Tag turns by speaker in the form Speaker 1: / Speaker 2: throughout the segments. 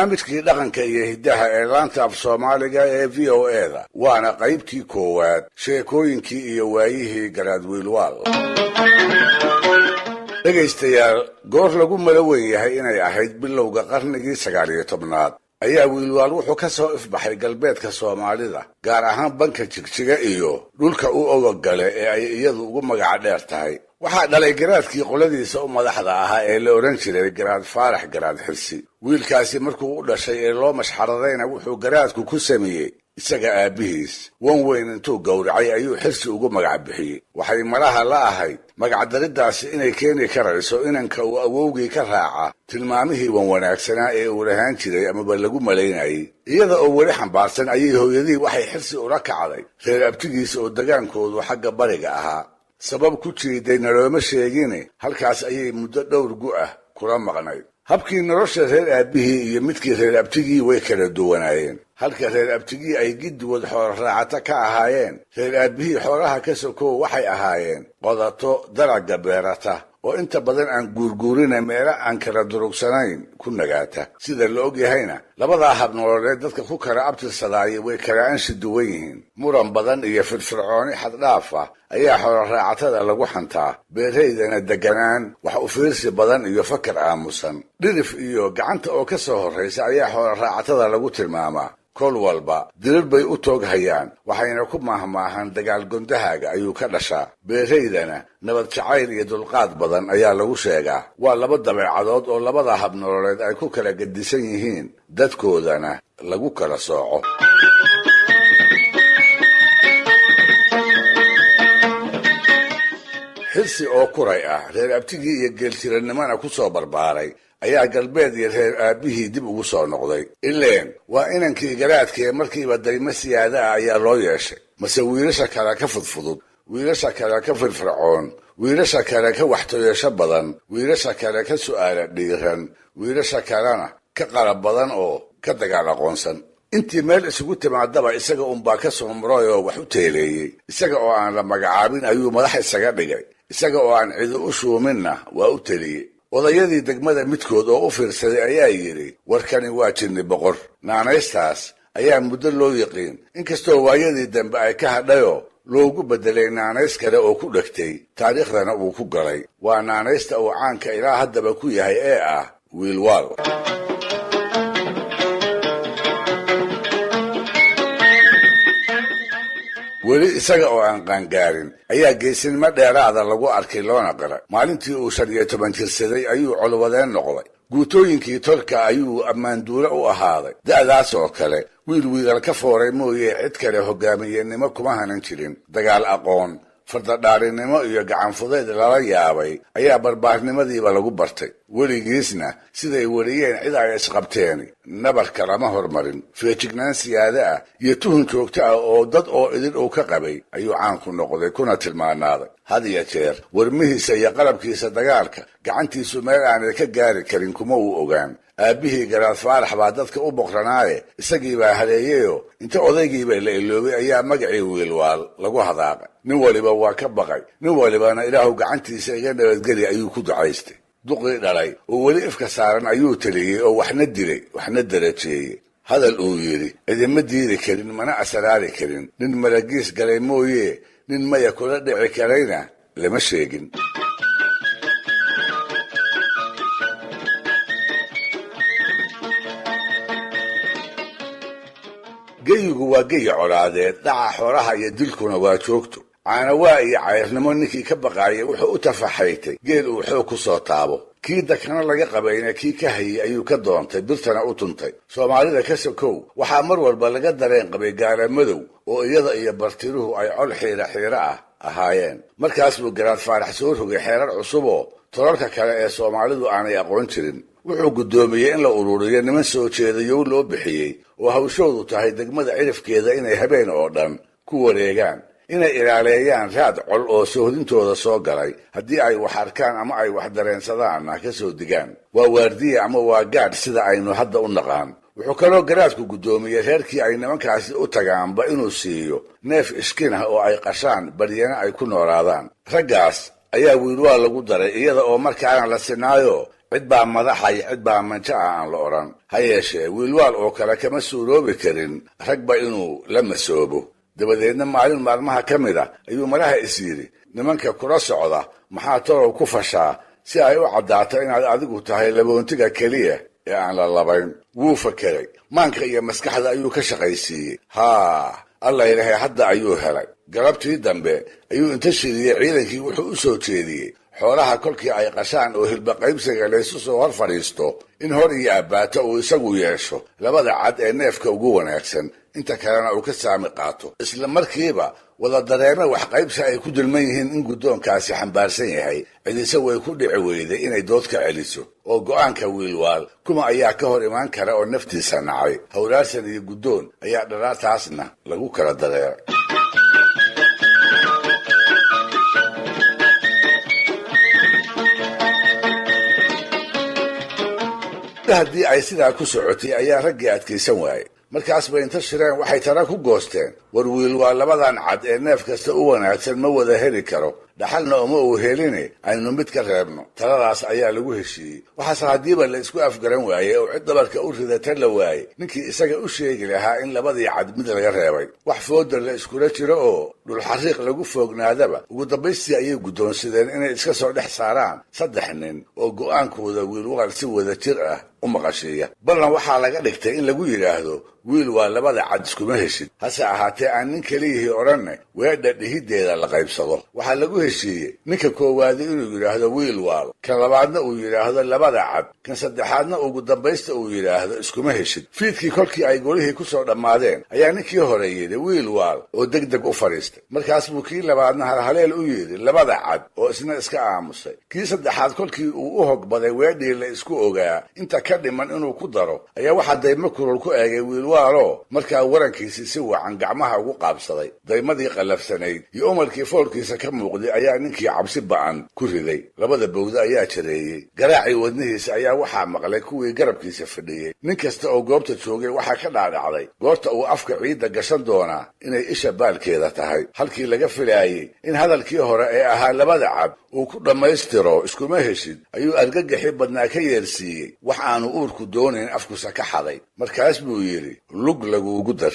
Speaker 1: barnaamijkii dhaqanka iyo hiddaha ee laanta af soomaaliga ee v o eda waana qaybtii koowaad sheekooyinkii iyo waayihii garaad wiilwaal. dhegaystayaal, goor lagu malo weyn yahay inay ahayd bilowga qarnigii 19aad ayaa wiilwaal wuxuu ka soo ifbaxay galbeedka Soomaalida, gaar ahaan banka Jigjiga iyo dhulka u ogogale ee ay iyadu ugu magac dheer tahay. waxaa dhalay garaadkii qoladiisa u madaxda ahaa ee la oran jiray garaad faarax garaad xirsi. wiilkaasi markuu u dhashay ee loo mashxaradayna wuxuu garaadku ku sameeyey isaga aabihiis. wan weyn intuu gowracay ayuu xirsi ugu magac bixiyey. waxay malaha la ahayd magacdaridaasi inay keeni karayso inanka uu awowgii ka raaca tilmaamihii wan wanaagsanaa ee uu lahaan jiray amaba lagu malaynayay. iyada oo weli xambaarsan ayay hooyadii waxay xirsi ula kacday reer abtigiisa oo dagaankoodu xagga bariga ahaa. sabab ku jiidayna looma sheegine halkaas ayay muddo dhowr gu ah kula maqnayd. habkii nolosha reer aabihii iyo midkii reer abtigii way kala duwanaayeen. halka reer abtigii ay giddigood xoolo raacata ka ahaayeen, reer aabihii xoolaha ka sokow waxay ahaayeen qodato dalagga beerata oo inta badan aan guurguurina meelo aan kala durugsanayn ku nagaata. sida la og yahayna labadaa hab nololeed dadka ku kala abtirsadaayay way kala anshi duwan yihiin. muran badan iyo firfircooni xaddhaaf ah ayaa xoolo raacatada lagu xantaa, beeraydana deganaan, wax u fiirsi badan iyo fakar aamusan. dhirif iyo gacanta oo ka soo horraysa ayaa xoolo raacatada lagu tilmaamaa. kol walba dirir bay u toog hayaan, waxayna ku maahmaahan dagaal gondahaaga ayuu ka dhashaa. beeraydana nabad jacayl iyo dulqaad badan ayaa lagu sheegaa. waa laba dabeecadood oo labada hab nololeed ay ku kala gedisan yihiin, dadkoodana lagu kala sooco. xirsi oo kuray ah, reer abtigii iyo geeltirannimana ku soo barbaaray, ayaa galbeed iyo reer aabihii dib ugu soo noqday. ileen waa inankii garaadkee markiiba daymo siyaada ah ayaa loo yeeshay. mase wiilasha kale ka fudfudud, wiilasha kale ka firfircoon, wiilasha kale ka waxtoyasho badan, wiilasha kale ka su'aala dhiiran, wiilasha kalena ka qalab badan oo ka dagaal aqoonsan. intii meel isugu timaadaba isaga unbaa ka soo muray oo wax u teeleeyey. isaga oo aan la magacaabin ayuu madax isaga dhigay. isaga oo aan cidi u shuuminna waa u teliyey. odayadii degmada midkood oo u fiirsaday ayaa yidhi, warkani waa jinni boqor. naanaystaas ayaa muddo loo yiqiin, inkastoo waayadii dambe ay ka hadhayoo loogu beddelay naanays kale oo ku dhegtay, taariikhdana uu ku galay. waa naanaysta uu caanka ilaa haddaba ku yahay ee ah wiilwaal. weli isaga oo aan qaangaarin ayaa geesinimo dheeraada lagu arkay loona qira. maalintii uu 15 jirsaday ayuu colwadeen noqday. guutooyinkii tolka ayuu ammaanduule u ahaaday. da'daas oo kale wiil wiilal ka fooray mooye cid kale hogaamiyenimo kuma hanan jirin. dagaal aqoon, fardadhaarinimo iyo gacanfudayd lala yaabay ayaa barbaarnimadiiba lagu bartay. weligiisna siday wariyeen cid ay isqabteeni nabarka lama hormarin. feejignaan siyaada ah iyo tuhun joogto ah oo dad oo idin uu ka qabay ayuu caan ku noqday, kuna tilmaanaaday. had iyo jeer warmihiisa iyo qalabkiisa dagaalka gacantiisu meel aanay ka gaari karin kuma uu ogaan. aabbihii garaad faarax baa dadka u boqranaaye isagii baa haleeyeyoo inta odaygiiba la iloobay ayaa magacii wiilwaal lagu hadaaqay. nin waliba waa ka baqay, nin walibana ilaahu gacantiisa iga nabadgeli ayuu ku ducaystay. duqii dhalay oo weli ifka saaran ayuu teliyey oo waxna dilay waxna darajeeyey. hadal uu yidhi cidima diidi karin mana asaraari karin. nin malagiis galay mooye nin maya kula dhici karayna lama sheegin. geyigu waa geyi colaadeed, dhaca xoolaha iyo dilkuna waa joogto. caanawaa iyo cayrnimo ninkii ka baqaayay wuxuu u tafaxaytay geel uu xoog ku soo taabo. kii dakana laga qabayna kii ka hayay ayuu ka doontay, birtana u tuntay. soomaalida ka sokow waxaa mar walba laga dareen qabay gaara madow oo iyada iyo bartiruhu ay col xiira ah ahaayeen. markaas buu garaad faarax soo rogay xeerar cusub oo tolalka kale ee soomaalidu aanay aqoon jirin. wuxuu guddoomiyey in la ururiyo niman soo jeedayow loo bixiyey oo hawshoodu tahay degmada cirifkeeda inay habeen oo dhan ku wareegaan, inay ilaaleeyaan raad col oo soohdintooda soo galay. haddii ay wax arkaan ama ay wax dareensadaanna ka soo digaan. waa waardiye ama waa gaadh sida aynu hadda u naqaan. wuxuu kaloo garaadku guddoomiyey reerkii ay nimankaasi u tagaanba inuu siiyo neef ishkin ah oo ay qashaan, baryana ay ku noolaadaan. raggaas ayaa wiilwaal lagu daray, iyada oo markaana la sinaayo cid baa madaxa iyo cid baa manjo ah aan la odhan ha yeeshee wiilwaal oo kale kama suuroobi karin ragba inuu la masoobo dabadeedna maalin maalmaha ka mid a ayuu malaha is yidhi nimanka kula socda maxaa tolow ku fashaa si ay u caddaato inaad adigu tahay laboontiga keliya ee aan la labayn wuu fakeray maanka iyo maskaxda ayuu ka shaqaysiiyey alla ilaahay hadda ayuu helay galabtii dambe ayuu inta shiriyey ciidankii wuxuu u soo jeediyey xoolaha kolkii ay qashaan oo hilba qaybsiga laysu soo hor fadhiisto in hor iyo abbaato uu isagu yeesho labada cad ee neefka ugu wanaagsan inta kalena uu ka saami qaato isla markiiba wada dareeme wax qaybsi ay ku dulman yihiin in guddoonkaasi xambaarsan yahay cidise way ku dhici weyday inay dood ka celiso oo go'aanka wiilwaal kuma ayaa ka hor imaan kara oo naftiisa nacay hawlaarsan iyo guddoon ayaa dharaartaasna lagu kala dareeray haddii ay sidaa ku socotay ayaa raggii adkaysan waayey markaas bay inta shireen waxay tara ku goosteen war wiilwaal labadan cad ee neef kasta u wanaagsan ma wada heli karo dhaxalna uma uu heline aynu mid ka reebno taladaas ayaa lagu heshiiyey waxaase haddiiba la isku afgaran waayey oo cid dabarka u ridata la waayey ninkii isaga u sheegi lahaa in labadii cad mid laga reebay wax fooda la iskula jiro oo dhulxariiq lagu foognaadaba ugu dambaystii ayay guddoonsadeen inay iska soo dhex saaraan 3 nin oo go'aankooda wiilwaal si wada jir ah u maqashiiya ballan waxaa laga dhigtay in lagu yidhaahdo wiil waa labada cad iskuma heshid hase ahaatee aan nin keliyihii odhanne weedha dhihiddeeda la qaybsado waxaa lagu heshiiyey ninka koowaadi inuu yidhaahdo wiil waal kan labaadna uu yidhaahdo labada cad kan saddexaadna ugu dambaysta uu yidhaahdo iskuma heshid fiidkii kolkii ay golihii ku soo dhammaadeen ayaa ninkii hore yidhi wiil waal oo degdeg u fadhiistay markaas buu kii labaadna halhaleel u yidhi labada cad oo isna iska aamusay kii saddexaad kolkii uu u hogbaday weedhii la isku ogaa inta ka dhiman inuu ku daro ayaa waxaa daymo kulul ku eegay wiilwaaloo markaa warankiisii si wacan gacmaha ugu qaabsaday daymadii qallafsanayd iyo umalkii foolkiisa ka muuqday ayaa ninkii cabsi ba'an ku riday labada bowda ayaa jareeyey garaacii wadnihiisa ayaa waxaa maqlay kuwii garabkiisa fadhiyey nin kasta oo goobta joogay waxaa ka dhaadhacday goorta uu afka ciidda gashan doonaa inay isha baalkeeda tahay halkii laga filaayey in hadalkii hore ee ahaa labada cad uu ku dhammaystiro iskuma heshid ayuu argagaxii badnaa ka yeersiiyey wax aanu uurku doonayn afkusa ka xaday markaas buu yidhi lug laguugu dar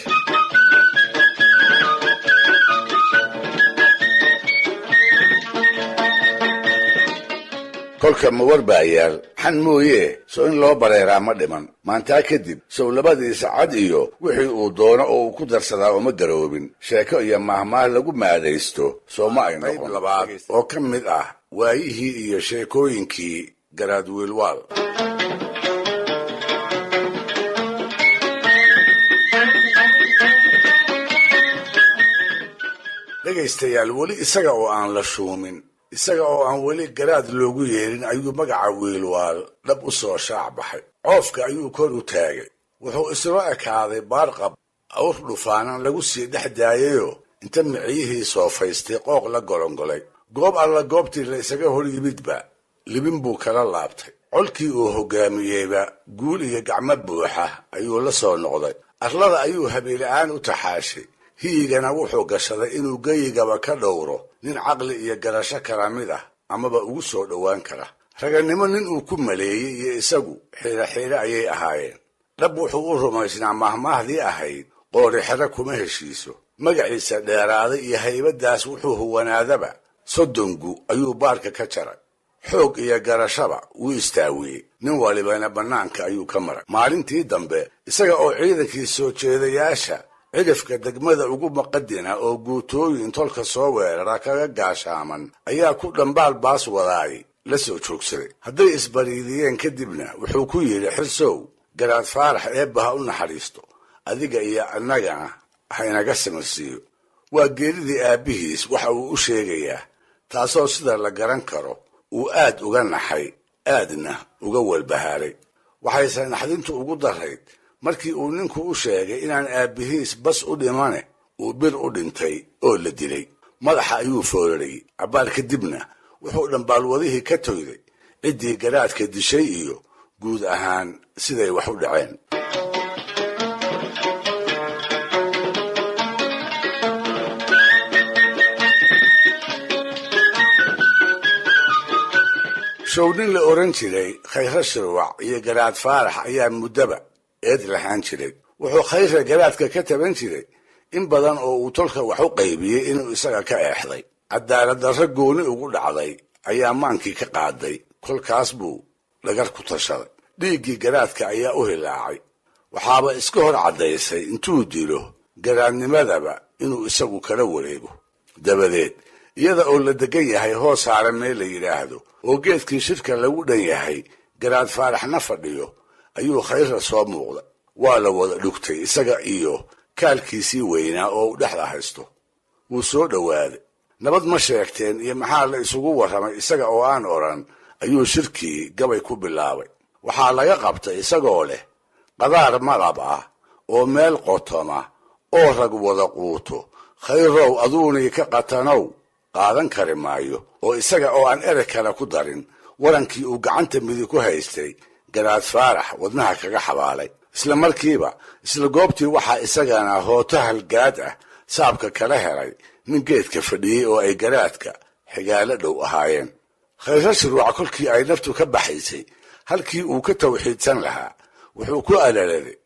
Speaker 1: kolka mawar baa yaal xan mooyee sow in loo bareeraa ma dhiman maantaa kadib sow labadiisa cad iyo wixii uu doono oo uu ku darsadaa uma garoobin sheeko iyo maahmaah lagu maadaysto soo ma ay noqon labaad oo ka mid ah waayihii iyo sheekooyinkii garaad wiilwaal dhegaystayaal weli isaga oo aan la shuumin isaga oo aan weli garaad loogu yeerin ayuu magaca wiilwaal dhab u soo shaac baxay coofka ayuu kor u taagay wuxuu isla ekaaday baarqab awr dhufaanan lagu sii dhex daayayoo inta miciyihii soofaystay qooq la golongolay goob alla goobtii la isaga hor yimidba libin buu kala laabtay colkii uu hoggaamiyeyba guul iyo gacmo buuxa ayuu la soo noqday arlada ayuu habeela'aan u taxaashay hiyigana wuxuu gashaday inuu geyigaba ka dhowro nin caqli iyo garasho kala mid ah amaba ugu soo dhowaan kara ragannimo nin uu ku maleeyey iyo isagu xiire ayay ahaayeen dhab wuxuu u rumaysnaa mahmaahdii ahayd qoori xero kuma heshiiso magaciisa dheeraaday iyo haybaddaas wuxuu huwanaadaba 30 ayuu baarka ka jaray xoog iyo garashaba wuu istaawiyey nin walibana bannaanka ayuu ka maray maalintii dambe isaga oo ciidankii soo jeedayaasha cidhifka degmada ugu maqadina oo guutooyin tolka soo weerara kaga gaashaaman ayaa ku dhambaal baas wadaay la soo joogsaday hadday isbariidiyeen kadibna wuxuu ku yidhi xirsow garaad faarax eebba ha u naxariisto adiga iyo annagana ha inaga samarsiiyo waa geeridii aabbihiis waxa uu u sheegayaa taasoo sida la garan karo uu aad uga naxay aadna uga walbahaaray waxayse naxdintu ugu darayd markii uu ninku u sheegay inaan aabbihiis bas u dhimane uu bir u dhintay oo la dilay madaxa ayuu foorarayey cabbaar kadibna wuxuu dhambaalwadihii ka toyday ciddii garaadka dishay iyo guud ahaan siday wax u dhaceen shownin la oran jiray khayre shirwac iyo garaad faarax ayaa muddaba eed lahaan jiray. wuxuu khayre garaadka ka taban jiray in badan oo uu tolka wax u qaybiyey inuu isaga ka eexday. cadaalad darro gooni ugu dhacday ayaa maankii ka qaaday. kolkaas buu dhagar ku tashaday. dhiiggii garaadka ayaa u hilaacay. waxaaba iska hor caddaysay intuu dilo garaadnimadaba inuu isagu kala wareego. dabadeed iyada oo la degan yahay hoos saara meel la yidhaahdo oo geedkii shirka lagu dhan yahay garaad faaraxna fadhiyo ayuu khayra soo muuqda. waa la wada dhugtay isaga iyo kaalkiisii weynaa oo u dhexda haysto. wuu soo dhowaaday. nabad ma sheegteen iyo maxaa la isugu warramay isaga oo aan odhan ayuu shirkii gabay ku bilaabay. waxaa laga qabtay isagoo leh qadaar malab ah oo meel qotoma oo rag wada quuto khayrow aduunii ka qatanow qaadan kari maayo. oo isaga oo aan erey kale ku darin warankii uu gacanta midig ku haystay garaad faarax wadnaha kaga xabaalay. isla markiiba isla goobtii waxaa isagana hooto halgaad ah saabka kala helay nin geedka fadhiyey oo ay garaadka xigaalo dhow ahaayeen. khayre shirwac kolkii ay naftu ka baxaysay halkii uu ka tawxiidsan lahaa wuxuu ku alaladay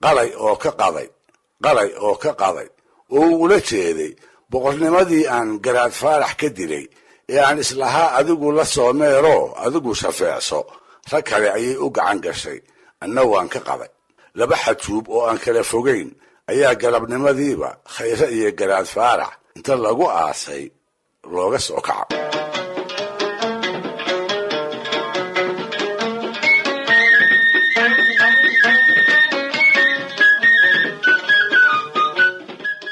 Speaker 1: qalay oo ka qaday qalay oo ka qaday oo uu ula jeeday boqornimadii aan garaad faarax ka dilay ee aan islahaa adigu la soo meero adigu shafeecso rag kale ayay u gacan gashay. anna waan ka qaday. laba xajuub oo aan kala fogayn ayaa galabnimadiiba khayre iyo garaad faarax inta lagu aasay looga soo kaco.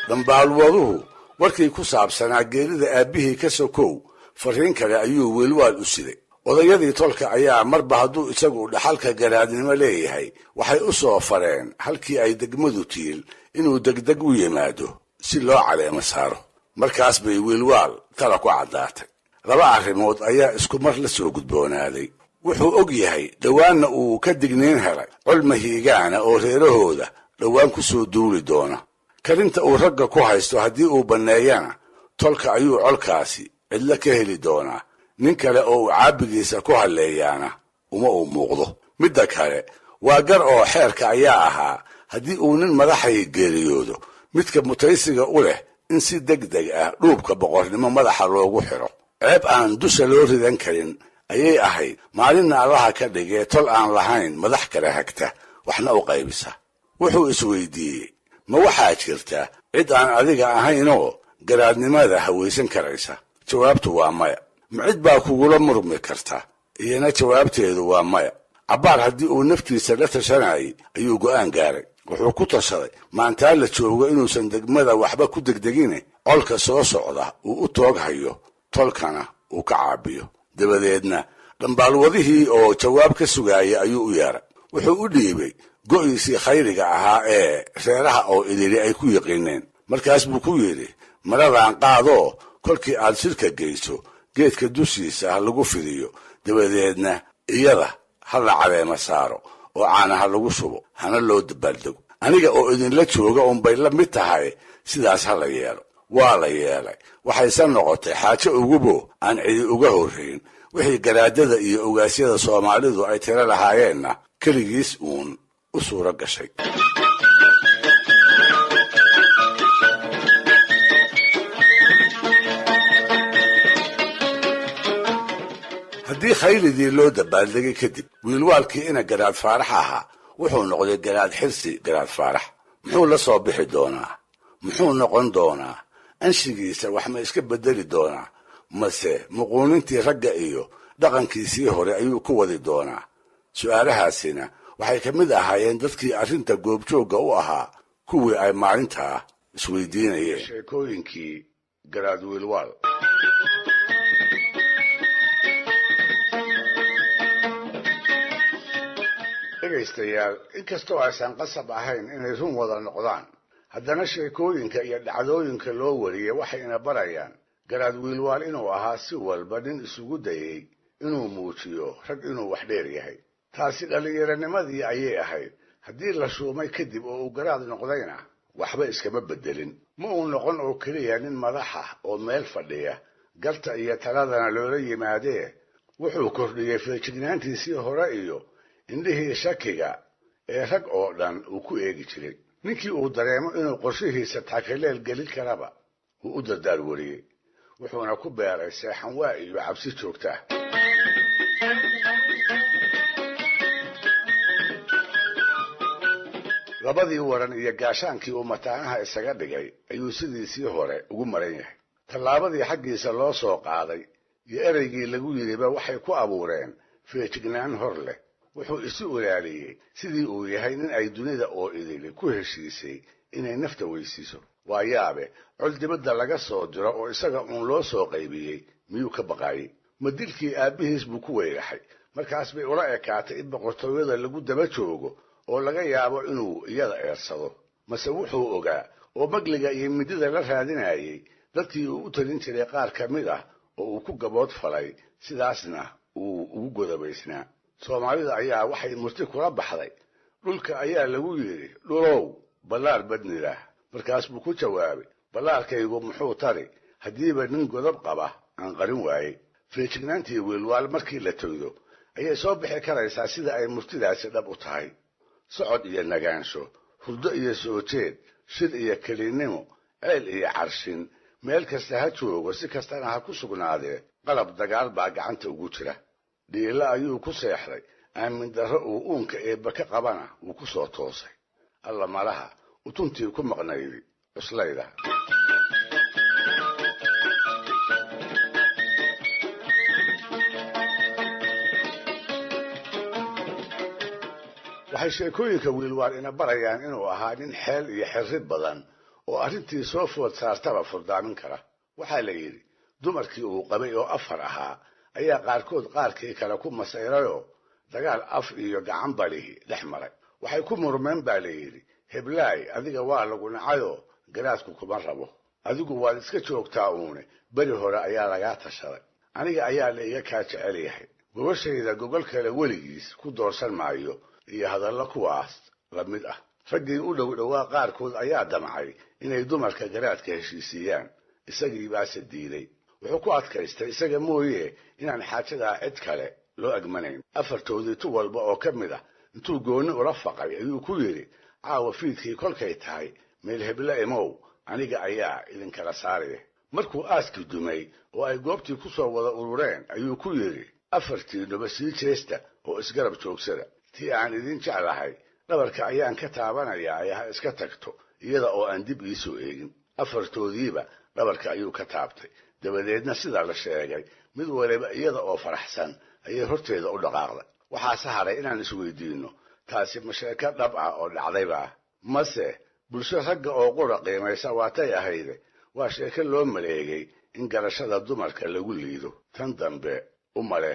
Speaker 1: dambaalwaduhu warkii ku saabsanaa geerida aabbihii ka sokow fariin kale ayuu wiilwaal u siday. odayadii tolka ayaa marba hadduu isagu dhaxalka garaadnimo leeyahay waxay u soo fareen halkii ay degmadu tiil inuu degdeg u yimaado si loo caleemo saaro. markaas bay wiilwaal tala ku caddaatay. laba arrimood ayaa isku mar la soo gudboonaaday. wuxuu og yahay dhowaanna uu ka digniin helay col mahiigaana oo reerahooda dhowaan ku soo duuli doona. karinta uu ragga ku haysto haddii uu banneeyana tolka ayuu colkaasi cidlo ka heli doonaa. nin kale oo uu caabigiisa ku halleeyaana uma uu muuqdo. midda kale waa gar oo xeerka ayaa ahaa haddii uu nin madaxay geeriyoodo midka mutaysiga u leh in si degdeg ah dhuubka boqornimo madaxa loogu xiro. ceeb aan dusha loo ridan karin ayay ahayd maalinna allaha ka dhigee tol aan lahayn madax kala hagta waxna u qaybisa. wuxuu isweydiiyey ma waxaa jirta cid aan adiga ahaynoo garaadnimada hawaysan karaysa? jawaabtu waa maya. ma cid baa kugula murmi karta? iyana jawaabteedu waa maya. cabbaar haddii uu naftiisa la tashanayay ayuu go'aan gaaray. wuxuu ku tashaday maantaa la joogo inuusan degmada waxba ku degdegine colka soo socda uu u toog hayo tolkana uu ka caabiyo. dabadeedna dhambaalwadihii oo jawaab ka sugaaya ayuu u yeeray. wuxuu u dhiibay go'iisii khayriga ahaa ee reeraha oo idili ay ku yiqiineen. markaas buu ku yidhi maradan qaadoo kolkii aad shirka geyso geedka dushiisa ha lagu fidiyo. dabadeedna iyada ha la caleema saaro oo caana ha lagu shubo hana loo dabaaldego. aniga oo idinla jooga unbay la mid tahay sidaas ha la yeelo. waa la yeelay. waxayse noqotay xaajo ugubo aan cidi uga horrayn. wixii garaadada iyo ogaasyada soomaalidu ay tiro lahaayeenna keligiis uun u suuro gashay. haddii khayridii loo dabaaldegay kadib wiilwaalkii ina garaad faarax ahaa wuxuu noqday garaad xirsi garaad faarax. muxuu la soo bixi doonaa? muxuu noqon doonaa? anshigiisa wax ma iska beddeli doonaa? mase muquunintii ragga iyo dhaqankiisii hore ayuu ku wadi doonaa? su'aalahaasina waxay ka mid ahaayeen dadkii arrinta goobjoogga u ahaa kuwii ay maalintaa isweydiinayeen. sheekooyinkii garaad wiilwaal. dhegaystayaal inkastoo aysan qasab ahayn inay run wada noqdaan haddana sheekooyinka iyo dhacdooyinka loo wariyey waxayna barayaan garaad wiilwaal inuu ahaa si walba nin isugu dayey inuu muujiyo rag inuu wax dheer yahay. taasi dhallinyaranimadii ayay ahayd. haddii la shuumay kadib oo uu garaad noqdayna waxba iskama beddelin. ma uu noqon oo keliya nin madaxa oo meel fadhiya garta iyo taladana loola yimaadee wuxuu kordhiyey feejignaantiisii hore iyo indhihii shakiga ee rag oo dhan uu ku eegi jiray. ninkii uu dareemo inuu qorshihiisa takeleel gelin karaba wuu u dardaar wariyey, wuxuuna ku beeray seexanwaa iyo cabsi joogta ah. labadii waran iyo gaashaankii uu mataanaha isaga dhigay ayuu sidiisii hore ugu maran yahay. tallaabadii xaggiisa loo soo qaaday iyo ereygii lagu yidhiba waxay ku abuureen feejignaan hor leh. wuxuu isu ilaaliyey sidii uu yahay nin ay dunida oo idili ku heshiisay inay nafta weysiiso. waa yaabe col dibadda laga soo diro oo isaga uun loo soo qaybiyey miyuu ka baqaayey? ma dilkii aabbihiis buu ku weyraxay? markaas bay ula ekaatay in boqortooyada lagu daba joogo oo laga yaabo inuu iyada eersado. mase wuxuu ogaa oo magliga iyo midida la raadinayay dadkii uu u talin jiray qaar ka mid ah oo uu ku gabood falay, sidaasna uu ugu godobaysnaa. soomaalida ayaa waxay murti kula baxday, dhulka ayaa lagu yidhi dhulow ballaar badnilah. markaas buu ku jawaabay, ballaarkaygu muxuu tari haddiiba nin godob qaba aan qarin waayey. feejignaantii wiilwaal markii la toydo ayay soo bixi karaysaa sida ay murtidaasi dhab u tahay. socod iyo nagaansho, hurdo iyo soo jeed, shir iyo kelinnimo, ceel iyo carshin, meel kasta ha joogo, si kastana ha ku sugnaadee qalab dagaal baa gacanta ugu jira. dhiila ayuu ku seexday, aamin darro uu uunka eebba ka qabana wuu ku soo toosay. alla malaha utuntii ku maqnaydi cuslayda. waxay sheekooyinka wiilwaal ina barayaan inuu ahaa nin xeel iyo xirrid badan oo arrintii soo food saartaba furdaamin kara. waxaa la yidhi dumarkii uu qabay oo 4 ahaa ayaa qaarkood qaarkii kale ku masayrayoo dagaal af iyo gacan balihi dhex maray. waxay ku murmeen baa la yidhi, heblaay adiga waa lagu nacayoo garaadku kuma rabo, adigu waad iska joogtaa uune, beri hore ayaa lagaa tashaday, aniga ayaa la iga kaa jecel yahay, gogashayda gogol kale weligiis ku doorsan maayo, iyo hadallo kuwaas la mid ah. raggii u dhow dhowaa qaarkood ayaa damcay inay dumarka garaadka heshiisiiyaan, isagii baase diiday. wuxuu ku adkaystay isaga mooye inaan xaajadaa cid kale loo agmanayn. afartoodii tu walba oo ka mid ah intuu goonni ula faqay ayuu ku yidhi, caawa fiidkii kolkay tahay meel hebla imow, aniga ayaa idinkala saaraya. markuu aaskii dumay oo ay goobtii ku soo wada urureen ayuu ku yidhi, afartiinuba sii jeesta oo isgarab joogsada. tii aan idin jeclahay dhabarka ayaan ka taabanayaa ee ha iska tagto iyada oo aan dib ii soo eegin. afartoodiiba dhabarka ayuu ka taabtay. dabadeedna sidaa la sheegay mid waliba iyada oo faraxsan ayay horteeda u dhaqaaqday. waxaase haray inaan isweydiinno, taasi ma sheeko dhab ah oo dhacdayba ah, mase bulsho ragga oo qura qiimaysa waatay ahayde waa sheeko loo maleegay in garashada dumarka lagu liido? tan dambe u male.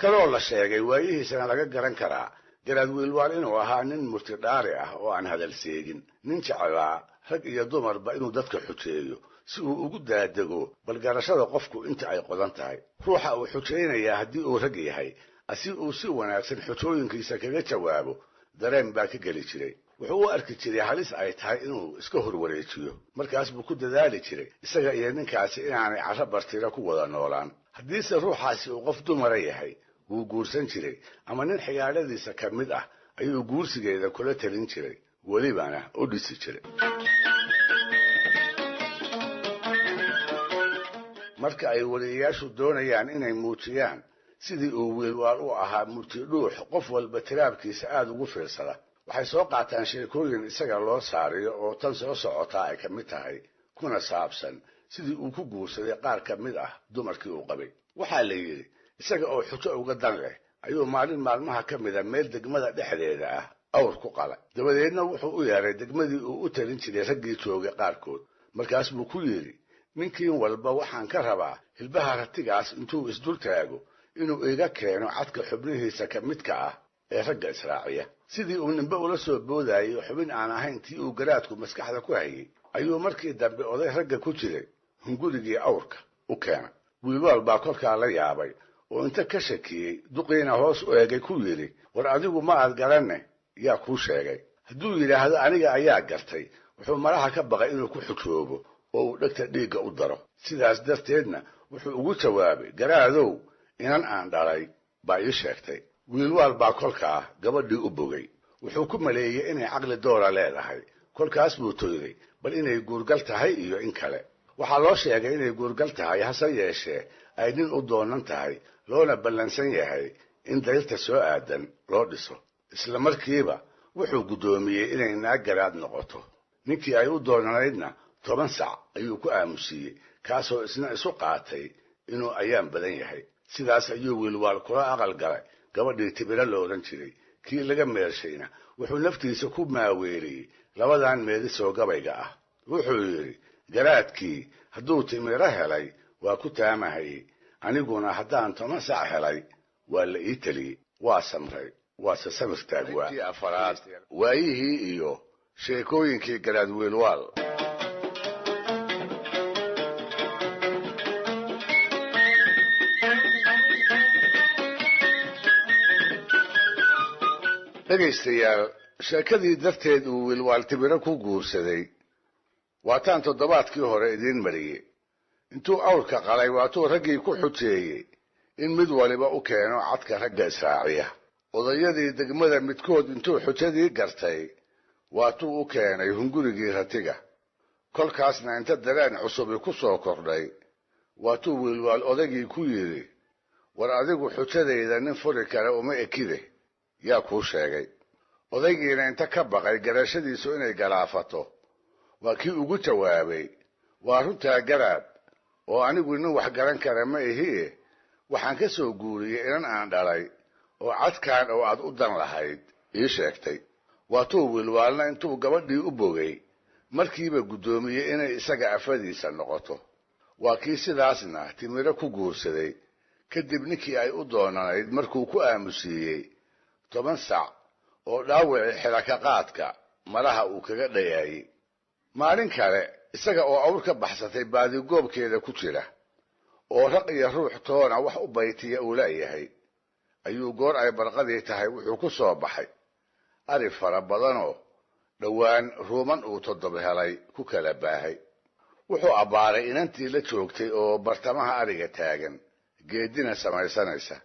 Speaker 1: kaloo la sheegay waayihiisana laga garan karaa garaad wiilwaal inuu ahaa nin murtidhaari ah oo aan hadal seegin, nin jeclaa rag iyo dumarba inuu dadka xujeeyo si uu ugu daadego bal garashada qofku inta ay qodan tahay. ruuxa uu xujaynayaa haddii uu rag yahay, asi uu si wanaagsan xujooyinkiisa kaga jawaabo, dareen baa ka geli jiray. wuxuu u arki jiray halis ay tahay inuu iska horwareejiyo. markaas buu ku dadaali jiray isaga iyo ninkaasi inaanay carro bartira ku wada noolaan. haddiise ruuxaasi uu qof dumara yahay, wuu guursan jiray, ama nin xigaaladiisa ka mid ah ayuu guursigeeda kula talin jiray, welibana u dhisi jiray. marka ay waliyayaashu doonayaan inay muujiyaan sidii uu wiilwaal u ahaa murtidhuux qof walba tiraabkiisa aad ugu fiirsada, waxay soo qaataan sheekooyin isaga loo saariyo oo tan soo socotaa ay ka mid tahay, kuna saabsan sidii uu ku guursaday qaar ka mid ah dumarkii uu qabay. waxaa la yidhi isaga oo xujo uga dan leh ayuu maalin maalmaha ka mida meel degmada dhexdeeda ah awr ku qalay. dabadeedna wuxuu u yeeray degmadii uu u talin jiray raggii joogay qaarkood. markaas buu ku yidhi, ninkiin walba waxaan ka rabaa hilbaha ratigaas intuu isdul taago inuu iga keeno cadka xubnihiisa ka midka ah ee ragga israaciya. sidii uu nimbe ula soo boodayay xubin aan ahayn tii uu garaadku maskaxda ku hayay ayuu markii dambe oday ragga ku jiray hungurigii awrka u keenay. wiilwaal baa kolkaa la yaabay oo inta ka shakiyey duqiina hoos u eegay ku yidhi, war adigu ma aad garanne yaa kuu sheegay? hadduu yidhaahdo aniga ayaa gartay wuxuu malaha ka baqay inuu ku xujoobo oo uu dhegta dhiigga u daro sidaas darteedna wuxuu ugu jawaabay garaadow inan aan dhalay baa ii sheegtay wiilwaal baa kolkaa gabadhii u bogay wuxuu ku maleeyey inay caqli doora leedahay kolkaas buu toyday bal inay guurgal tahay iyo in kale waxaa loo sheegay inay guurgal tahay hase yeeshee ay nin u doonan tahay loona ballansan yahay in dayrta soo aadan loo dhiso isla markiiba wuxuu guddoomiyey inay naag garaad noqoto ninkii ay u doonanaydna 10 sac ayuu ku aamusiiyey kaasoo isna isu qaatay inuu ayaan badan yahay sidaas ayuu wiilwaal kula aqal galay gabadhii Tibira la oran jiray kii laga meershayna wuxuu naftiisa ku maaweeliyey labadan meedisoo gabayga ah wuxuu yidhi garaadkii hadduu Timira helay waa ku taamahay aniguna haddaan 10 sac helay waa la ii taliyey waa samray waa samir taagwaa afaraad waayihii iyo sheekooyinkii garaad wiilwaal dhegaystayaal sheekadii darteed uu wiilwaal Tibira ku guursaday waataan toddobaadkii hore idiin mariyey intuu awrka qalay waatuu raggii ku xujeeyey in mid waliba u keeno cadka ragga israaciya odayadii degmada midkood intuu xujadii gartay waatuu u keenay hungurigii ratiga kolkaasna inta dareen cusub ku soo kordhay waatuu wiilwaal odagii ku yidhi war adigu xujadayda nin furi kale uma ekide yaa kuu sheegay odaygiina inta ka baqay garashadiisu inay galaafato waa kii ugu jawaabay waa runtaa garaad oo anigu nin wax garan kara ma ihie waxaan ka soo guuriyey inan aan dhalay oo cadkaan oo aad u dan lahayd ii sheegtay waatuu wiilwaalna intuu gabadhii u bogay markiiba guddoomiyey inay isaga afadiisa noqoto waa kii sidaasna Timira ku guursaday kadib ninkii ay u doonanayd markuu ku aamusiiyey 10 sac oo dhaawacay xilaka qaadka malaha uu kaga dhayaayay maalin kale isaga oo awr ka baxsatay baadi goobkeeda ku jira oo raq iyo ruux toona wax u baytiya uu leeyahay ayuu goor ay barqadii tahay wuxuu ku soo baxay ari fara badanoo dhowaan ruuman uu toddoba helay ku kala baahay wuxuu abbaaray inantii la joogtay oo bartamaha ariga taagan geedina samaysanaysa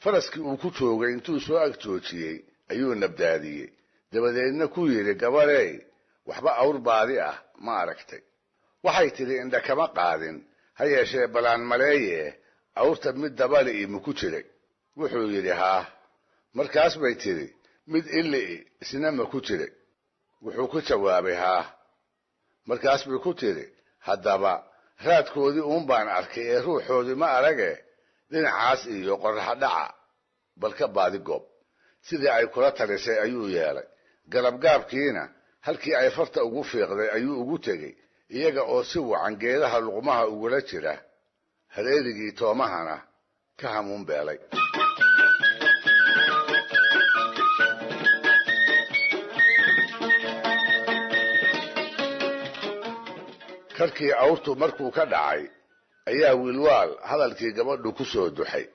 Speaker 1: faraskii uu ku joogay intuu soo ag joojiyey ayuu nabdaadiyey dabadeedna ku yidhi gabarey waxba awr baadi ah ma aragtay waxay tidhi indha kama qaadin ha yeeshee balaan maleeye awrta mid dabali imu ku jiray wuxuu yidhi haa markaas bay tidhi mid illi isna ma ku jiray wuxuu ku jawaabay haa markaas bay ku tidhi haddaba raadkoodii uun baan arkay ee ruuxoodii ma arage dhinacaas iyo qorrax dhaca bal ka baadi goob sidii ay kula talisay ayuu yeelay galabgaabkiina halkii ay farta ugu fiiqday ayuu ugu tegey iyaga oo si wacan geedaha luqmaha ugula jira hareerigii toomahana ka hamuun beelay karkii awrtu markuu ka dhacay ayaa wiilwaal hadalkii gabadhu ku soo duxay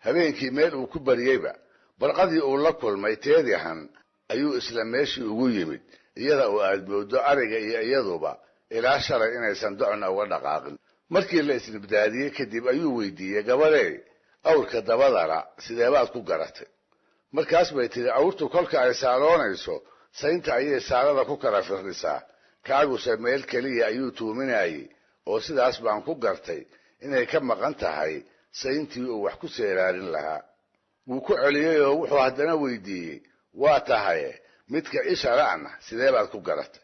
Speaker 1: habeenkii meel uu ku bariyeyba barqadii uu la kulmay teedihan ayuu isla meeshii ugu yimid iyada oo aad moodo ariga iyo iyaduba ilaa shalay inaysan docna uga dhaqaaqin markii la isnibdaadiyey kadib ayuu weydiiyey gabarey awrka dabadana sidee baad ku garatay markaas bay tidhi awrtu kolka ay saaloonayso saynta ayay saalada ku kala firdhisaa kaaguse meel keliya ayuu tuuminayey oo sidaas baan ku gartay inay ka maqan tahay sayntii uu wax ku seeraarin lahaa wuu ku celiyey oo wuxuu haddana weydiiyey waa tahay midka isha la'na sidee baad ku garatay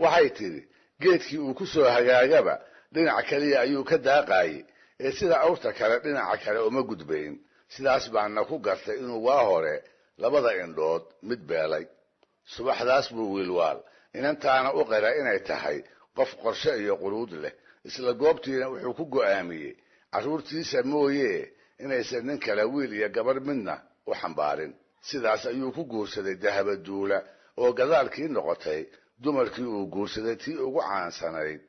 Speaker 1: waxay tidhi geedkii uu ku soo hagaagaba dhinac kaliya ayuu ka daaqayey ee sida awrta kale dhinaca kale uma gudbayn sidaas baana ku gartay inuu waa hore labada indhood mid beelay subaxdaas buu wiilwaal inantaana u qira inay tahay qof qorshe iyo quruud leh isla goobtiina wuxuu ku go'aamiyey carruurtiisa mooye inaysan nin kale wiil iyo gabar midna u xambaarin sidaas ayuu ku guursaday dahabaduula oo gadaalkii noqotay dumarkii uu guursaday tii ugu caansanayd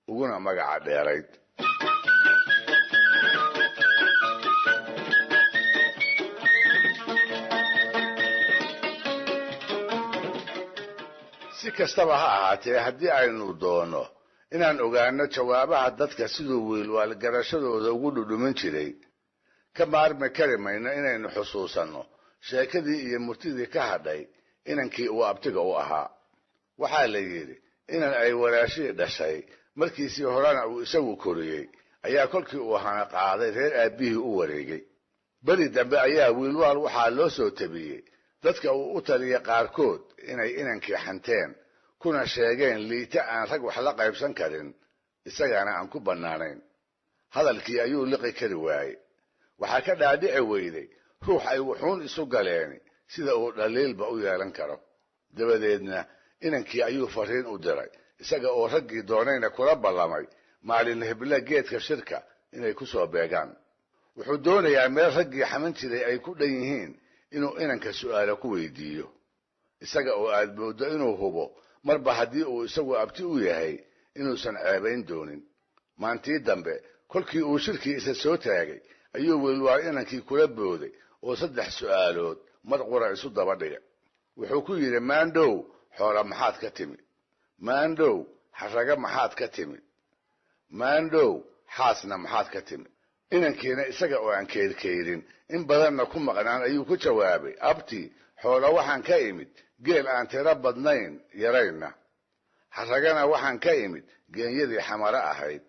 Speaker 1: uguna magaca dheerayd si kastaba ha ahaatee haddii aynu doono inaan ogaano jawaabaha dadka siduu wiilwaal garashadooda ugu dhudhumin jiray ka maarmi kari mayno inaynu xusuusanno sheekadii iyo murtidii ka hadhay inankii uu abtiga u ahaa. waxaa la yidhi inan ay walaashii dhashay markiisii horena uu isagu koriyey ayaa kolkii uu hana qaaday reer aabbihii u wareegay. beri dambe ayaa wiilwaal waxaa loo soo tabiyey dadka uu u taliyay qaarkood inay inankii xanteen kuna sheegeen liita aan rag wax la qaybsan karin isagana aan ku bannaanayn. hadalkii ayuu liqi kari waayey. waxaa ka dhaadhici weyday ruux ay wuxuun isu galeeni sida uu dhaliilba u yeelan karo. dabadeedna inankii ayuu fariin u diray isaga oo raggii doonayna kula ballamay maalin hebla geedka shirka inay ku soo beegaan. wuxuu doonayaa meel raggii xaman jiray ay ku dhan yihiin inuu inanka su'aalo ku weydiiyo isaga oo aad mooddo inuu hubo marba haddii uu isagu abti u yahay inuusan ceebayn doonin. maantii dambe kolkii uu shirkii isa soo taagay ayuu wiilwaal inankii kula booday oo 3 su'aalood mar qura isu daba dhigay. wuxuu ku yidhi maandhow xoola maxaad ka timi? maandhow xaraga maxaad ka timi? maandhow xaasna maxaad ka timi? inankiina isaga oo aan keyrkeyrin in badanna ku maqnaan ayuu ku jawaabay abti xoola waxaan ka imid geel aan tiro badnayn yarayna. xaragana waxaan ka imid geenyadii xamaro ahayd.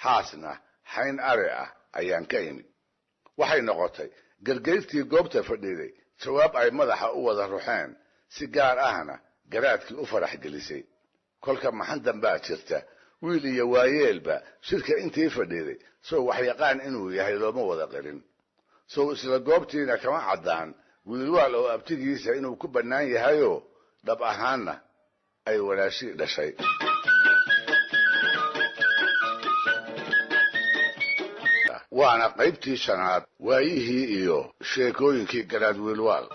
Speaker 1: xaasna xayn ari ah ayaan ka imid. waxay noqotay gargayrtii goobta fadhiday jawaab ay madaxa u wada ruxeen si gaar ahna garaadkii u farax gelisay. kolka maxan dambaa jirta wiil iyo waayeelba shirka intii fadhiday soo wax yaqaan inuu yahay looma wada qarin. soo isla goobtiina kama caddaan wiilwaal oo abtigiisa inuu ku bannaan yahayoo dhab ahaanna ay walaashii dhashay. waana qaybtii 5aad waayihii iyo sheekooyinkii garaad wiilwaal.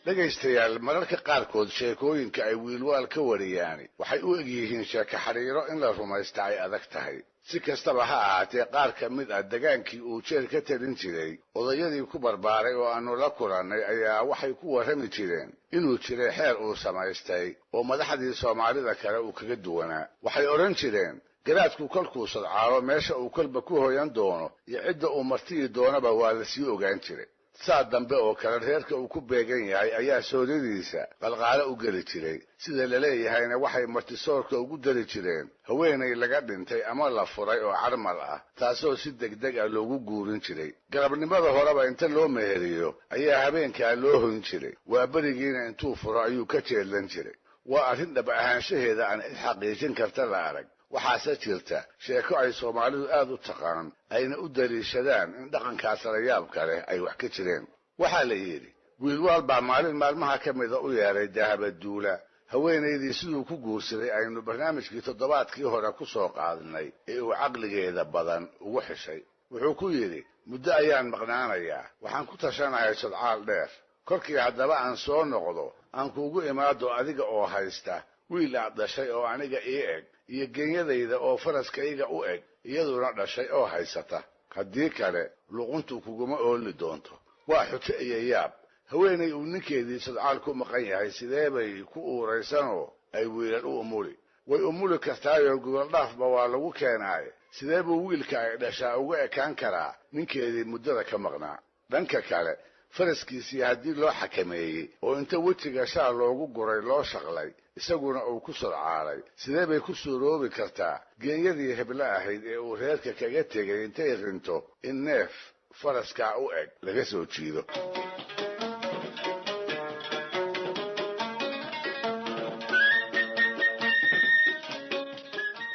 Speaker 1: dhegaystayaal mararka qaarkood sheekooyinka ay wiilwaal ka wariyaani waxay u egyihiin sheeko xariiro in la rumaysta ay adag tahay. si kastaba ha ahaatee qaar ka mid ah degaankii uu jeel ka talin jiray odayadii ku barbaaray oo aanu la kulannay ayaa waxay ku warrami jireen inuu jiray xeer uu samaystay oo madaxdii soomaalida kale uu kaga duwanaa. waxay odhan jireen garaadku kolkuu sadcaalo meesha uu kolba ku hoyan doono iyo cidda uu martiyi doonaba waa la sii ogaan jiray. saa dambe oo kale reerka uu ku beegan yahay ayaa soodadiisa qalqaalo u geli jiray. sida la leeyahayna waxay martisoorka ugu dari jireen haweenay laga dhintay ama la furay oo carmal ah taasoo si degdeg ah loogu guurin jiray. galabnimada horeba inta loo meheriyo ayaa habeenkaa loo hoyn jiray. waa berigiina intuu furo ayuu ka jeedlan jiray. waa arrin dhab ahaanshaheeda aan xaqiijin karta la arag. waxaase jirta sheeko ay soomaalidu aad u taqaan ayna u daliishadaan in dhaqankaas la yaabka leh ay wax ka jireen. waxaa la yidhi wiilwaal baa maalin maalmaha ka mida u yeeray dahabaduula haweenaydii siduu ku guursaday aynu barnaamijkii 7aadkii hore ku soo qaadnay ee uu caqligeeda badan ugu xishay. wuxuu ku yidhi muddo ayaan maqnaanayaa waxaan ku tashanahay sodcaal dheer. kolkii haddaba aan soo noqdo aan kuugu imaado adiga oo haysta wiil aad dhashay oo aniga ii eg iyo geenyadayda oo faraskayga u eg iyaduna dhashay oo haysata. haddii kale luquntu kuguma ooli doonto. waa xujo iyo yaab. haweenay uu ninkeedii sadcaal ku maqan yahay sidee bay ku uuraysanoo ay wiilal u umuli? way umuli kartaayoo gogoldhaafba waa lagu keenaaye sidee buu wiilka ay dhashaa uga ekaan karaa ninkeedii muddada ka maqnaa? dhanka kale faraskiisii haddii loo xakameeyey oo inta wejiga shaal loogu guray loo shaqlay isaguna uu ku sadcaalay sidee bay ku suuroobi kartaa geenyadii hebla ahayd ee uu reerka kaga tegay intay rinto in neef faraskaa u eg laga soo jiido?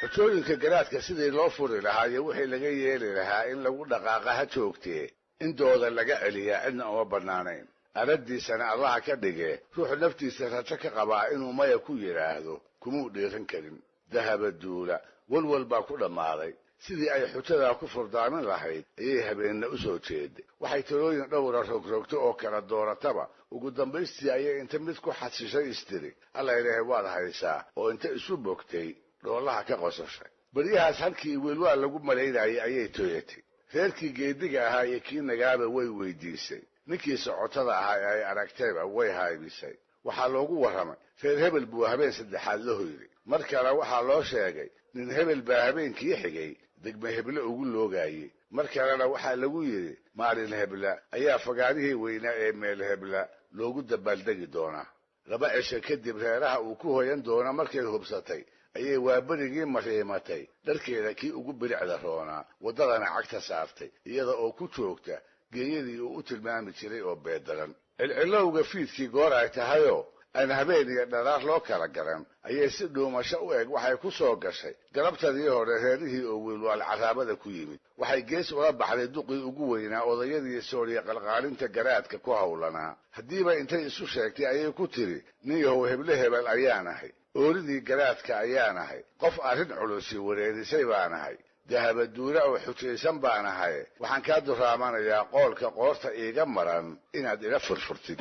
Speaker 1: xujooyinka garaadka sidii loo furi lahaa iyo wixii laga yeeli lahaa in lagu dhaqaaqa ha joogtee in dooda laga celiyaa cidna uma bannaanayn. aragdiisana allaha ka dhigee ruux naftiisa rajo ka qabaa inuu maya ku yidhaahdo kumuu dhiiran karin. dahabaduula walwal baa ku dhammaaday. sidii ay xujadaa ku furdaamin lahayd ayay habeenna u soo jeeday. waxay talooyin dhowra rogrogto oo kala doorataba ugu dambaystii ayay inta mid ku xasishay istiri alla ilaahay waad haysaa oo inta isu bogtay dhoolaha ka qosashay. baryahaas halkii wiilwaal lagu malaynayay ayay tooyatay. reerkii geediga ahaa iyo kii nagaaba way weydiisay ninkii socotada ahaa ee ay aragtayba way haybisay waxaa loogu warramay reer hebel buu habeen saddexaad la hoyday mar kale waxaa loo sheegay nin hebel baa habeenkii xigay degme heble ugu loogaayey mar kalena waxaa lagu yidhi maalin hebla ayaa fagaarihii weynaa ee meel hebla loogu dabaaldegi doonaa 2 cisho kadib reeraha uu ku hoyan doona markay hubsatay ayay waaberigii mariimatay dharkeeda kii ugu bilicda roonaa waddadana cagta saartay iyada oo ku joogta geeyadii uu u tilmaami jiray oo beedaran cilcilowga fiidkii goor ay tahayoo aan habeen iyo dharaar loo kala garan ayay si dhuumasho u eg waxay ku soo gashay galabtadii hore reerihii oo wiilwaal caraabada ku yimid waxay gees ula baxday duqii ugu weynaa odayadii sooriya qalqaalinta garaadka ku hawlanaa haddiiba intay isu sheegtay ayay ku tiri nin yahow heble hebel ayaan ahay ooridii garaadka ayaan ahay qof arrin culusi wareerisay baan ahay dahaba duura oo xujaysan baan ahay waxaan kaa duraamanayaa qoolka qoorta iiga maran inaad ila furfurtid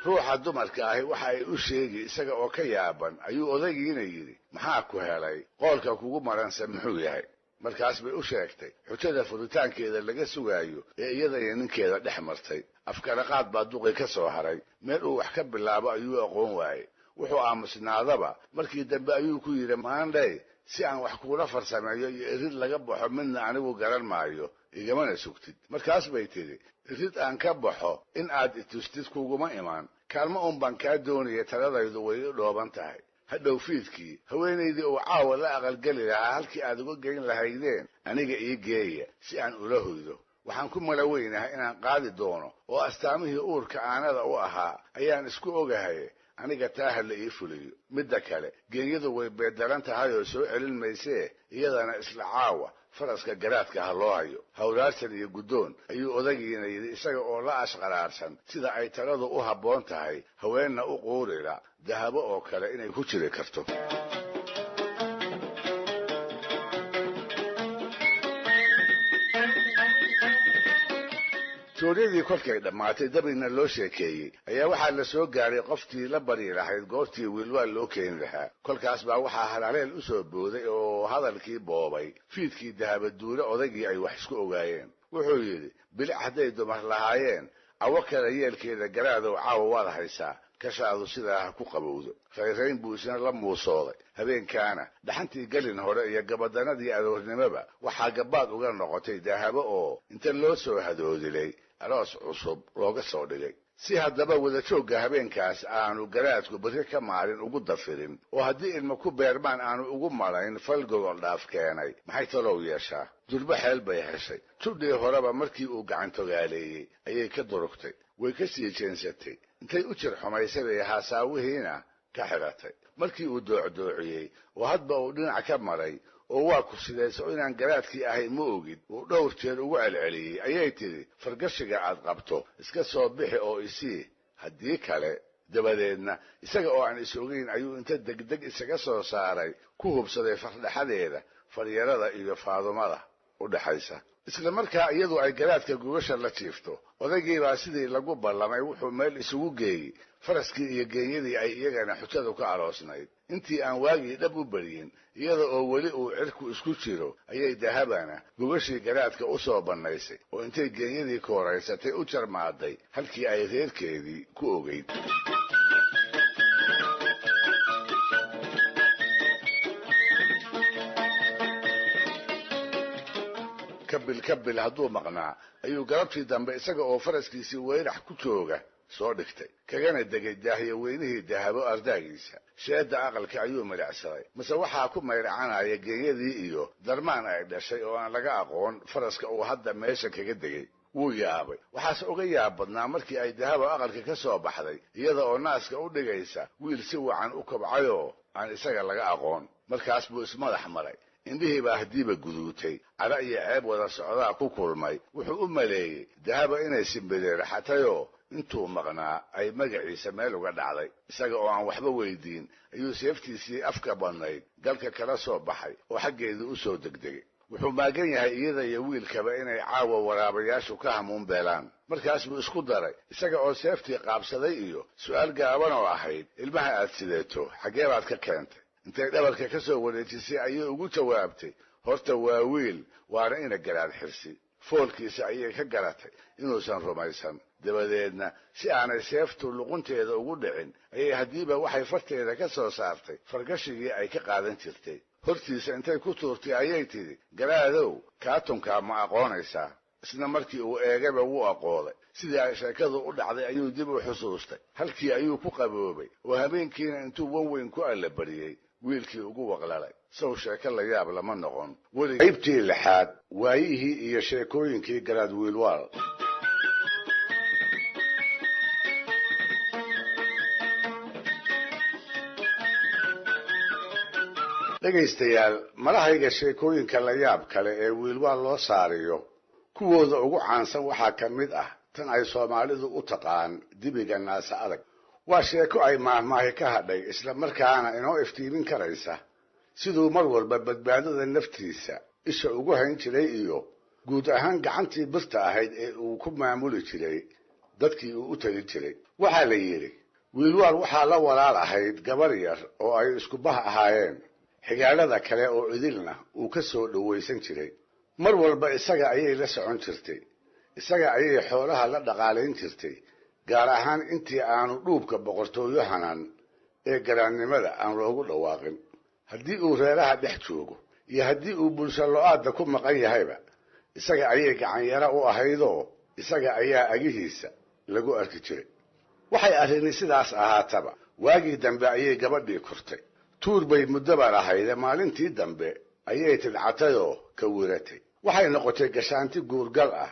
Speaker 1: ruuxa dumarka ahi waxa ay u sheegi isaga oo ka yaaban ayuu odaygiina yidhi maxaa ku helay qoolka kugu maranse muxuu yahay markaas bay u sheegtay xujada furitaankeeda laga sugaayo ee iyada iyo ninkeeda dhex martay afkaraqaad baa duqi ka soo haray meel uu wax ka bilaabo ayuu aqoon waayey wuxuu aamusnaadaba markii dambe ayuu ku yidhi maandhay si aan wax kuula farsameeyo iyo irid laga baxo midna anigu garan maayo igamana sugtid markaas bay tidhi irid aan ka baxo in aad itustid kuguma imaan kaalmo un baan kaa doonaya taladaydu way u dhooban tahay hadhow fiidkii haweenaydii uu caawa la aqalgeli lahaa halkii aad uga geyn lahaydeen aniga ii geeya si aan ula hoydo waxaan ku mala weynahay inaan qaadi doono oo astaamihii uurka aanada u ahaa ayaan isku ogahay aniga taaha la ii fuliyo midda kale geenyadu way beedaran tahay oo soo celin maysee iyadana isla caawa faraska garaadka ha loo hayo hawlaarsan iyo guddoon ayuu odagiina yidhi isaga oo la ashqaraarsan sida ay taladu u habboon tahay haweenna u quurila dahabo oo kale inay ku jiri karto suuriyadii kolkay dhammaatay dabina loo sheekeeyey ayaa waxaa la soo gaaray qoftii la bari lahayd goortii wiilwaal loo keeni lahaa kolkaas baa waxaa halhaleel u soo booday oo hadalkii boobay fiidkii dahaba duure odaygii ay wax isku ogaayeen wuxuu yidhi bilic hadday dumar lahaayeen cawo kale yeelkeeda garaadow caawa waad haysaa kashaadu sidaa ha ku qabowdo rayrayn buu isna la muusooday habeenkaana dhaxantii gelin hore iyo gabadanadii aroornimoba waxaa gabaad uga noqotay dahabo oo inta loo soo hadoodilay aroos cusub looga soo dhigay si haddaba wada joogga habeenkaas aanu garaadku berri ka maalin ugu dafirin oo haddii ilmo ku beermaan aanu ugu malayn fal gogol dhaaf keenay maxay talow yeeshaa durba xeel bay heshay tudhii horeba markii uu gacantogaaleeyey ayay ka durugtay way ka sii jeensatay intay u jir xumaysay bay haasaawihiina ka xiratay markii uu doocdoociyey oo hadba uu dhinac ka maray oo waa ku sidayso inaan garaadkii ahay ma ogid uu dhowr jeer ugu celceliyey ayay tidhi fargashiga aad qabto iska soo bixi oo isii haddii kale dabadeedna isaga oo aan is ogeyn ayuu inta degdeg isaga soo saaray ku hubsaday fardhaxadeeda faryarada iyo faadumada u dhaxaysa isla markaa iyadu ay garaadka gugasha la jiifto odaygiibaa sidii lagu ballamay wuxuu meel isugu geeyey faraskii iyo geenyadii ay iyagana xujadu ka aroosnayd intii aan waagii dhab u baryin iyada oo weli uu cirku isku jiro ayay dahabana gugashii garaadka u soo bannaysay oo intay geenyadii kooraysatay u jarmaaday halkii ay reerkeedii ku ogeyd kabil hadduu maqnaa ayuu galabtii dambe isaga oo faraskiisii weyrax ku jooga soo dhigtay kagana degay daahiyo weynihii dahabo ardaagiisa sheedda aqalka ayuu milicsaday mase waxaa ku mayracanaya geenyadii iyo darmaan ay dhashay oo aan laga aqoon faraska uu hadda meesha kaga degay wuu yaabay waxaase uga yaab badnaa markii ay dahabo aqalka ka soo baxday iyada oo naaska u dhigaysa wiil si wacan u kobcayoo aan isaga laga aqoon markaas buu ismadax maray indhihii baa haddiiba guduutay cara iyo ceeb wada socdaa ku kulmay wuxuu u maleeyey dahaba inay simbireeraxatayoo intuu maqnaa ay magaciisa meel uga dhacday isaga oo aan waxba weydiin ayuu seeftiisii afka badnayd galka kala soo baxay oo xaggeedii u soo degdegay wuxuu maagan yahay iyada iyo wiilkaba inay caawa waraabayaashu ka hamuun beelaan markaas buu isku daray isaga oo seeftii qaabsaday iyo su'aal gaaban oo ahayd ilmaha aad sideeto xaggee baad ka keentay intay dhabarka ka soo wareejisay ayay ugu jawaabtay horta waa wiil waana ina garaad xirsi foolkiisa ayay ka garatay inuusan rumaysan dabadeedna si aanay seeftu luqunteeda ugu dhicin ayay haddiiba waxay farteeda ka soo saartay fargashigii ay ka qaadan jirtay hortiisa intay ku tuurtay ayay tidhi garaadow kaatunkaa ma aqoonaysaa isna markii uu eegayba wuu aqooday sidii ay sheekadu u dhacday ayuu dib u xusuustay halkii ayuu ku qaboobay oo habeenkiina intuu wanweyn ku allabariyey wiilkii ugu waqlalay sow sheeko la yaab lama noqon weli qaybtii lixaad waayihii iyo sheekooyinkii garaad wiilwaal dhegaystayaal malahayga sheekooyinka la yaab kale ee wiilwaal loo saariyo kuwooda ugu caansan waxaa ka mid ah tan ay soomaalidu u taqaan dibiga naasa adag waa sheeko ay maahmaahi ka hadhay isla markaana inoo iftiimin karaysa siduu mar walba badbaadada naftiisa isha ugu hayn jiray iyo guud ahaan gacantii birta ahayd ee uu ku maamuli jiray dadkii uu u tali jiray waxaa la yidhi wiilwaal waxaa la walaal ahayd gabar yar oo ay isku bah ahaayeen xigaalada kale oo idilna uu ka soo dhowaysan jiray mar walba isaga ayay la socon jirtay isaga ayay xoolaha la dhaqaalayn jirtay gaar ahaan intii aanu dhuubka boqortooyo hanan ee garaannimada aan loogu dhawaaqin haddii uu reeraha dhex joogo iyo haddii uu bulsho lo-aadda ku maqan yahayba isaga ayay gacanyaro u ahaydoo isaga ayaa agihiisa lagu arki jiray waxay arrini sidaas ahaataba waagii dambe ayay gabadhii kurtay tuur bay muddoba lahayde maalintii dambe ayay tidcatayoo ka wiratay waxay noqotay gashaanti guurgal ah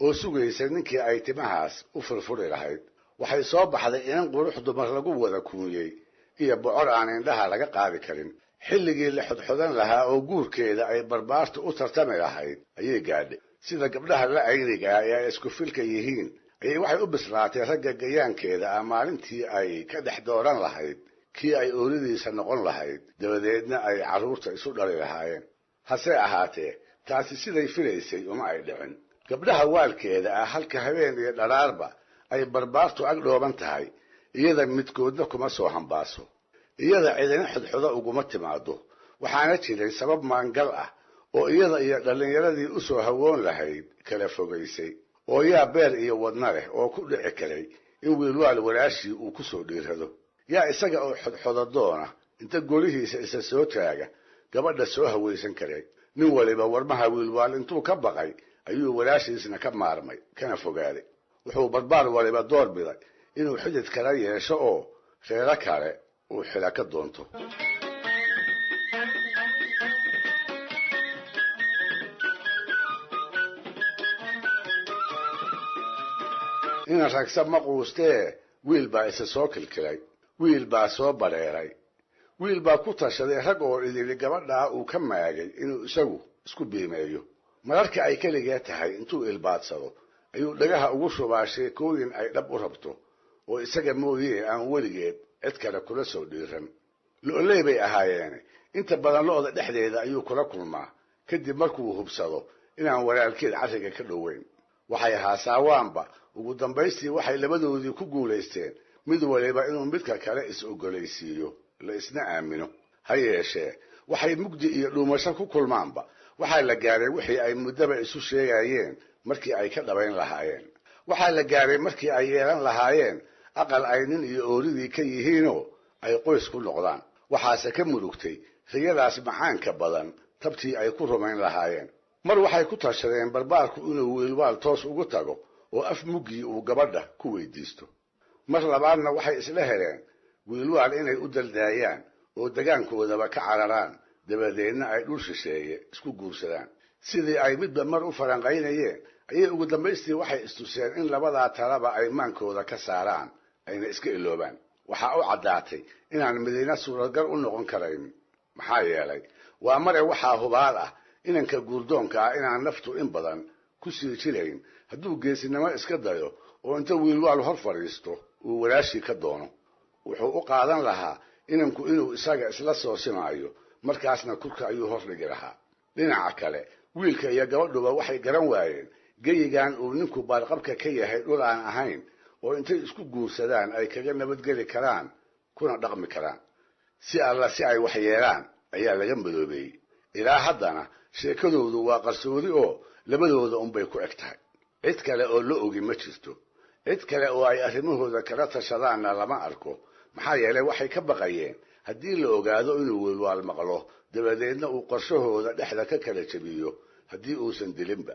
Speaker 1: oo sugaysa ninkii ay timahaas u furfuri lahayd waxay soo baxday inan qurux dumar lagu wada kuunyey iyo bocor aan indhaha laga qaadi karin xilligii la xodxodan lahaa oo guurkeeda ay barbaartu u tartami lahayd ayay gaadhay sida gabdhaha la aynigaa ee ay isku filka yihiin ayay waxay u bislaatay ragga gayaankeeda ah maalintii ay ka dhex dooran lahayd kii ay ooridiisa noqon lahayd dabadeedna ay carruurta isu dhali lahaayeen hase ahaatee taasi siday filaysay uma ay dhicin gabdhaha waalkeeda ah halka habeen iyo dharaarba ay barbaartu ag dhooban tahay iyada midkoodna kuma soo hambaaso iyada cidina xodxodo uguma timaado waxaana jiray sabab maangal ah oo iyada iyo dhallinyaradii u soo hawoon lahayd kala fogaysay oo yaa beer iyo wadna leh oo ku dhici karay in wiilwaal walaashii uu ku soo dhiirado yaa isaga oo xodxodadoona inta golihiisa isa soo taaga gabadha soo hawaysan karay nin waliba warmaha wiilwaal intuu ka baqay ayuu walaashiisna ka maarmay kana fogaaday wuxuu barbaar waliba door biday inuu xidid kala yeesho oo reero kale uu xila ka doonto ina ragsa ma quustee wiil baa isa soo kilkilay wiil baa soo bareeray wiil baa ku tashaday rag oo idili gabadhaa uu ka maagay inuu isagu isku biimeeyo mararka ay keligee tahay intuu ilbaadsado ayuu dhagaha ugu shubaa sheekooyin ay dhab u rabto oo isaga mooyee aan weligeed cid kale kula soo dhiiran lo'oley bay ahaayeene inta badan lo'da dhexdeeda ayuu kula kulmaa kadib markuu hubsado inaan walaalkeed carriga ka dhoweyn waxay haasaawaanba ugu dambaystii waxay labadoodii ku guulaysteen mid waliba inuu midka kale is-ogolaysiiyo la isna aamino ha yeeshee waxay mugdi iyo dhuumasho ku kulmaanba waxaa la gaaray wixii ay muddaba isu sheegayeen markii ay ka dhabayn lahaayeen waxaa la gaaray markii ay yeelan lahaayeen aqal ay nin iyo ooridii ka yihiinoo ay qoys ku noqdaan waxaase ka murugtay riyadaas macaanka badan tabtii ay ku rumayn lahaayeen mar waxay ku tashadeen barbaarku inuu wiilwaal toos ugu tago oo af muggii uu gabadha ku weydiisto mar labaadna waxay isla heleen wiilwaal inay u daldaayaan oo degaankoodaba ka cararaan dabadeedna ay dhul shisheeye isku guursadaan sidii ay midba mar u faranqaynayeen ayay ugu dambaystii waxay istuseen in labadaa talaba ay maankooda ka saaraan ayna iska iloobaan waxaa u caddaatay inaan midina suuragal u noqon karayn maxaa yeelay waa mare waxaa hubaal ah inanka guurdoonka ah inaan naftu in badan ku sii jirayn hadduu geesinimo iska dayo oo inta wiilwaal hor fadhiisto uu walaashii ka doono wuxuu u qaadan lahaa inanku inuu isaga isla soo simaayo markaasna kurka ayuu hor dhigi lahaa dhinaca kale wiilka iyo gabadhuba waxay garan waayeen geyigan uu ninku baarqabka ka yahay dhul aan ahayn oo intay isku guursadaan ay kaga nabadgeli karaan kuna dhaqmi karaan si alla si ay wax yeelaan ayaa laga madoobeeyey ilaa haddana sheekadoodu waa qarsoodi oo labadooda unbay ku eg tahay cid kale oo la ogi ma jirto cid kale oo ay arrimahooda kala tashadaanna lama arko maxaa yeelay waxay ka baqayeen haddii la ogaado inuu wiilwaal maqlo dabadeedna uu qorshahooda dhexda ka kala jabiyo haddii uusan dilinba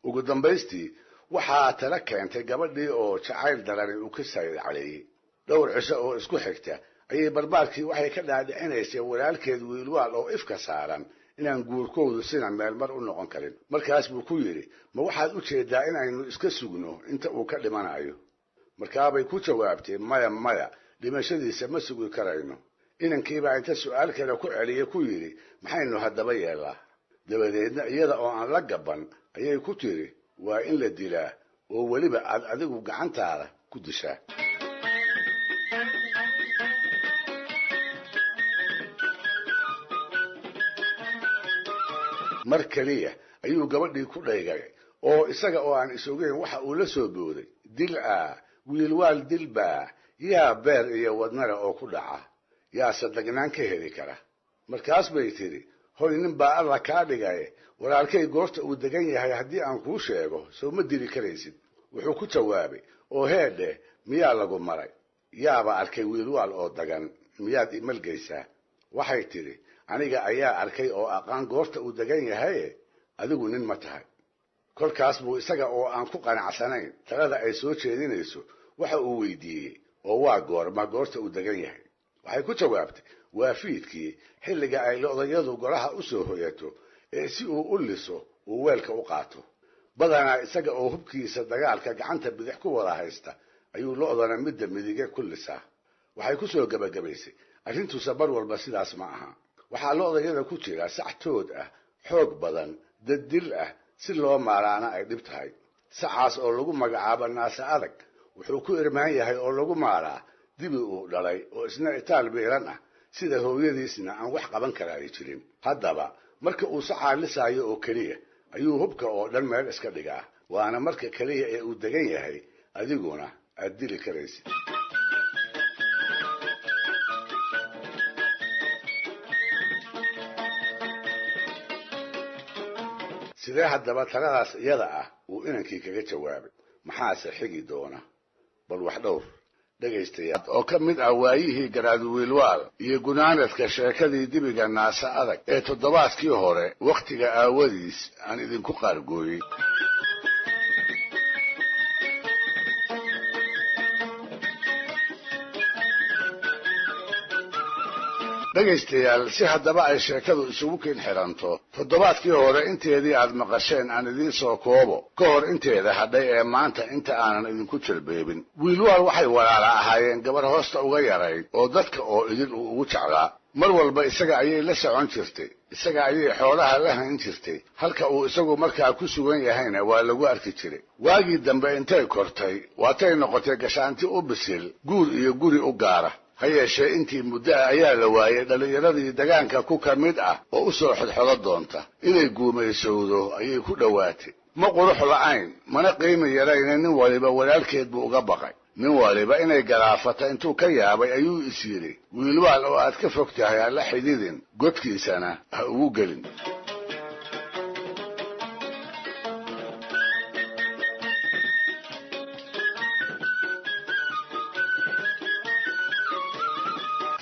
Speaker 1: ugu dambaystii waxaa tala keentay gabadhii oo jacayl darani uu ka saydcaleeyey dhowr cisho oo isku xigta ayay barbaarkii waxay ka dhaadhicinaysay walaalkeed wiilwaal oo ifka saaran inaan guurkoodu sina meel mar u noqon karin markaas buu ku yidhi ma waxaad u jeedaa inaynu iska sugno inta uu ka dhimanayo markaabay ku jawaabtay maya maya dhimashadiisa ma sugi karayno inankiibaa inta su'aal kale ku celiyey ku yidhi maxaynu haddaba yeellaa dabadeedna iyada oo aan la gaban ayay ku tiri waa in la dilaa oo weliba aad adigu gacantaada ku dishaa mar kaliya ayuu gabadhii ku dhaygay oo isaga oo aan isogeyn waxa uu la soo booday dil wiilwaal dilbaa yaa beer iyo wadnara oo ku dhaca yaa sadagnaan ka heli kara markaas bay tiri hoy nin baa alla kaa dhigaye walaalkay goorta uu degan yahay haddii aan kuu sheego soo ma dili karaysid wuxuu ku jawaabay oo heedhe miyaa lagu maray yaaba arkay wiilwaal oo dagan miyaad imalgaysaa waxay tidhi aniga ayaa arkay oo aqaan goorta uu degan yahaye adigu nin ma tahay kolkaas buu isaga oo aan ku qanacsanayn talada ay soo jeedinayso waxa uu weydiiyey oo waa goorma goorta uu degan yahay waxay ku jawaabtay waa fiidkii xilliga ay odayadu golaha u soo hoyato ee si uu u liso uu weelka u qaato badanaa isaga oo hubkiisa dagaalka gacanta bidix ku wada haysta ayuu lo'dana midda midige ku lisaa waxay ku soo gabagabaysay arrintuusa bar walba sidaas ma aha waxaa lo'dayada ku jira sac tood ah xoog badan daddil ah si loo maaraana ay dhib tahay sacaas oo lagu magacaabo naasa adag wuxuu ku irmaan yahay oo lagu maaraa dibi uu dhalay oo isna itaal biiran ah sida hooyadiisna aan wax qaban kara ay jirin haddaba marka uu sacaa lisaayo oo keliya ayuu hubka oo dhan meel iska dhigaa waana marka keliya ee uu degan yahay adiguna aad dili karaysid sidee haddaba taladaas iyada ah uu inankii kaga jawaabay maxaase xigi doona bal wax dhowr dhegaystayaal oo ka mid ah waayihii garaad wiilwaal iyo gunaanadka sheekadii dibiga naasa adag ee toddobaadkii hore wakhtiga aawadiis aan idinku qaargooyey dhegaystayaal si haddaba ay sheekadu isugu kin xiranto toddobaadkii hore inteedii aad maqasheen aan idiin soo koobo ka hor inteeda hadhay ee maanta inta aanan idinku jalbeebin wiilwaal waxay walaala ahaayeen gabar hoosta uga yarayd oo dadka oo idin uu ugu jeclaa mar walba isaga ayay la socon jirtay isaga ayay xoolaha la hayn jirtay halka uu isagu markaa ku sugan yahayna waa lagu arki jiray waagii dambe intay kortay waatay noqotay gashaanti u bisil guur iyo guri u gaara ha yeeshee intii muddo ah ayaa la waayey dhallinyaradii degaanka ku ka mid ah oo u soo xodxodo doonta inay guumaysowdo ayay ku dhowaatay ma qurux la'ayn mana qiimi yarayna nin waliba walaalkeed buu uga baqay nin waliba inay garaafata intuu ka yaabay ayuu is yidhi wiilwaal oo aad ka fog tahay ha la xididin godkiisana ha ugu gelin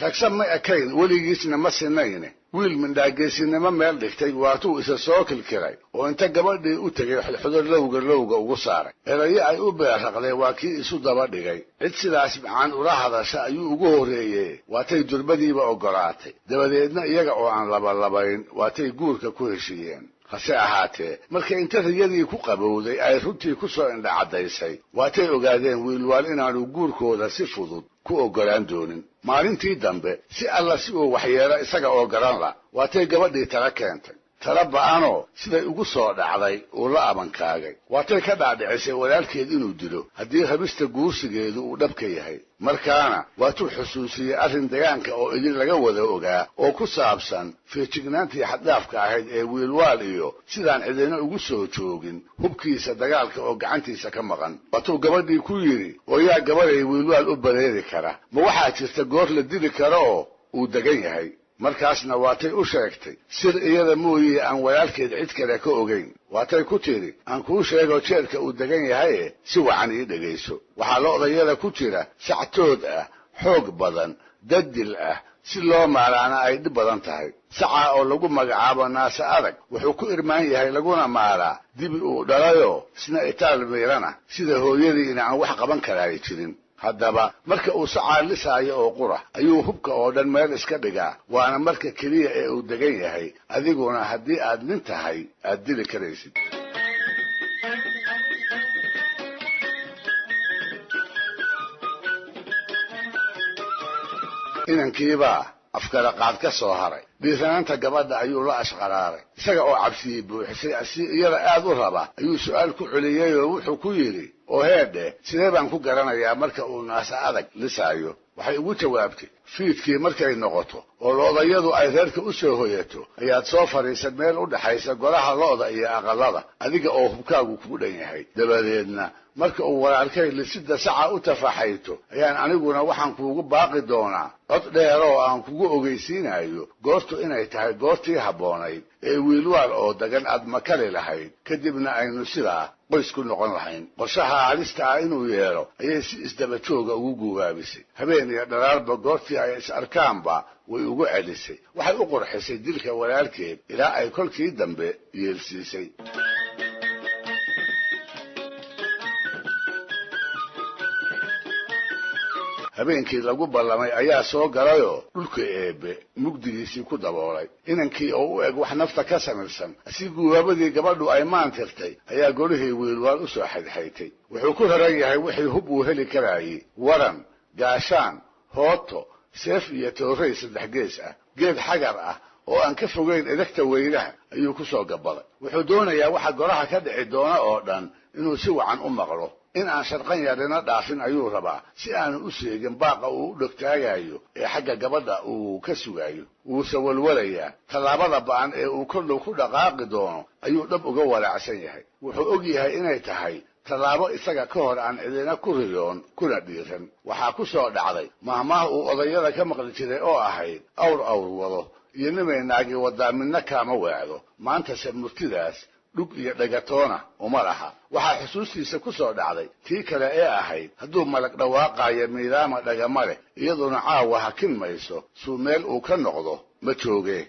Speaker 1: ragsan ma ekayn weligiisna ma sinayne wiil mindhaageysinimo meel dhigtay waatuu isa soo kilkiray oo inta gabadhii u tegay xodxodo lowga ugu saaray erayo ay u beerraqdeen waa kii isu daba dhigay cid sidaas macaan ula hadasha ayuu ugu horreeyey waatay durbadiiba oggolaatay dabadeedna iyaga oo aan labalabayn waatay guurka ku heshiiyeen hase ahaatee markay inta riyadii ku qabowday ay runtii ku soo indhacaddaysay waatay ogaadeen wiilwaal inaanu guurkooda si fudud ku oggolaan doonin maalintii dambe si alla si uu waxyeelo isaga oo garan la waatay gabadhii tala keentay tala ba'anoo siday ugu soo dhacday uu la abankaagay waatay ka dhaadhicisay walaalkeed inuu dilo haddii rabista guursigeedu uu dhabka yahay markaana waatuu xusuusiyey arrin degaanka oo idin laga wada ogaa oo ku saabsan feejignaantii xaddhaafka ahayd ee wiilwaal iyo sidaan cidina ugu soo joogin hubkiisa dagaalka oo gacantiisa ka maqan waatuu gabadhii ku yidhi oo yaa gabaday wiilwaal u bareeri kara ma waxaa jirta goor la dili karo oo uu degan yahay markaasna waatay u sheegtay sir iyada mooyee aan walaalkeed cid kale ka ogayn waatay ku tidhi aan kuu sheego jeerka uu degan yahaye si wacan ii dhegayso waxaa lo'dayada ku jira sactood ah xoog badan dadil ah si loo maalaana ay dhib badan tahay sacaa oo lagu magacaabo naase adag wuxuu ku irmaan yahay laguna maalaa dibi uu dhalayoo isna itaal miirana sida hooyadiina aan wax qaban karaay jirin haddaba marka uu sacaa lisaayo oo qura ayuu hubka oo dhan meel iska dhigaa waana marka keliya ee uu degan yahay adiguna haddii aad nin tahay aad dili karaysid inankiibaa afkala qaad ka soo haray dhiiranaanta gabadha ayuu la ashqaraaray isaga oo cabsiyey buuxisay asi iyada aad u raba ayuu su'aal ku celiyey oo wuxuu ku yidhi oo heedhe sidee baan ku garanayaa marka uu naase adag lisaayo waxay ugu jawaabtay fiidkii markay noqoto oo lo'dayadu ay reerka u soo hoyato ayaad soo fadhiisan meel u dhaxaysa golaha lo'da iyo aqallada adiga oo hubkaagu kugu dhan yahay dabadeedna marka uu walaalkay lisida saca u tafaxayto ayaan aniguna waxaan kuugu baaqi doonaa cod dheer oo aan kugu ogeysiinayo goortu inay tahay goortii habboonayd ee wiilwaal oo degan aad makali lahayd kadibna aynu sidaa qoys ku noqon lahayn qorshaha halista ah inuu yeelo ayay si isdaba jooga ugu guubaabisay habeen iyo dhalaarba goortii ay is arkaanba way ugu celisay waxay u qurxisay dilka walaalkeed ilaa ay kolkii dambe yeelsiisay habeenkii lagu ballamay ayaa soo galayoo dhulka eebbe mugdigiisii ku daboolay inankii oo u eg wax nafta ka samirsan si guubaabadii gabadhu ay maantirtay ayaa golihii wiilwaal u soo xadxaytay wuxuu ku raran yahay wixii hub uu heli karaayey waran gaashaan hooto seef iyo toorey 3 gees ah geed xagar ah oo aan ka fogeyn edagta weynaha ayuu ku soo gabaday wuxuu doonayaa waxa golaha ka dhici doona oo dhan inuu si wacan u maqlo in aan sharqan yarina dhaafin ayuu rabaa si aanu u sheegin baaqa uu u dhogtaagayo ee xagga gabadha uu ka sugayo wuuse walwalayaa tallaabada ba'an ee uu koldhow ku dhaqaaqi doono ayuu dhab uga walaacsan yahay wuxuu og yahay inay tahay tallaabo isaga ka hor aan cidina ku riyoon kuna dhiiran waxaa ku soo dhacday mahmaah uu odayada ka maqli jiray oo ahayd awr wado iyo nimay naagi wadaa midna kaama weecdo maantase murtidaas dhug iyo dhagatoona uma laha waxaa xusuustiisa ku soo dhacday tii kale ee ahayd hadduu malag dhawaaqaayo miidaama dhagama leh iyaduna caawa hakin mayso suu meel uu ka noqdo ma joogee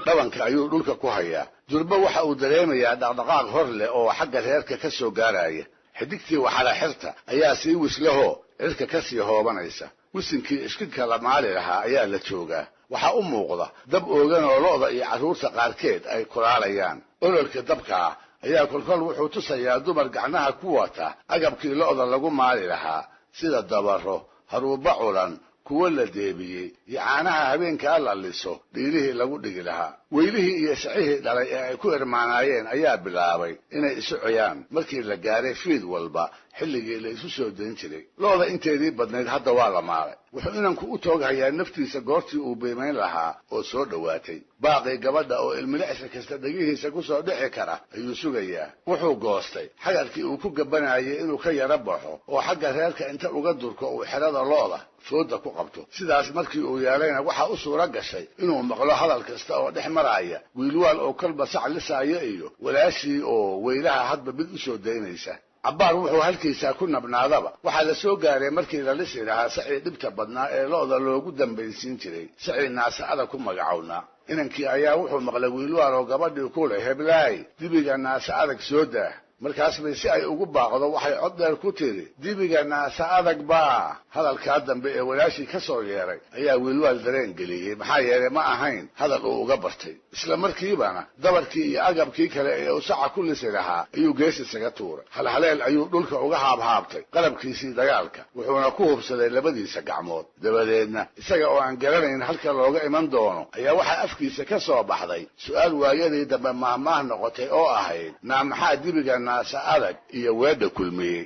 Speaker 1: dhabanka ayuu dhulka ku hayaa durba waxa uu dareemayaa dhaqdhaqaaq hor leh oo xagga reerka ka soo gaaraya xidigtii waxala xirta ayaa sii wislahoo cirka ka sii hoobanaysa wisinkii ishkinka la maali lahaa ayaa la joogaa waxaa u muuqda dab oogan oo lo'da iyo carruurta qaarkeed ay kulaalayaan ololka dabka ah ayaa kolkol wuxuu tusayaa dumar gacnaha ku wata agabkii lo'da lagu maali lahaa sida dabaro haruuba culan kuwa la deebiyey iyo caanaha habeenkaa la liso dhiilihii lagu dhigi lahaa weylihii iyo sacihii dhalay ee ay ku irmaanaayeen ayaa bilaabay inay isu coyaan markii la gaaray fiid walba xilligii la isu soo dayn jiray lo'da inteedii badnayd hadda waa la maalay wuxuu inanku u tooghayaa naftiisa goortii uu biimayn lahaa oo soo dhowaatay baaqii gabadha oo ilmilicsi kasta dhegihiisa ku soo dhici kara ayuu sugayaa wuxuu goostay xagarkii uu ku gabanayay inuu ka yara baxo oo xagga reerka inta uga durko uu xerada lo'da fooda ku qabto sidaas markii uu yeelayna waxaa u suura gashay inuu maqlo hadal kasta oo dhex maraya wiilwaal oo kolba sac lisaayo iyo walaashii oo weylaha hadba mid u soo daynaysa cabbaar wuxuu halkiisaa ku nabnaadaba waxaa la soo gaaray markii la lisi lahaa sacii dhibta badnaa ee lo'da loogu dambaysiin jiray sacii naasa'ada ku magacownaa inankii ayaa wuxuu maqlay wiilwaal oo gabadhii ku leh heblaay dibiga naase adag soo daah markaas bay si ay ugu baaqdo waxay cod dheer ku tiri dibiga naasa adag baa hadalkaa dambe ee walaashii ka soo yeeray ayaa wiilwaal dareen geliyey maxaa yeelay ma ahayn hadal uu uga bartay isla markiibana dabarkii iyo agabkii kale ee uu saca ku lisi lahaa ayuu gees isaga tuuray halhaleel ayuu dhulka uga haabhaabtay qalabkiisii dagaalka wuxuuna ku hubsaday labadiisa gacmood dabadeedna isaga oo aan garanayn halka looga iman doono ayaa waxaa afkiisa ka soo baxday su'aal waayadii dambe maahmaah noqotay oo ahayd naa maxaa dibiga naasa adag iyo weedha kulmiyey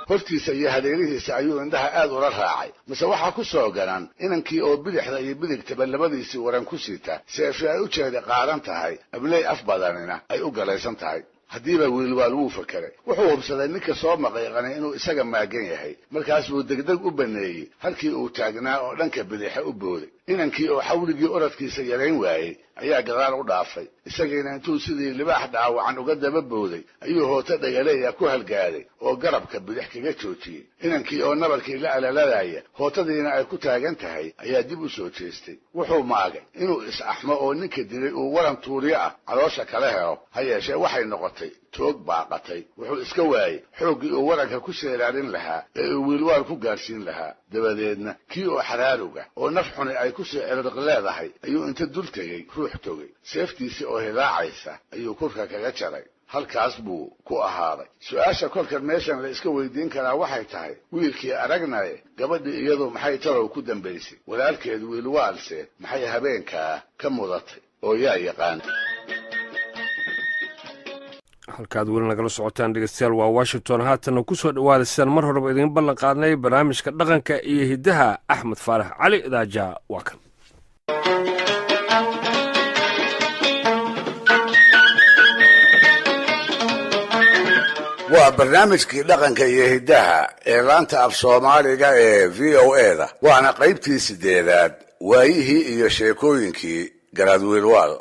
Speaker 1: hortiisa iyo hadeerihiisa ayuu indhaha aad ula raacay mise waxaa ku soo garan inankii oo bidixda iyo bidigtaba labadiisii waran ku sita seefi ay u jeeda qaadan tahay abley af badanina ay u galaysan tahay haddiiba wiilwaal wuu fakeray wuxuu hubsaday ninka soo maqiiqanay inuu isaga maagan yahay markaas buu degdeg u baneeyey halkii uu taagnaa oo dhanka bidixa u booday inankii oo xawligii oradkiisa yarayn waayey ayaa gadaal u dhaafay isagiina intuu sidii libaax dhaawacan uga daba booday ayuu hooto dhagaleeya ku halgaaday oo garabka bidix kaga joojiyey inankii oo nabarkii la alaladaya hootadiina ay ku taagan tahay ayaa dib u soo jeestay wuxuu maagay inuu is-axmo oo ninka dilay uu waran tuuriyo ah caloosha kala helo ha yeeshee waxay noqotay toog baaqatay wuxuu iska waayey xooggii uu waranka ku seelaalin lahaa ee uu wiilwaal ku gaadhsiin lahaa dabadeedna kii oo xaraaruga oo naf xuni ay ku sii cirriq leedahay ayuu inta dul tegey ruux togay seeftiisii oo hilaacaysa ayuu kurka kaga jaray halkaas buu ku ahaaday su-aasha kolkan meeshan la iska weydiin karaa waxay tahay wiilkii aragnaye gabadhii iyadu maxay talow ku dambaysay walaalkeed wiilwaalse maxay habeenkaa ka mudatay oo yaa yaqaan
Speaker 2: halkaad weli nagala socotaan dhegeystayaal waa washington haatanna ku soo dhowaada sidaan mar horeba idiin ballan qaadnay barnaamijka dhaqanka iyo hiddaha axmed faarax cali idaaja waa kan
Speaker 1: waa barnaamijkii dhaqanka iyo hiddaha ee laanta af soomaaliga ee v o eda waana qaybtii 8aad waayihii iyo sheekooyinkii garaad wiilwaal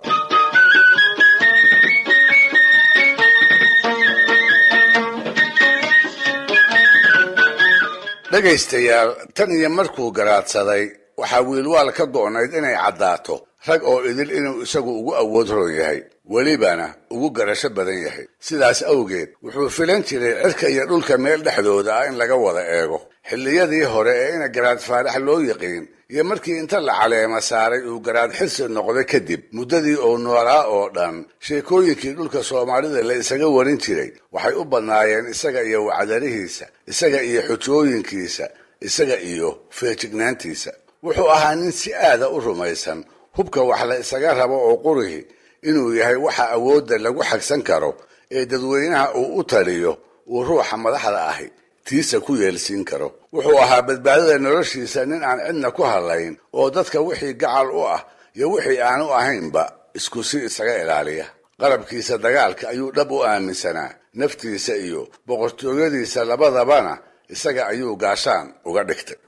Speaker 1: dhegaystayaal tan iyo markuu garaadsaday waxaa wiilwaal ka go'nayd inay caddaato rag oo idil inuu isagu ugu awood roon yahay welibana ugu garasho badan yahay sidaas awgeed wuxuu filan jiray cirka iyo dhulka meel dhexdooda ah in laga wada eego xilliyadii hore ee ina garaad faarax loo yiqiin iyo markii inta la caleema saaray uu garaad xirsi noqday kadib muddadii uu noolaa oo dhan sheekooyinkii dhulka soomaalida la isaga warin jiray waxay u badnaayeen isaga iyo wacdarihiisa isaga iyo xujooyinkiisa isaga iyo feejignaantiisa wuxuu ahaa nin si aada u rumaysan hubka wax la isaga rabo oo qurihi inuu yahay waxa awoodda lagu xagsan karo ee dadweynaha uu u taliyo uu ruuxa madaxda ahi tiisa ku yeelsiin karo wuxuu ahaa badbaadada noloshiisa nin aan cidna ku hadlayn oo dadka wixii gacal u ah iyo wixii aanu ahaynba isku si isaga ilaaliya qalabkiisa dagaalka ayuu dhab u aaminsanaa naftiisa iyo boqortooyadiisa labadabana isaga ayuu gaashaan uga dhigtay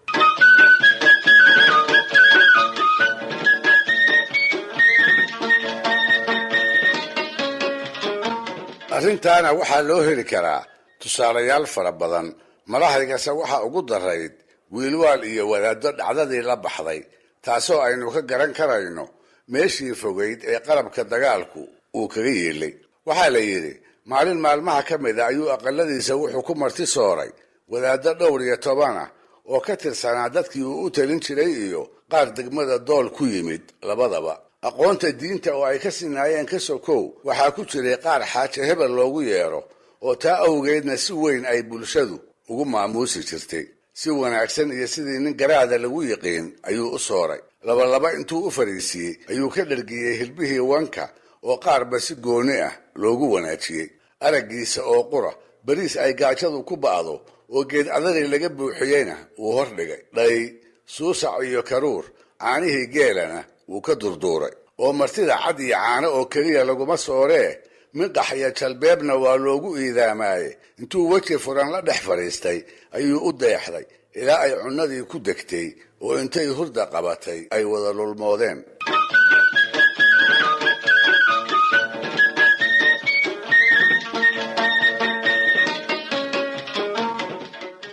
Speaker 1: arrintaana waxaa loo heli karaa tusaalayaal fara badan madaxdaygase waxaa ugu darayd wiilwaal iyo wadaaddo dhacdadii la baxday taasoo aynu ka garan karayno meeshii fogayd ee qalabka dagaalku uu kaga yeelay waxaa la yidhi maalin maalmaha ka mid a ayuu aqaladiisa wuxuu ku marti sooray wadaaddo dhowr iyo 10 ah oo ka tirsanaa dadkii uu u talin jiray iyo qaar degmada dool ku yimid labadaba aqoonta diinta oo ay ka sinaayeen ka sokow waxaa ku jiray qaar xaaje hebel loogu yeero oo taa awgeedna si weyn ay bulshadu ugu maamuusi jirtay si wanaagsan iyo sidii nin garaada lagu yiqiin ayuu u sooray labalaba intuu u fariisiyey ayuu ka dhergiyey hilbihii wanka oo qaarba si gooni ah loogu wanaajiyey araggiisa oo qura bariis ay gaajadu ku ba'do oo geed adari laga buuxiyeyna wuu hordhigay dhay suusac iyo karuur caanihii geelana wuu ka durduuray oo martida cad iyo caano oo keliya laguma sooree midhax iyo jalbeebna waa loogu iidaamaaye intuu weji furan la dhex fadhiistay ayuu u deexday ilaa ay cunnadii ku degtay oo intay hurda qabatay ay wada lulmoodeen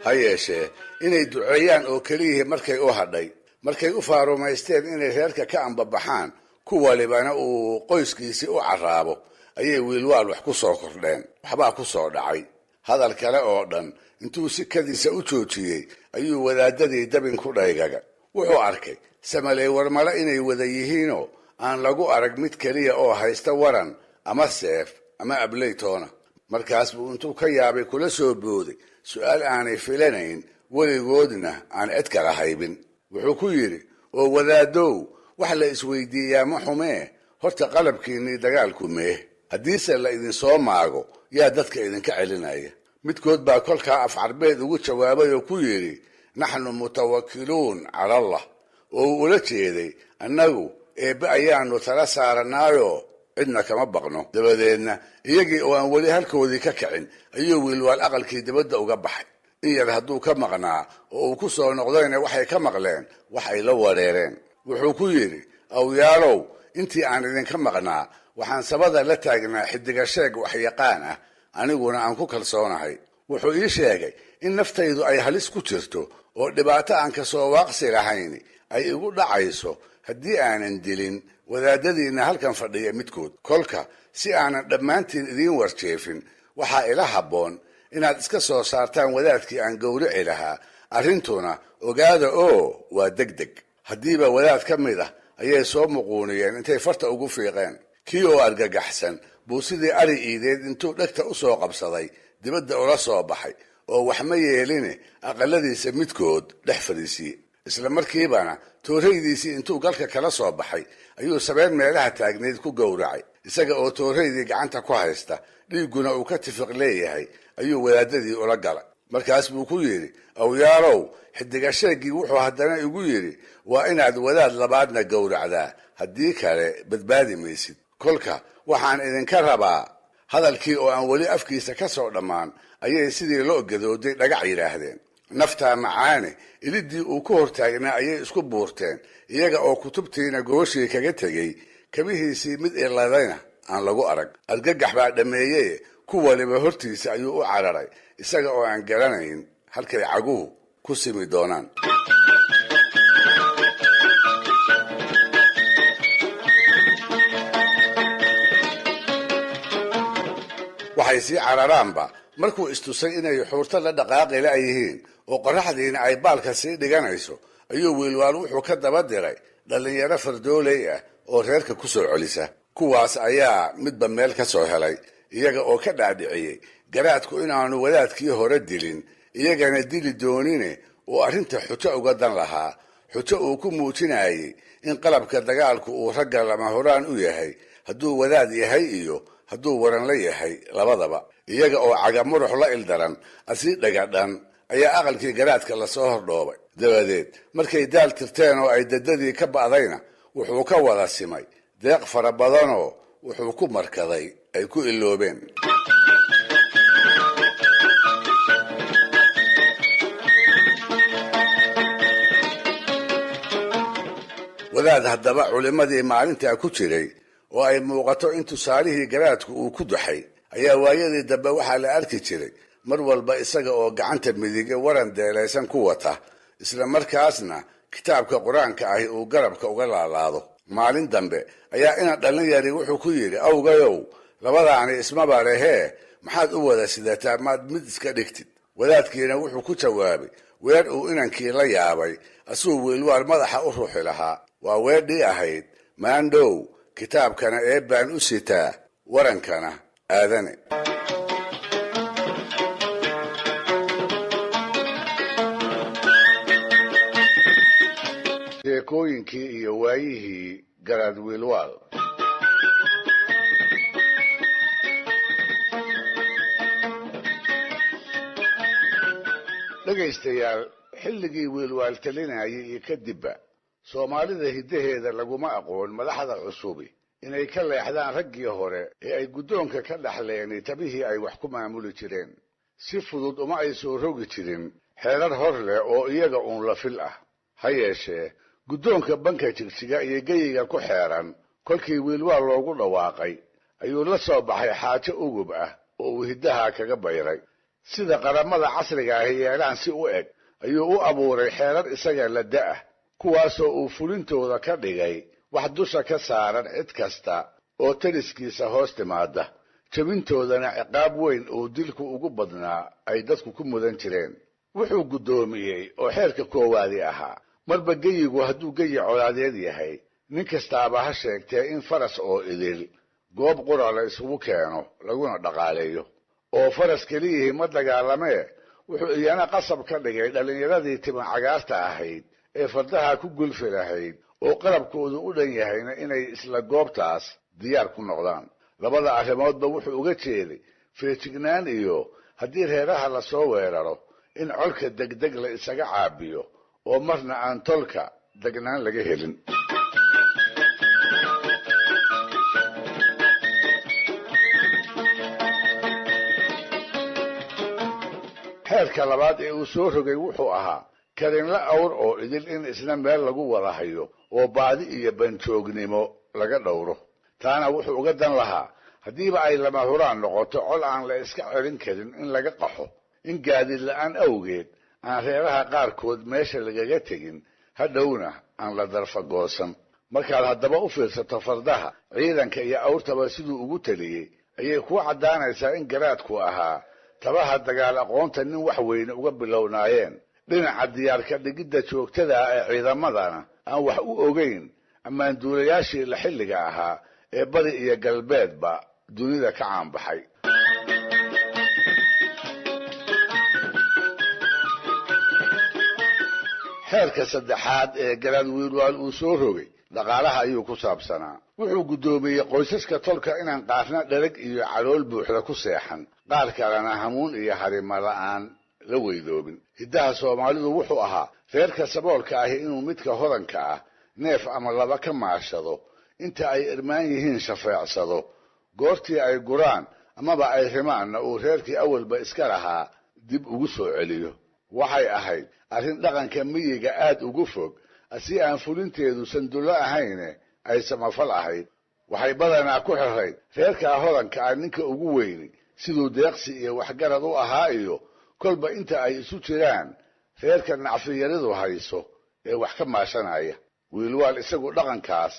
Speaker 1: ha yeeshee inay duceeyaan oo keliyihii markay u hadhay markay u faarumaysteen inay reerka ka ambabaxaan ku walibana uu qoyskiisii u carraabo ayay wiilwaal wax ku soo kordheen waxbaa ku soo dhacay hadal kale oo dhan intuu sikadiisa u joojiyey ayuu wadaadadii dabin ku dhaygaga wuxuu arkay samaley warmale inay wada yihiinoo aan lagu arag mid keliya oo haysta waran ama seef ama ableytoona markaas buu intuu ka yaabay kula soo booday su'aal aanay filanayn weligoodna aan cid kala haybin wuxuu ku yidhi oo wadaadow wax la isweydiiyaa ma xumee horta qalabkiinnii dagaalku meeh haddiise la idinsoo maago yaa dadka idinka celinaya midkood baa kolkaa af carbeed ugu jawaabay oo ku yidhi naxnu mutawakkiluun cala allah oo uu ula jeeday annagu eebbe ayaannu tala saaranaayoo cidna kama baqno dabadeedna iyagii oo aan weli halkoodii ka kicin ayuu wiilwaal aqalkii dibadda uga baxay in yar hadduu ka maqnaa oo uu ku soo noqdayna waxay ka maqleen wax ay la wareereen wuxuu ku yidhi awyaalow intii aan idinka maqnaa waxaan sabada la taagnaa xidiga sheeg waxyaqaan ah aniguna aan ku kalsoonahay wuxuu ii sheegay in naftaydu ay halis ku jirto oo dhibaato aan ka soo waaqsi lahayn ay igu dhacayso haddii aanan dilin wadaadadiinna halkan fadhiya midkood kolka si aanan dhammaantiin idiin warjeefin waxaa ila habboon inaad iska soo saartaan wadaadkii aan gowrici lahaa arrintuna ogaada oo waa degdeg haddiiba wadaad ka mid ah ayay soo muquuniyeen intay farta ugu fiiqeen kii oo argagaxsan buu sidii ari iideed intuu dhegta u soo qabsaday dibadda ula soo baxay oo wax ma yeeline aqaladiisa midkood dhex fadhiisiye isla markiibana tooraydiisii intuu galka kala soo baxay ayuu sabeen meelaha taagnayd ku gowracay isaga oo tooraydii gacanta ku haysta dhiigguna uu ka tifiq leeyahay ayuu wadaadadii ula galay markaas buu ku yidhi awyaalow xidiga sheeggii wuxuu haddana igu yidhi waa inaad wadaad labaadna gowracdaa haddii kale badbaadi maysid kolka waxaan idinka rabaa hadalkii oo aan weli afkiisa ka soo dhammaan ayay sidii loo gadooday dhagax yidhaahdeen naftaa macaane iliddii uu ku hortaagnaa ayay isku buurteen iyaga oo kutubtiina gooshii kaga tegey kabihiisii mid iladayna aan lagu arag argagax baa dhammeeyeye ku waliba hortiisa ayuu u cararay isaga oo aan garanayn halkay caguhu ku simi doonaan waxay sii cararaanba markuu istusay inay xuurto la dhaqaaqi la'yihiin oo qorraxdiina ay baalka sii dhiganayso ayuu wiilwaal wuxuu ka daba diray dhallinyaro fardooley ah oo reerka ku soo celisa kuwaas ayaa midba meel ka soo helay iyaga oo ka dhaadhiciyey garaadku inaanu wadaadkii hore dilin iyagana dili doonine uu arrinta xujo uga dan lahaa xujo uu ku muujinayey in qalabka dagaalku uu ragga lama horaan u yahay hadduu wadaad yahay iyo hadduu waran la yahay labadaba iyaga oo cagamurux la ildaran asii dhagadhan ayaa aqalkii garaadka lasoo hordhoobay dabadeed markay daal tirteen oo ay dadadii ka ba'dayna wuxuu ka wada simay deeq fara badanoo wuxuu ku markaday ay ku iloobeen wadaad haddaba culimmadii maalintaa ku jiray oo ay muuqato in tusaalihii garaadku uu ku duxay ayaa waayadii dambe waxaa la arki jiray mar walba isaga oo gacanta midige waran deelaysan ku wata isla markaasna kitaabka qur-aanka ahi uu garabka uga laalaado maalin dambe ayaa ina dhallinyari wuxuu ku yidhi awgayow labadaani ismaba lehee maxaad u wada sidataa maad mid iska dhigtid wadaadkiina wuxuu ku jawaabay weer uu inankii la yaabay asuu wiilwaal madaxa u ruuxi lahaa waa weedhii ahayd maandhow kitaabkana eebbaan u sitaa warankana aadane sheekooyinkii iyo waayihii garaad wiilwaal dhegaystayaal xilligii wiilwaal talinayay iyo kadibba soomaalida hiddaheeda laguma aqoon madaxda cusubi inay ka leexdaan raggii hore ee ay guddoonka ka dhaxleen tabihii ay wax ku maamuli jireen si fudud uma ay soo rogi jirin xeerar hor leh oo iyaga uun la fil ah ha yeeshee guddoonka banka jigjiga iyo geyiga ku xeeran kolkii wiilwaal loogu dhawaaqay ayuu la soo baxay xaajo ugub ah oo uu hiddaha kaga bayray sida qaramada casriga ahi yeelaan si u eg ayuu u abuuray xeerar isaga la da'ah kuwaasoo uu fulintooda ka dhigay wax dusha ka saaran cid kasta oo taliskiisa hoos timaada jabintoodana ciqaab weyn oo dilku ugu badnaa ay dadku ku mudan jireen wuxuu guddoomiyey oo xeerka koowaadi ahaa marba geyigu hadduu geyi colaadeed yahay nin kastaaba ha sheegtee in faras oo idil goob qura la isugu keeno laguna dhaqaaleeyo oo faras keliyihii ma dagaalamee wuxuu iyana qasab ka dhigay dhallinyaradii timan cagaarta ahayd ee fardaha ku gulfi lahayd oo qalabkoodu u dhan yahayna inay isla goobtaas diyaar ku noqdaan labada arrimoodba wuxuu uga jeeday feejignaan iyo haddii reeraha la soo weeraro in colka degdeg la isaga caabiyo oo marna aan tolka degnaan laga helin xeerka labaad ee uu soo rogay wuxuu ahaa karinla awr oo idil in isna meel lagu wada hayo oo baadi iyo banjoognimo laga dhowro taana wuxuu uga dan lahaa haddiiba ay lama huraan noqoto col aan la iska celin karin in laga qaxo in gaadiid la'aan awgeed aan reeraha qaarkood meesha lagaga tegin hadhowna aan la darfagoosan markaad haddaba u fiirsato fardaha ciidanka iyo awrtaba siduu ugu taliyey ayay kuu caddaanaysaa in garaadku ahaa tabaha dagaal aqoonta nin wax weyne uga bilownaayeen dhinaca diyaarka dhigidda joogtada ah ee ciidamadana aan wax u ogayn ammaanduulayaashii la xilliga ahaa ee bari iyo galbeedba dunida ka caanbaxay xeerka saddexaad ee garaad wiilwaal uu soo rogay dhaqaalaha ayuu ku saabsanaa wuxuu guddoomiyey qoysaska tolka inaan qaarna dherag iyo calool buuxda ku seexan qaar kalena hamuun iyo harimo la'aan la weydoobin hiddaha soomaalidu wuxuu ahaa reerka saboolka ahi inuu midka hodanka ah neef ama laba ka maashado inta ay irmaan yihiin shafeecsado goortii ay guraan amaba ay rimaanna uu reerkii awalba iska lahaa dib ugu soo celiyo waxay ahayd arrin dhaqanka miyiga aad ugu fog si aan fulinteedu sandullo ahayne ay samafal ahayd waxay badanaa ku xirrayd reerkaa hodanka ah ninka ugu weyni siduu deeqsi iyo waxgarad u ahaa iyo kolba inta ay isu jiraan reerka nacfiyaridu hayso ee wax ka maashanaya wiilwaal isagu dhaqankaas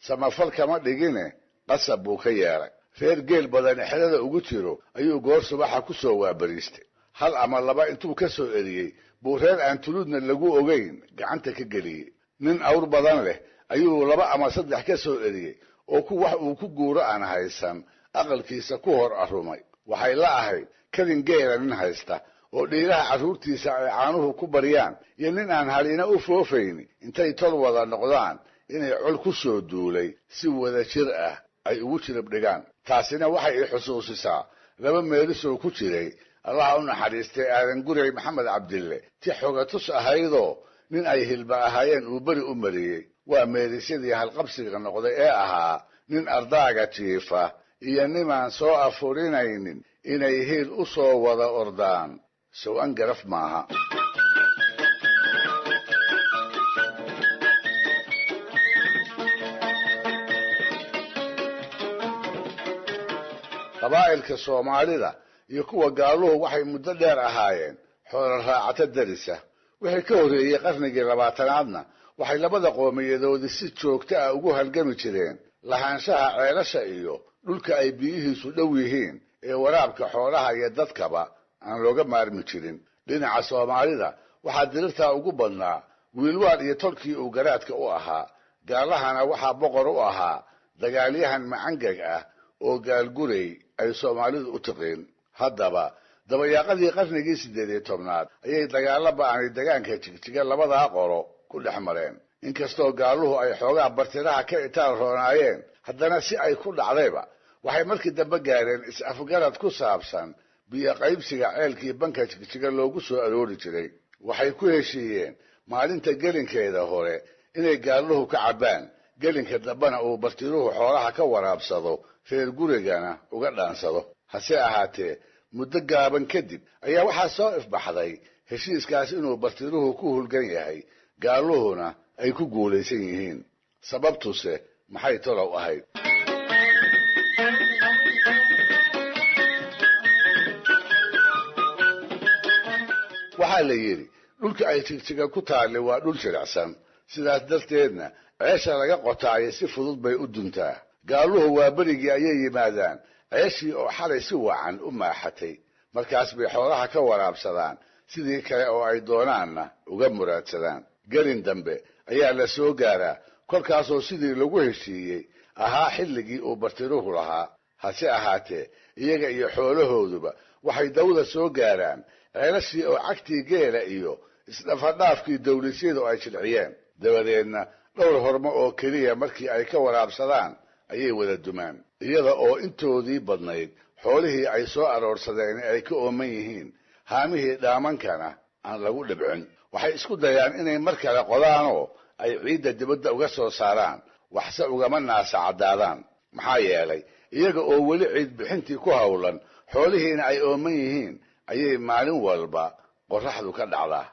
Speaker 1: samafal kama dhigine qasab buu ka yeelay reer geel badan xerada ugu jiro ayuu goor subaxa ku soo waabariistay hal ama laba intuu ka soo eriyey buu reer aan tuludna lagu ogayn gacanta ka geliyey nin awr badan leh ayuu laba ama saddex ka soo eriyey oo wax uu ku guuro aan haysan aqalkiisa ku hor arrumay waxay la ahayd kadin geela nin haysta oo dhiiraha carruurtiisa ay caanuhu ku baryaan iyo nin aan halina u foofayni intay tol wada noqdaan inay col ku soo duulay si wada jir ah ay ugu jirib dhigaan taasina waxay i xusuusisaa laba meelisoo ku jiray allaha u naxariistay aadan guray maxamed cabdille ti xogatus ahaydoo nin ay hilba ahaayeen uu beri u mariyey waa meelisyadii halqabsiga noqday ee ahaa nin ardaaga jiifa iyo nimaan soo afurinaynin inay hiil u soo wada ordaan sow-an garaf maaha qabaa'ilka soomaalida iyo kuwa gaaluhu waxay muddo dheer ahaayeen xoolo raacato darisa wixii ka horreeyey qarnigii labaatanaadna waxay labada qoomiyadoodii si joogto ah ugu halgami jireen lahaanshaha ceelasha iyo dhulka ay biyihiisu dhow yihiin ee waraabka xoolaha iyo dadkaba aan looga maarmi jirin dhinaca soomaalida waxaa dirirtaa ugu badnaa wiilwaal iyo tolkii uu garaadka u ahaa gaalahana waxaa boqor u ahaa dagaalyahan macangag ah oo gaalgurey ay soomaalidu u tiqiin haddaba dabayaaqadii qarnigii 18aad ayay dagaalo ba'ani degaanka jigjiga labadaa qolo ku dhex mareen inkastoo gaaluhu ay xoogaa bartiraha ka itaal roonaayeen haddana si ay ku dhacdayba waxay markii dambe gaareen is-afgarad ku saabsan biyo qaybsiga ceelkii banka jigjiga loogu soo aroori jiray waxay ku heshiiyeen maalinta gelinkeeda hore inay gaaluhu ka cabbaan gelinka dambena uu bartiruhu xoolaha ka waraabsado reer gurigana uga dhaansado hase ahaatee muddo gaaban kadib ayaa waxaa soo ifbaxday heshiiskaas inuu bartiruhu ku hulgan yahay gaaluhuna ay ku guulaysan yihiin sababtuse maxay tolow ahayd waxaa la yidhi dhulka ay jigjiga ku taalli waa dhul jilicsan sidaas darteedna ceesha laga qotaayo si fudud bay u duntaa gaaluhu waa berigii ayay yimaadaan ceeshii oo xalay si wacan u maaxatay markaas bay xoolaha ka waraabsadaan sidii kale oo ay doonaanna uga muraadsadaan gelin dambe ayaa la soo gaaraa kolkaasoo sidii lagu heshiiyey ahaa xilligii uu bartiruhu lahaa hase ahaatee iyaga iyo xoolahooduba waxay dawda soo gaaraan ceelashii oo cagtii geela iyo isdhafadhaafkii dawlisyadu ay jilciyeen dabadeedna dhowr hormo oo keliya markii ay ka waraabsadaan ayay wada dumaan iyada oo intoodii badnayd xoolihii ay soo aroorsadeen ay ka ooman yihiin haamihii dhaamankana aan lagu dhibcin waxay isku dayaan inay mar kale qodaanoo ay ciidda dibadda uga soo saaraan waxse ugama naasacadaadaan maxaa yeelay iyaga oo weli ciid bixintii ku hawlan xoolihiina ay ooman yihiin ayay maalin walba qorraxdu ka dhacdaa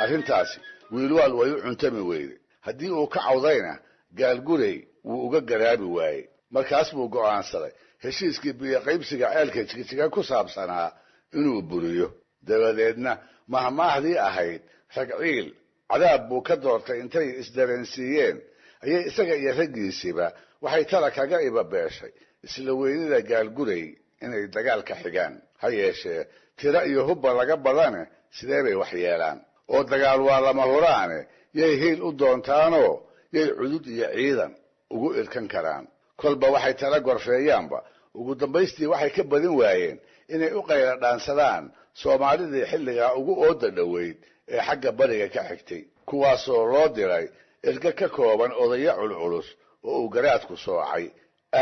Speaker 1: arrintaasi wiilwaal way u cuntami weyday haddii uu ka cawdayna gaalgurey wuu uga garaabi waayey markaas buu go'aansaday heshiiskii biyoqaybsiga ceelka jigjiga ku saabsanaa inuu buriyo dabadeedna mahmaahdii ahayd rag ciil cadaab buu ka doortay intay isdareensiiyeen ayay isaga iyo raggiisiiba waxay tala kaga ibabeeshay isla weynida gaalgurey inay dagaal ka xigaan ha yeeshee tiro iyo hubba laga badane sidee bay wax yeelaan oo dagaal waa lama huraane yay hiil u doontaanoo yay cudud iyo ciidan ugu irkan karaan kolba waxay tala gorfeeyaanba ugu dambaystii waxay ka badin waayeen inay u qayla dhaansadaan soomaalidii xilligaa ugu ooda dhoweyd ee xagga bariga ka xigtay kuwaasoo loo diray erga ka kooban odayo culculus oo uu garaadku soocay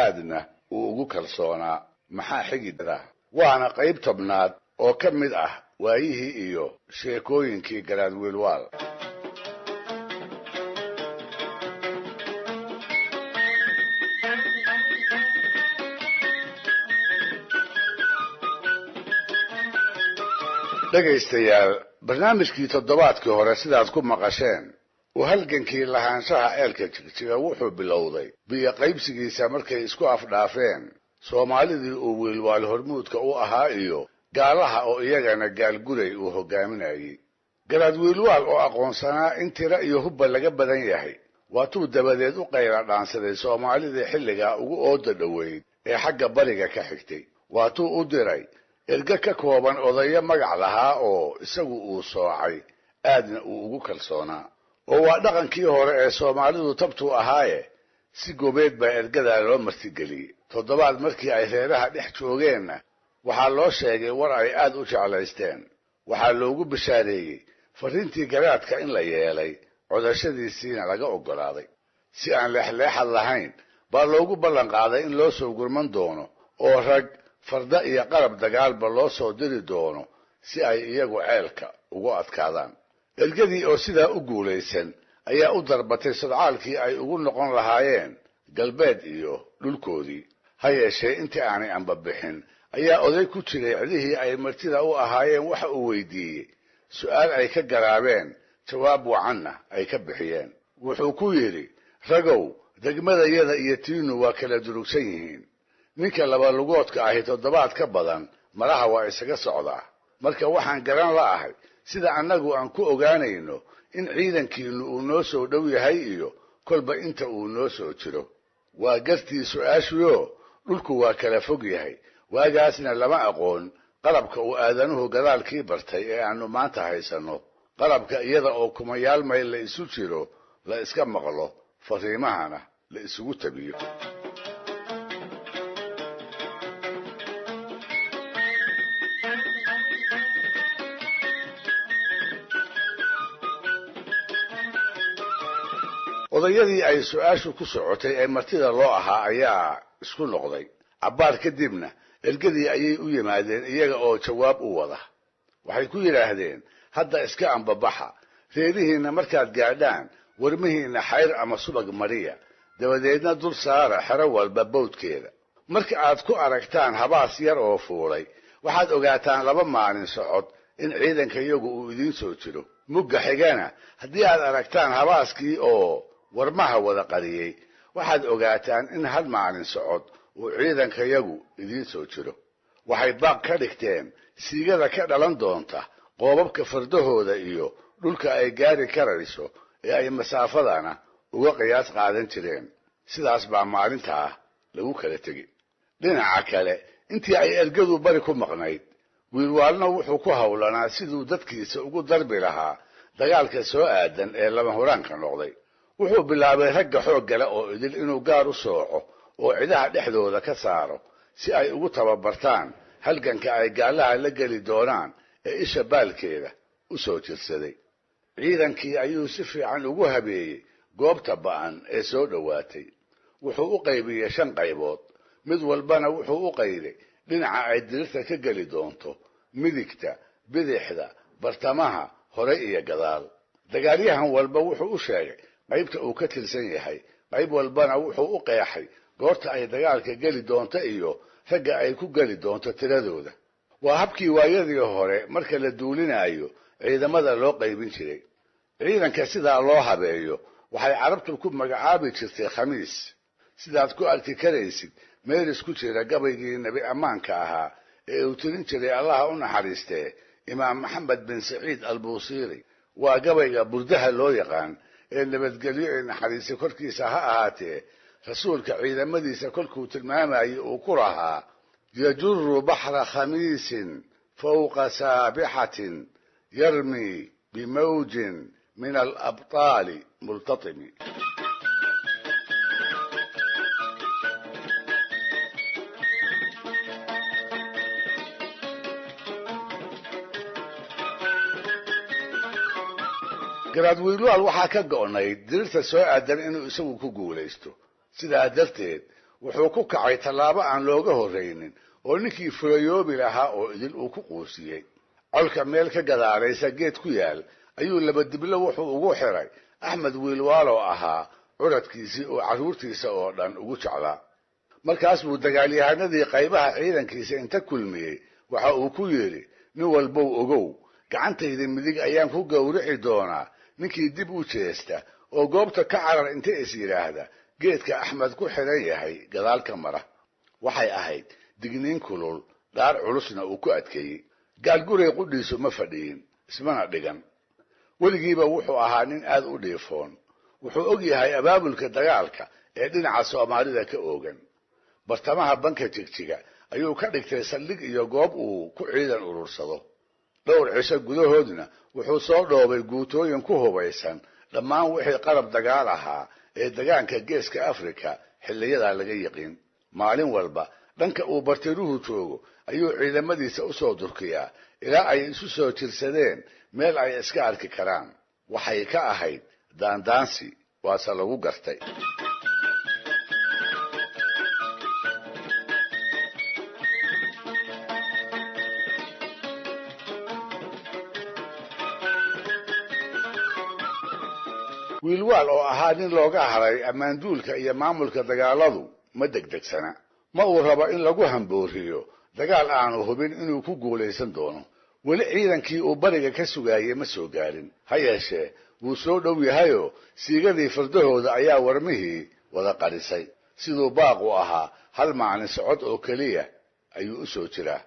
Speaker 1: aadna uu ugu kalsoonaa maxaa xigi dara waana qayb tobnaad oo ka mid ah waayihii iyo sheekooyinkii garaad wiilwaal dhegaystayaal barnaamijkii toddobaadkii hore sidaad ku maqasheen uu halgankii lahaanshaha ceelka jigjiga wuxuu bilowday biyo qaybsigiisa markay isku afdhaafeen soomaalidii uu wiilwaal hormuudka u ahaa iyo gaalaha oo iyagana gaalgurey uu hogaaminayey garaad wiilwaal oo aqoonsanaa in tiro iyo hubba laga badan yahay waatuu dabadeed u qayla dhaansaday soomaalidii xilligaa ugu ooda dhoweyd ee xagga bariga ka xigtay waatuu u diray erga ka kooban odayo magac lahaa oo isagu uu soocay aadna uu ugu kalsoonaa oo waa dhaqankii hore ee soomaalidu tabtuu ahaaye si gobeed baa ergadaa loo martigeliyey toddobaad markii ay reeraha dhex joogeenna waxaa loo sheegay war ay aad u jeclaysteen waxaa loogu bishaareeyey farriintii garaadka in la yeelay codashadiisiina laga oggolaaday si aan leexleexad lahayn baa loogu ballan qaaday in loo soo gurman doono oo rag farda iyo qalab dagaalba loo soo diri doono si ay iyagu ceelka ugu adkaadaan ergadii oo sidaa u guulaysan ayaa u darbatay sodcaalkii ay ugu noqon lahaayeen galbeed iyo dhulkoodii ha yeeshee intii aanay anbabixin ayaa oday ku jiray cidihii ay martida u ahaayeen waxa uu weydiiyey su'aal ay ka garaabeen jawaab wacanna ay ka bixiyeen wuxuu ku yidhi ragow degmadayada iyo tiinu waa kala durugsan yihiin ninka labalugoodka ahi toddobaad ka badan malaha waa isaga socdaa marka waxaan garan la'ahay sida annagu aan ku ogaanayno in ciidankiinnu uu noo soo dhow yahay iyo kolba inta uu noo soo jiro waa gartii su'aashuyo dhulku waa kala fog yahay waagaasna lama aqoon qalabka uu aadanuhu gadaalkii bartay ee aanu maanta haysanno qalabka iyada oo kumayaal mayl la isu jiro la iska maqlo fariimahana la isugu tabiyo odayadii ay su'aashu ku socotay ee martida loo ahaa ayaa isku noqday cabbaar kadibna ergadii ayay u yimaadeen iyaga oo jawaab u wada waxay ku yidhaahdeen hadda iska ambabaxa reerihiinna markaad gaadhaan warmihiinna xayr ama subag mariya dabadeedna dul saara xero walba bawdkeeda marka aad ku aragtaan habaas yar oo fuulay waxaad ogaataan 2 maalin socod in ciidanka iyagu uu idiin soo jiro mugga xigana haddii aad aragtaan habaaskii oo warmaha wada qariyey waxaad ogaataan in 1 maalin socod uu ciidankayagu idiin soo jiro. waxay baaq ka dhigteen siigada ka dhalan doonta qoobabka fardahooda iyo dhulka ay gaari karayso ee ay masaafadana uga qiyaas qaadan jireen. sidaas baa maalintaa lagu kala tegi. dhinaca kale intii ay ergadu bari ku maqnayd, wiilwaalna wuxuu ku hawlanaa siduu dadkiisa ugu darbi lahaa dagaalka soo aadan ee lama huraanka noqday. wuxuu bilaabay ragga xoog gale oo idil inuu gaar u sooco oo cidaha dhexdooda ka saaro si ay ugu tababartaan halganka ay gaalaha la geli doonaan ee isha baalkeeda u soo jirsaday. ciidankii ayuu si fiican ugu habeeyey goobta ba'an ee soo dhowaatay. wuxuu u qaybiyey 5 qaybood, mid walbana wuxuu u qayday dhinaca ay dirirta ka geli doonto: midigta, bidixda, bartamaha, hore iyo gadaal. dagaalyahan walba wuxuu u sheegay qaybta uu ka tirsan yahay, qayb walbana wuxuu u qeexay goorta ay dagaalka geli doonto iyo ragga ay ku geli doonto tiradooda. waa habkii waayadii hore marka la duulinayo ciidamada loo qaybin jiray. ciidanka sidaa loo habeeyo waxay carabtu ku magacaabi jirtay khamiis. sidaad ku arki karaysid meel isku jira gabaygii nabi ammaanka ahaa ee uu tirin jiray allaha u naxariistee imaam maxamed bin saciid albuusiiri. waa gabayga burdaha loo yaqaan ee nabadgelyo ee naxariisi korkiisa ha ahaatee rasuulka ciidamadiisa kolkuu tilmaamayay uu ku lahaa: yajuru baxra khamiisin fawqa saabixatin yarmi bimawjin min alabtaali multatimi. garaad wiilwaal waxaa ka go'nayd dirirta soo aadan inuu isagu ku guulaysto. sidaa darteed wuxuu ku kacay tallaabo aan looga horraynin oo ninkii fulayoobi lahaa oo idil uu ku quusiyey. colka meel ka gadaalaysa geed ku yaal ayuu labadiblo wuxuu ugu xiray axmed wiilwaal oo ahaa curadkiisii oo carruurtiisa oo dhan ugu jeclaa. markaas buu dagaalyahanadii qaybaha ciidankiisa inta kulmiyey waxa uu ku yidhi: nin walbow ogow, gacantayda midig ayaan ku gowrici doonaa ninkii dib u jeesta oo goobta ka carar inta is yidhaahda geedka axmed ku xiran yahay gadaal ka mara. waxay ahayd digniin kulul, dhaar culusna uu ku adkeeyey. gaalguray qudhiisu ma fadhiyin, ismana dhigan. weligiiba wuxuu ahaa nin aad u dhiifoon. wuxuu og yahay abaabulka dagaalka ee dhinaca soomaalida ka oogan. bartamaha banka jigjiga ayuu ka dhigtay saldhig iyo goob uu ku ciidan urursado. dhowr cisho gudahoodna wuxuu soo dhoobay guutooyin ku hubaysan dhammaan wixii qalab dagaal ahaa ee degaanka geeska afrika xilliyadaa laga yiqiin. maalin walba dhanka uu bartiruhu joogo ayuu ciidamadiisa u soo durkiyaa ilaa ay isu soo jirsadeen meel ay iska arki karaan. waxay ka ahayd daandaansi, waase lagu gartay. wiilwaal oo ahaa nin looga haray ammaanduulka iyo maamulka dagaaladu ma degdegsana. ma uu rabo in lagu hambooriyo dagaal aanu hubin inuu ku guulaysan doono. weli ciidankii uu bariga ka sugaayey ma soo gaarin. ha yeeshee wuu soo dhow yahayoo siigadii fardahooda ayaa warmihii wada qarisay. siduu baaqu ahaa hal maalin socod oo keliya ayuu u soo jiraa.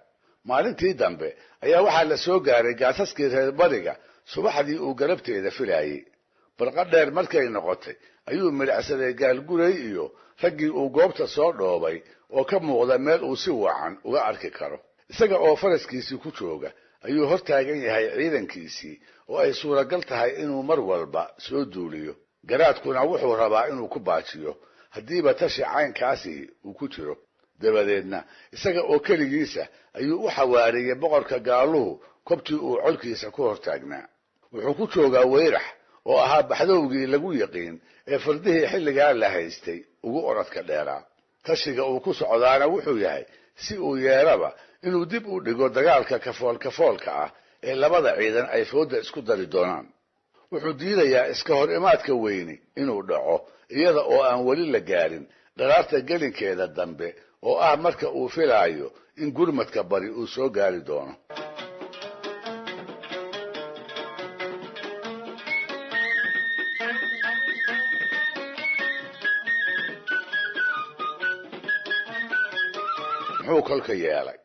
Speaker 1: maalintii dambe ayaa waxaa la soo gaaray gaasaskii reer bariga subaxdii uu galabteeda filaayey. barqa dheer markay noqotay ayuu midhacsaday gaalguray iyo raggii uu goobta soo dhoobay oo ka muuqda meel uu si wacan uga arki karo. isaga oo faraskiisii ku jooga ayuu hor taagan yahay ciidankiisii oo ay suuragal tahay inuu mar walba soo duuliyo. garaadkuna wuxuu rabaa inuu ku baajiyo haddiiba tashi caynkaasi uu ku jiro. dabadeedna isaga oo keligiisa ayuu u xawaariyey boqorka gaaluhu kobtii uu colkiisa ku hortaagnaa. wuxuu ku joogaa weyrax oo ahaa baxdowgii lagu yaqiin ee fardihii xilligaa la haystay ugu orodka dheeraa. tashiga uu ku socdaana wuxuu yahay si uu yeeraba inuu dib u dhigo dagaalka kafoolka ah ee labada ciidan ay fooda isku dari doonaan. wuxuu diidayaa iska hor imaadka weyni inuu dhaco iyada oo aan weli la gaarin dharaarta gelinkeeda dambe oo ah marka uu filaayo in gurmadka bari uu soo gaari doono. muxuu kolka yeelay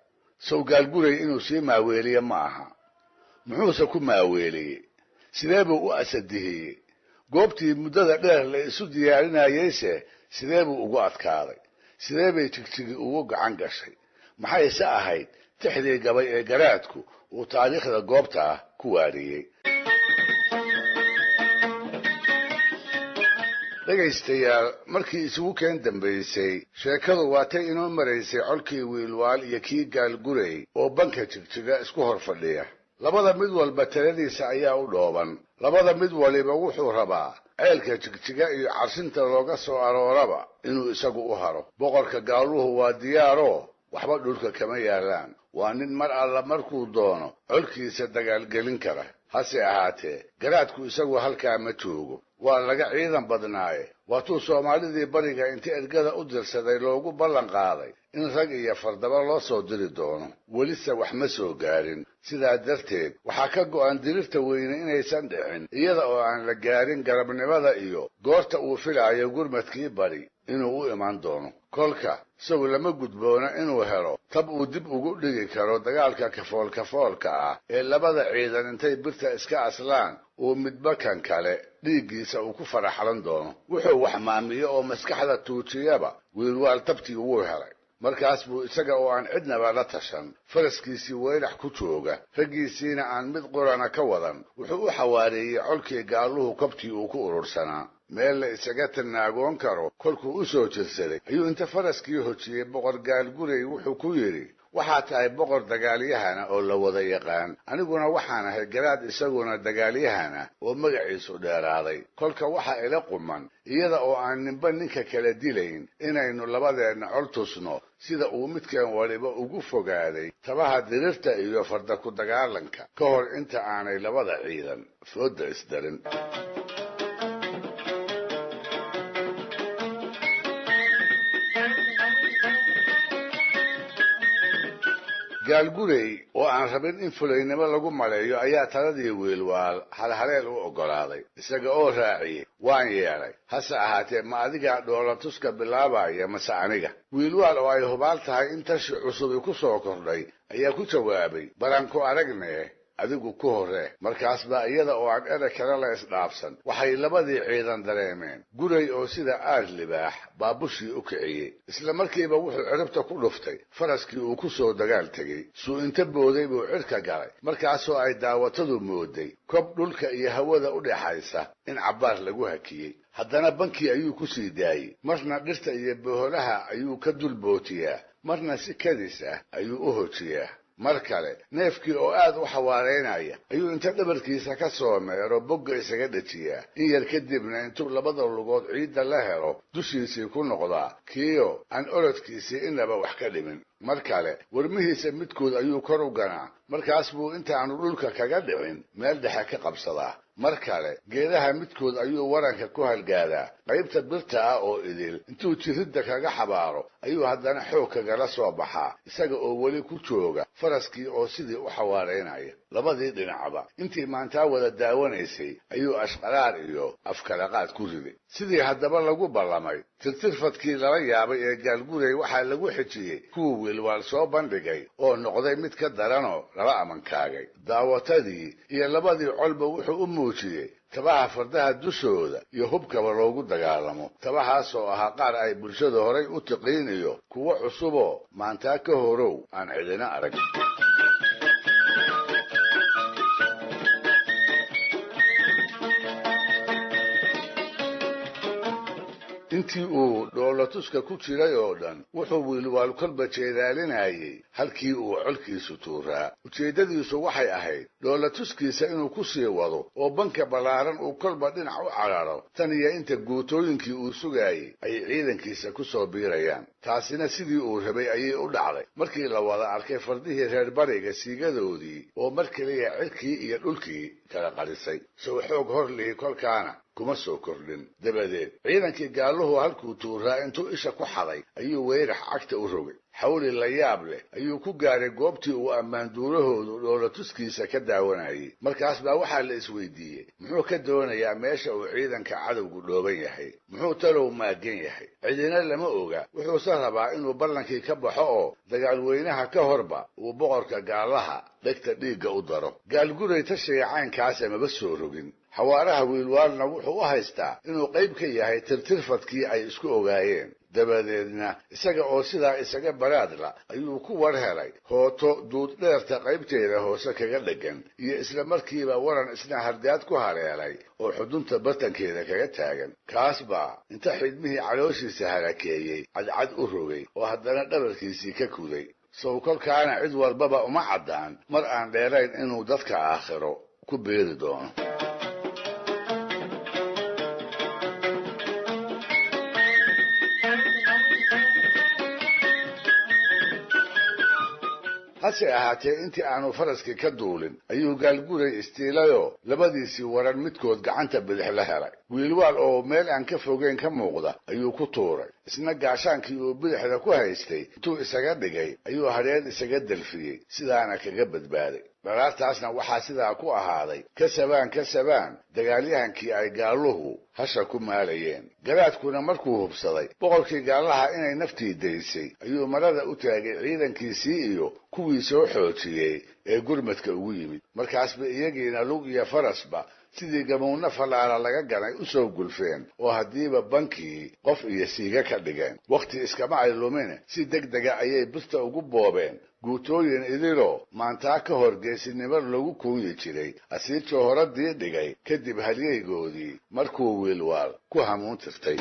Speaker 1: sow gaalguray inuu sii maaweeliye ma aha muxuuse ku maaweeliyey sidee buu u asadihiyey goobtii muddada dheer la isu diyaarinayeyse sidee buu ugu adkaaday sidee bay jigjigi ugu gacan gashay maxayse ahayd tixdii gabay ee garaadku uu taariikhda goobta ah ku waariyey dhegaystayaal markii isugu keen dambaysay sheekadu waatay inoo maraysay colkii wiilwaal iyo kii gaalguray oo banka jigjiga isku hor fadhiya labada mid walba taladiisa ayaa u dhooban labada mid waliba wuxuu rabaa ceelka jigjiga iyo carsinta looga soo arooraba inuu isagu u haro boqorka gaaluhu waa diyaaroo waxba dhulka kama yaalaan waa nin mar alla markuu doono colkiisa dagaalgelin kara hase ahaatee garaadku isagu halkaa ma joogo waa laga ciidan badnaaye waatuu soomaalidii bariga inta ergada u dirsaday loogu ballan qaaday in rag iyo fardaba loo soo diri doono welise wax ma soo gaarin sidaa darteed waxaa ka go'an dirirta weyne inaysan dhicin iyada oo aan la gaarin garabnimada iyo goorta uu filaayo gurmadkii bari inuu u iman doono kolka isagu lama gudboona inuu helo tab uu dib ugu dhigi karo dagaalka kafoolka ah ee labada ciidan intay birta iska aslaan uu midba kan kale dhiiggiisa uu ku faraxlan doono wuxuu wax maamiyo oo maskaxda tuujiyaba wiilwaal tabtii wuu helay markaas buu isaga oo aan cidnaba la tashan faraskiisii weylax ku jooga raggiisiina aan mid qurana ka wadan wuxuu u xawaareeyey colkii gaaluhu kabtii uu ku urursanaa meel la isaga tanaagoon karo kolkuu u soo jirsaday ayuu inta faraskii hojiyey boqor gaalguray wuxuu ku yidhi waxaa tahay boqor dagaalyahana oo la wada yaqaan aniguna waxaan ahay garaad isaguna dagaalyahana oo magaciisu dheeraaday kolka waxaa ila quman iyada oo aan ninba ninka kala dilayn inaynu labadeenna col tusno sida uu midkeen waliba ugu fogaaday tabaha dirirta iyo farda ku dagaalanka ka hor inta aanay labada ciidan fooda isdarin gaalguray oo aan rabin in fulaynimo lagu maleeyo ayaa taladii wiilwaal halhaleel u oggolaaday isaga oo raaciyey waan yeelay hase ahaatee ma adigaa dhoolatuska bilaabaya mase aniga wiilwaal oo ay hubaal tahay in tashi cusubi ku soo kordhay ayaa ku jawaabay baranku aragnee adigu ku horree markaas baa iyada oo aan ereg kale la isdhaafsan waxay labadii ciidan dareemeen guray oo sida aad libaax baabushii u kiciyey isla markiiba wuxuu ciribta ku dhuftay faraskii uu ku soo dagaal tegey suu inta booday buu cirka galay markaasoo ay daawatadu mooday kob dhulka iyo hawada u dhexaysa in cabbaar lagu hakiyey haddana bankii ayuu ku sii daayey marna dhirta iyo boholaha ayuu ka dulbootiyaa marna si kadis ah ayuu u hojiyaa mar kale neefkii oo aad u xawaaraynaya ayuu inta dhabarkiisa ka soo meero bogga isaga dhejiyaa in yar kadibna intuu labada lugood ciidda la helo dushiisii ku noqdaa kiyo aan orodkiisii inaba wax ka dhimin mar kale warmihiisa midkood ayuu kor u ganaa markaas buu intaanu dhulka kaga dhicin meel dhexe ka qabsadaa mar kale geedaha midkood ayuu waranka ku halgaadaa qaybta birta ah oo idil intuu jiridda kaga xabaaro ayuu haddana xoog kagala soo baxaa isaga oo weli ku jooga faraskii oo sidii u xawaaraynaya labadii dhinacba intii maantaa wada daawanaysay ayuu ashqaraar iyo afkalaqaad ku riday sidii haddaba lagu ballamay tirtirfadkii lala yaabay ee gaalguray waxaa lagu xijiyey kuwii wiilwaal soo bandhigay oo noqday mid ka daranoo lala amankaagay daawatadii iyo labadii colba wuxuu u muujiyey tabaha fardaha dushooda iyo hubkaba loogu dagaalamo tabahaasoo ahaa qaar ay bulshada horay u tiqiin iyo kuwo cusuboo maantaa ka horow aan cidina arag intii uu dhoolatuska ku jiray oo dhan wuxuu wiilwaal kolba jeedaalinayay halkii uu colkiisu tuuraa ujeeddadiisu waxay ahayd dhoolatuskiisa inuu ku sii wado oo banka ballaaran uu kolba dhinac u cararo tan iyo inta guutooyinkii uu sugaayey ay ciidankiisa ku soo biirayaan taasina sidii uu rabay ayay u dhacday markii la wada arkay fardihii reer bariga siigadoodii oo mar keliya cirkii iyo dhulkii kala qarisay sow xoog hor lihi kolkaana kuma soo kordhin dabadeed ciidankii gaaluhu halkuu tuuraa intuu isha ku xaday ayuu weyrax cagta u rogay xawli la yaab leh ayuu ku gaaray goobtii uu ammaanduulahoodu dhoolatuskiisa ka daawanayay. markaas baa waxaa la isweydiiyey, muxuu ka doonayaa meesha uu ciidanka cadowgu dhooban yahay? muxuu talow maagan yahay? cidina lama oga. wuxuuse rabaa inuu ballankii ka baxo oo dagaalweynaha ka horba uu boqorka gaalaha dhegta dhiigga u daro. gaalguray tashiga caynkaasa maba soo rogin. xawaaraha wiilwaalna wuxuu u haystaa inuu qayb ka yahay tirtirfadkii ay isku ogaayeen. dabadeedna isaga oo sidaa isaga baraadla ayuu ku war helay hooto duud dheerta qaybteeda hoose kaga dheggan, iyo isla markiiba waran isna hardaad ku haleelay oo xudunta bartankeeda kaga taagan. kaas baa inta xidmihii calooshiisa harakeeyey cadcad u rogay oo haddana dhabarkiisii ka kuday. sow kolkaana cid walbaba uma caddaan mar aan dheerayn inuu dadka aakhiro ku beeri doono. hase ahaatee intii aanu faraskii ka duulin ayuu gaalguray istiilayoo labadiisii waran midkood gacanta bidix la helay. wiilwaal oo meel aan ka fogeyn ka muuqda ayuu ku tuuray. isna gaashaankii uu bidixda ku haystay intuu isaga dhigay ayuu hadheed isaga delfiyey, sidaana kaga badbaaday. dharaartaasna waxaa sidaa ku ahaaday ka sabaan dagaalyahankii ay gaaluhu hasha ku maalayeen. garaadkuna markuu hubsaday boqorkii gaalaha inay naftii daysay ayuu marada u taagay ciidankiisii iyo kuwii soo xoojiyey ee gurmadka ugu yimid. markaasba iyagiina lug iyo farasba sidii gamuunna fallaara laga ganay u soo gulfeen oo haddiiba bankii qof iyo siiga ka dhigeen. wakhti iskama ay lumine si degdega ayay birta ugu boobeen guutooyin idiloo maantaa ka hor geesinimo lagu kuuyi jiray asiirtoo horadii dhigay kadib halyeygoodii markuu wiilwaal ku hamuun tirtay.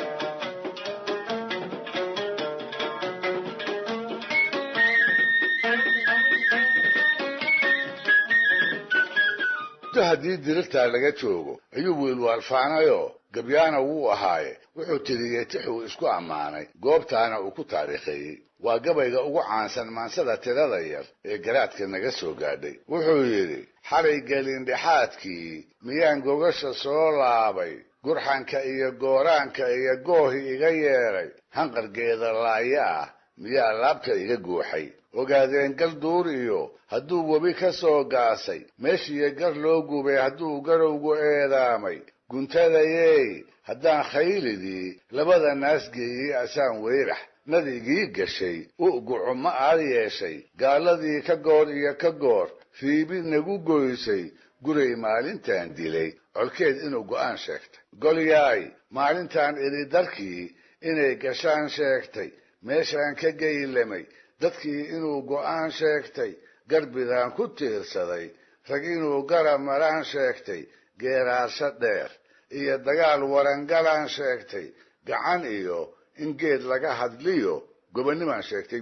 Speaker 1: haddii dirirtaa laga joogo ayuu wiilwaal faanayoo gabyaana wuu ahaaye wuxuu tiriyey tixuu isku ammaanay, goobtaana uu ku taariikheeyey. waa gabayga ugu caansan maansada tirada yar ee garaadka naga soo gaadhay. wuxuu yidhi, xalay gelindhexaadkii miyaan gogasha soo laabay, gurxanka iyo gooraanka iyo goohi iga yeedhay, hanqargeeda laaya ah miyaa laabta iga guuxay, ogaadeen gal duur iyo hadduu webi ka soo gaasay, meeshiiyo gar loo gubay hadduu garowgu eedaamay, guntadayey haddaan khaylidii labada naas geeyey asaan weyrax nadigii gashay, u'gucu ma aad yeeshay, gaaladii ka goor iyo ka goor fiibi nagu goysay, guray maalintaan dilay colkeed inuu go'aan sheegtay. golyaay maalintaan idhi darkii inay gashaan sheegtay, meeshaan ka geylamay dadkii inuu go'aan sheegtay, garbidaan ku tiirsaday rag inuu garab maraan sheegtay, geeraarsho dheer iyo dagaal warangalaan sheegtay, gacan iyo in geed laga hadliyo gobonnimaan sheegtay.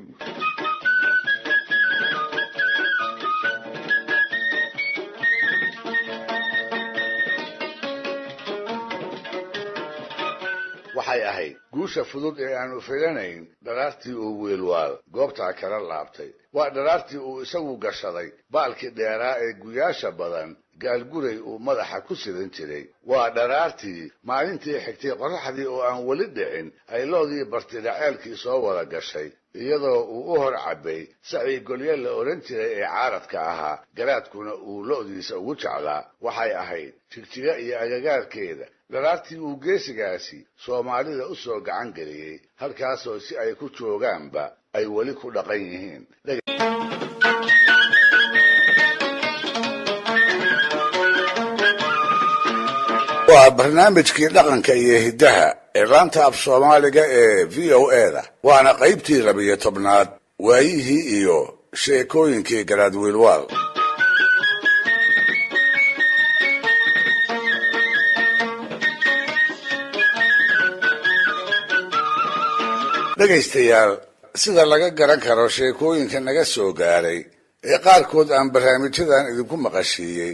Speaker 1: waxay ahayd guusha fudud ee aanu filanayn dharaartii uu wiilwaal goobtaa kala laabtay. waa dharaartii uu isagu gashaday baalkii dheeraa ee guyaasha badan gaalguray uu madaxa ku sidan jiray. waa dharaartii maalintii xigtay qorraxdii oo aan weli dhicin ay loodii bartidhaceelkii soo wada gashay, iyadoo uu u hor cabbay sacii golye la odhan jiray ee caaradka ahaa. garaadkuna uu lo'diisa ugu jeclaa. waxay ahayd jigjiga iyo agagaarkeeda dharaartii uu geesigaasi soomaalida u soo gacan geliyey, halkaasoo si ay ku joogaanba ay weli ku dhaqan yihiin. waa barnaamijkii dhaqanka iyo hiddaha ee laanta af soomaaliga ee v o eda, waana qaybtii 12aad waayihii iyo sheekooyinkii garaad wiilwaal. dhegaystayaal, sida laga garan karo sheekooyinka naga soo gaaray ee qaarkood aan barnaamijyadan idinku maqashiiyey,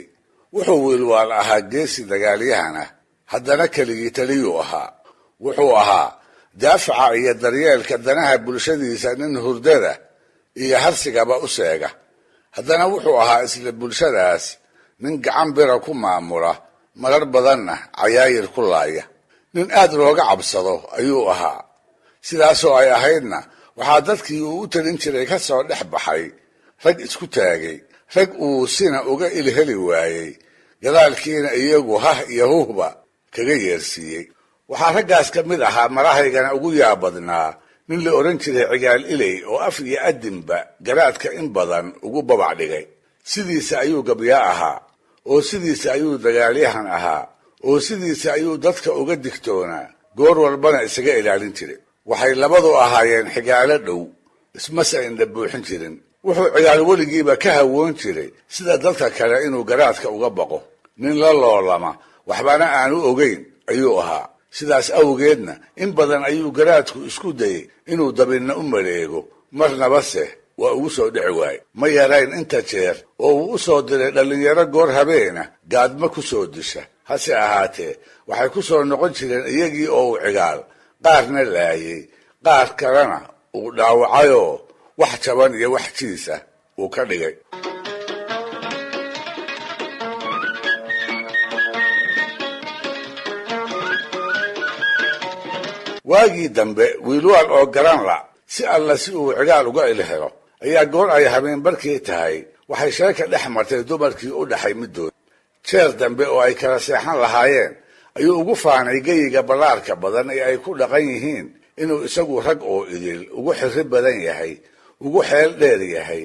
Speaker 1: wuxuu wiilwaal ahaa geesi dagaalyahan ah, haddana keligii taliyuu ahaa. wuxuu ahaa daafaca iyo daryeelka danaha bulshadiisa nin hurdada iyo harsigaba u seega. haddana wuxuu ahaa isla bulshadaas nin gacan bira ku maamula, marar badanna cayaayir ku laaya. nin aad looga cabsado ayuu ahaa. sidaasoo ay ahaydna waxaa dadkii uu u talin jiray ka soo dhex baxay rag isku taagay, rag uu sina uga ilheli waayey, gadaalkiina iyagu hah iyo huhba kaga yeersiiyey. waxaa raggaas ka mid ahaa marahaygana ugu yaabadnaa nin la odhan jiray cigaal iley oo af iyo adinba garaadka in badan ugu babac dhigay. sidiisa ayuu gabyaa ahaa, oo sidiisa ayuu dagaalyahan ahaa, oo sidiisa ayuu dadka uga digtoonaa, goor walbana isaga ilaalin jiray. waxay labadu ahaayeen xigaalo dhow, ismase indha buuxin jirin. wuxuu cigaal weligiiba ka hawoon jiray sida dadka kale inuu garaadka uga baqo. nin la loolama waxbana aanu ogeyn ayuu ahaa. sidaas awgeedna in badan ayuu garaadku isku dayey inuu dabinna u maleego, marnabase waa ugu soo dhici waaye. ma yarayn inta jeer oo uu u soo diray dhallinyaro goor habeena gaadma ku soo disha. hase ahaatee waxay ku soo noqon jireen iyagii oo uu cigaal qaarna laayey, qaar kalena uu dhaawacayoo wax jaban iyo wax jiisa uu ka dhigay. waagii dambe wiilwaal oo garan la si alla si uu cigaal uga ilhelo ayaa goor ay habeen barkii tahay waxay sheeka dhex martay dumarkii u dhaxay middood. jeer dambe oo ay kala seexan lahaayeen ayuu ugu faanay geyiga ballaarka badan ee ay ku dhaqan yihiin inuu isagu rag oo idil ugu xirri badan yahay, ugu xeel dheer yahay,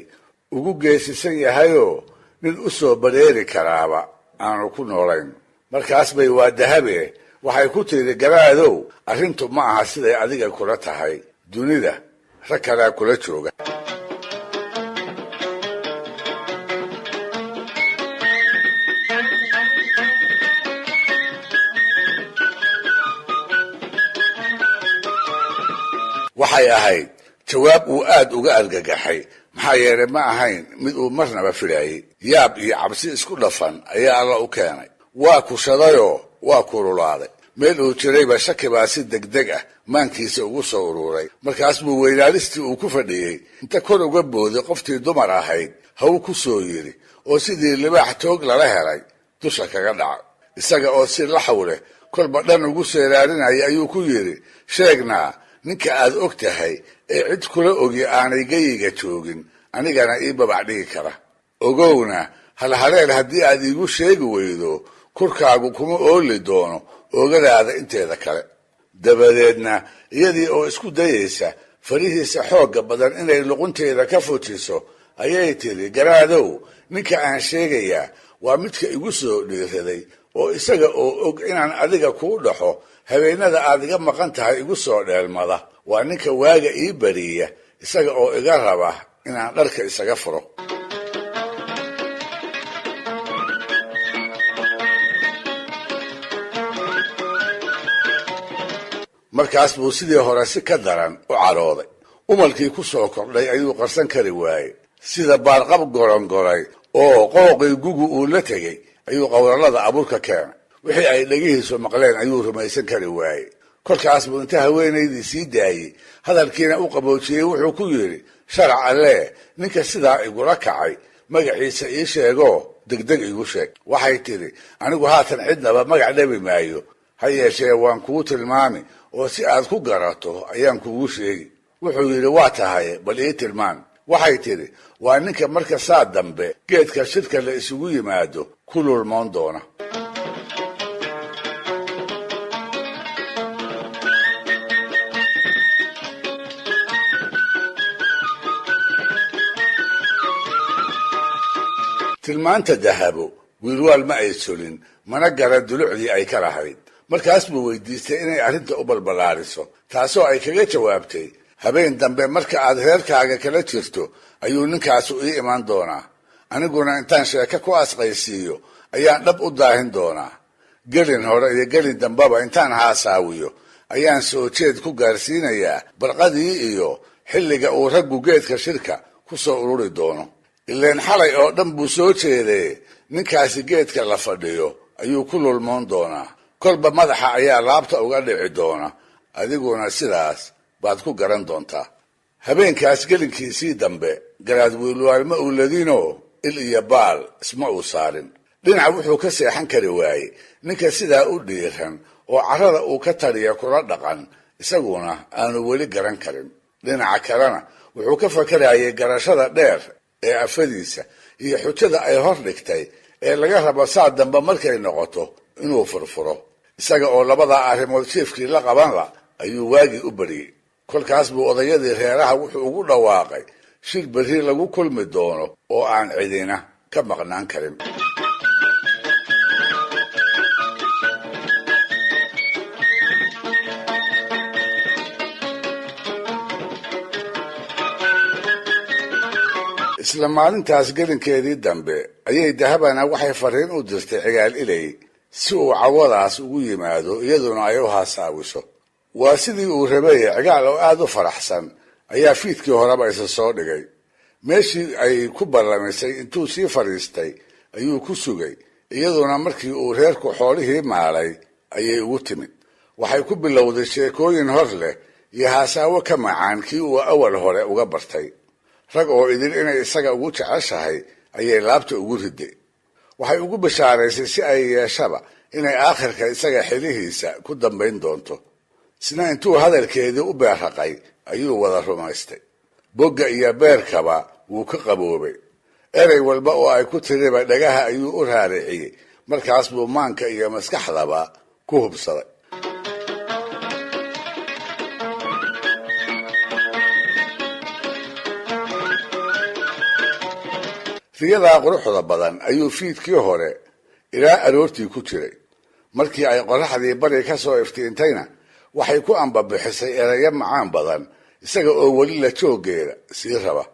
Speaker 1: ugu geesisan yahayoo nin u soo badheeri karaaba aanu ku noolayn. markaas bay waa dahabe waxay ku tiri, garaadow, arrintu ma aha siday adiga kula tahay, dunida rag kalaa kula jooga. waxay ahayd jawaab uu aad uga argagaxay, maxaa yeelay ma ahayn mid uu marnaba filaayey. yaab iyo cabsi isku dhafan ayaa alla u keenay. waa kushadayoo waa kululaaday. meel uu jirayba shaki baa si degdeg ah maankiisa ugu soo uruuray. markaas buu weylaalistii uu ku fadhiyey inta kor uga booday qoftii dumar ahayd haw ku soo yidhi, oo sidii libaax toog lala helay dusha kaga dhacay. isaga oo si laxaw leh kolba dhan ugu seeraarinaya ayuu ku yidhi, sheegnaa ninka aad og tahay ee cid kula ogi aanay geyiga joogin, anigana ii babac dhigi kara. ogowna halhaleel haddii aad iigu sheegi weydo, kurkaagu kuma ooli doono oogadaada inteeda kale. dabadeedna iyadii oo isku dayaysa farihiisa xoogga badan inay luqunteeda ka fujiso ayay tiri, garaadow, ninka aan sheegayaa waa midka igu soo dhiiraday, oo isaga oo og inaan adiga kuu dhaxo habeenada aad iga maqan tahay igu soo dheelmada. waa ninka waaga ii bariya, isaga oo iga raba inaan dharka isaga furo. markaas buu sidii hore si ka daran u cadhooday. umalkii ku soo kordhay ayuu qarsan kari waayey. sida baarqab gorongoray oo qooqii gugu uu la tegey ayuu qowrallada abuurka keenay. wixii ay dhegihiisu maqleen ayuu rumaysan kari waayey. kolkaas buu inta haweenaydii sii daayey, hadalkiina u qaboojiyey, wuxuu ku yidhi, sharac allee, ninka sidaa igula kacay magaciisa ii sheegoo degdeg igu sheeg. waxay tidhi, anigu haatan cidnaba magac dhabi maayo, ha yeeshee waan kuu tilmaami oo si aad ku garato ayaan kugu sheegi. wuxuu yidhi, waa tahay, bal ii tilmaan. waxay tidhi, waa ninka marka saa dambe geedka shirka la isugu yimaado ku lulmoon doona. tilmaanta dahabo wiilwaal ma ay solin, mana gara dulucdii ay ka lahayd. markaas buu weydiistay inay arrinta u balballaariso, taasoo ay kaga jawaabtay, habeen dambe marka aad reerkaaga kala jirto ayuu ninkaasu ii imaan doonaa. aniguna intaan sheeko ku asqaysiiyo ayaan dhab u daahin doonaa. gelin hore iyo gelin dambeba intaan haasaawiyo ayaan soo jeed ku gaarsiinayaa barqadii iyo xilliga uu raggu geedka shirka ku soo ururi doono. ileen xalay oo dhan buu soo jeedee ninkaasi geedka la fadhiyo ayuu ku lulmoon doonaa. kolba madaxa ayaa laabta uga dhici doona, adiguna sidaas baad ku garan doontaa. habeenkaas gelinkiisii dambe garaad wiilwaal ma uu ladinoo il iyo baal isma uu saarin. dhinac wuxuu ka seexan kari waayey ninka sidaa u dhiiran oo carrada uu ka taliya kula dhaqan, isaguna aanu weli garan karin. dhinaca kalena wuxuu ka fakarayay garashada dheer ee afadiisa iyo xujada ay hor dhigtay ee laga rabo saa dambe markay noqoto inuu furfuro isaga oo labadaa arrimood jiefkii la qabanla ayuu waagii u bariyey kolkaas buu odayadii reeraha wuxuu ugu dhawaaqay shir berri lagu kulmi doono oo aan cidina ka maqnaan karin isla maalintaas gelinkeedii dambe ayay dahabana waxay fariin u dirtay cigaal ilay si uu cawadaas ugu yimaado iyaduna ay u haasaawiso waa sidii uu rabeeye cigaal oo aad u faraxsan ayaa fiidkii horeba isa soo dhigay meeshii ay ku ballamisay intuu sii fadhiistay ayuu ku sugay iyaduna markii uu reerku xoolihii maalay ayay ugu timid waxay ku bilowday sheekooyin hor leh iyo haasaawo ka macaan kii uu awal hore uga bartay rag oo idin inay isaga ugu jeceshahay ayay laabta ugu riday waxay ugu bashaaraysay si ay yeeshaba inay aakhirka isaga xilihiisa ku dambayn doonto isna intuu hadalkeedii u beerraqay ayuu wada rumaystay bogga iyo beerkaba wuu ka qaboobay erey walba oo ay ku tiriba dhagaha ayuu u raariciyey markaas buu maanka iyo maskaxdaba ku hubsaday riyadaa quruxda badan ayuu fiidkii hore ilaa aroortii ku jiray markii ay qorraxdii bari ka soo iftiintayna waxay ku ambabixisay erayo macaan badan isaga oo weli la jooggeeda sii raba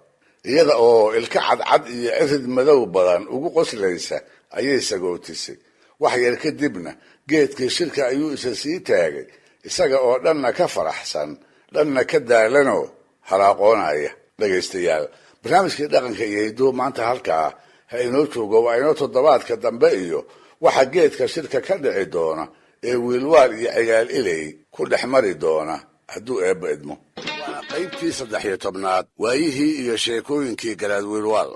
Speaker 1: iyada oo ilka cadcad iyo cirid madow badan ugu qoslaysa ayay sagootisay wax yar kadibna geedkii shirka ayuu isa sii taagay isaga oo dhanna ka faraxsan dhanna ka daalanoo halaaqoonaya dhegaystayaal barnaamijkii dhaqanka iyo hidduhu maanta halkaa ha inoo joogo waa inoo toddobaadka dambe iyo waxa geedka shirka ka dhici doona ee wiilwaal iyo cigaal ilay ku dhex mari doona hadduu eebba idmo waana qaybtii 13 waayihii iyo sheekooyinkii garaad wiilwaal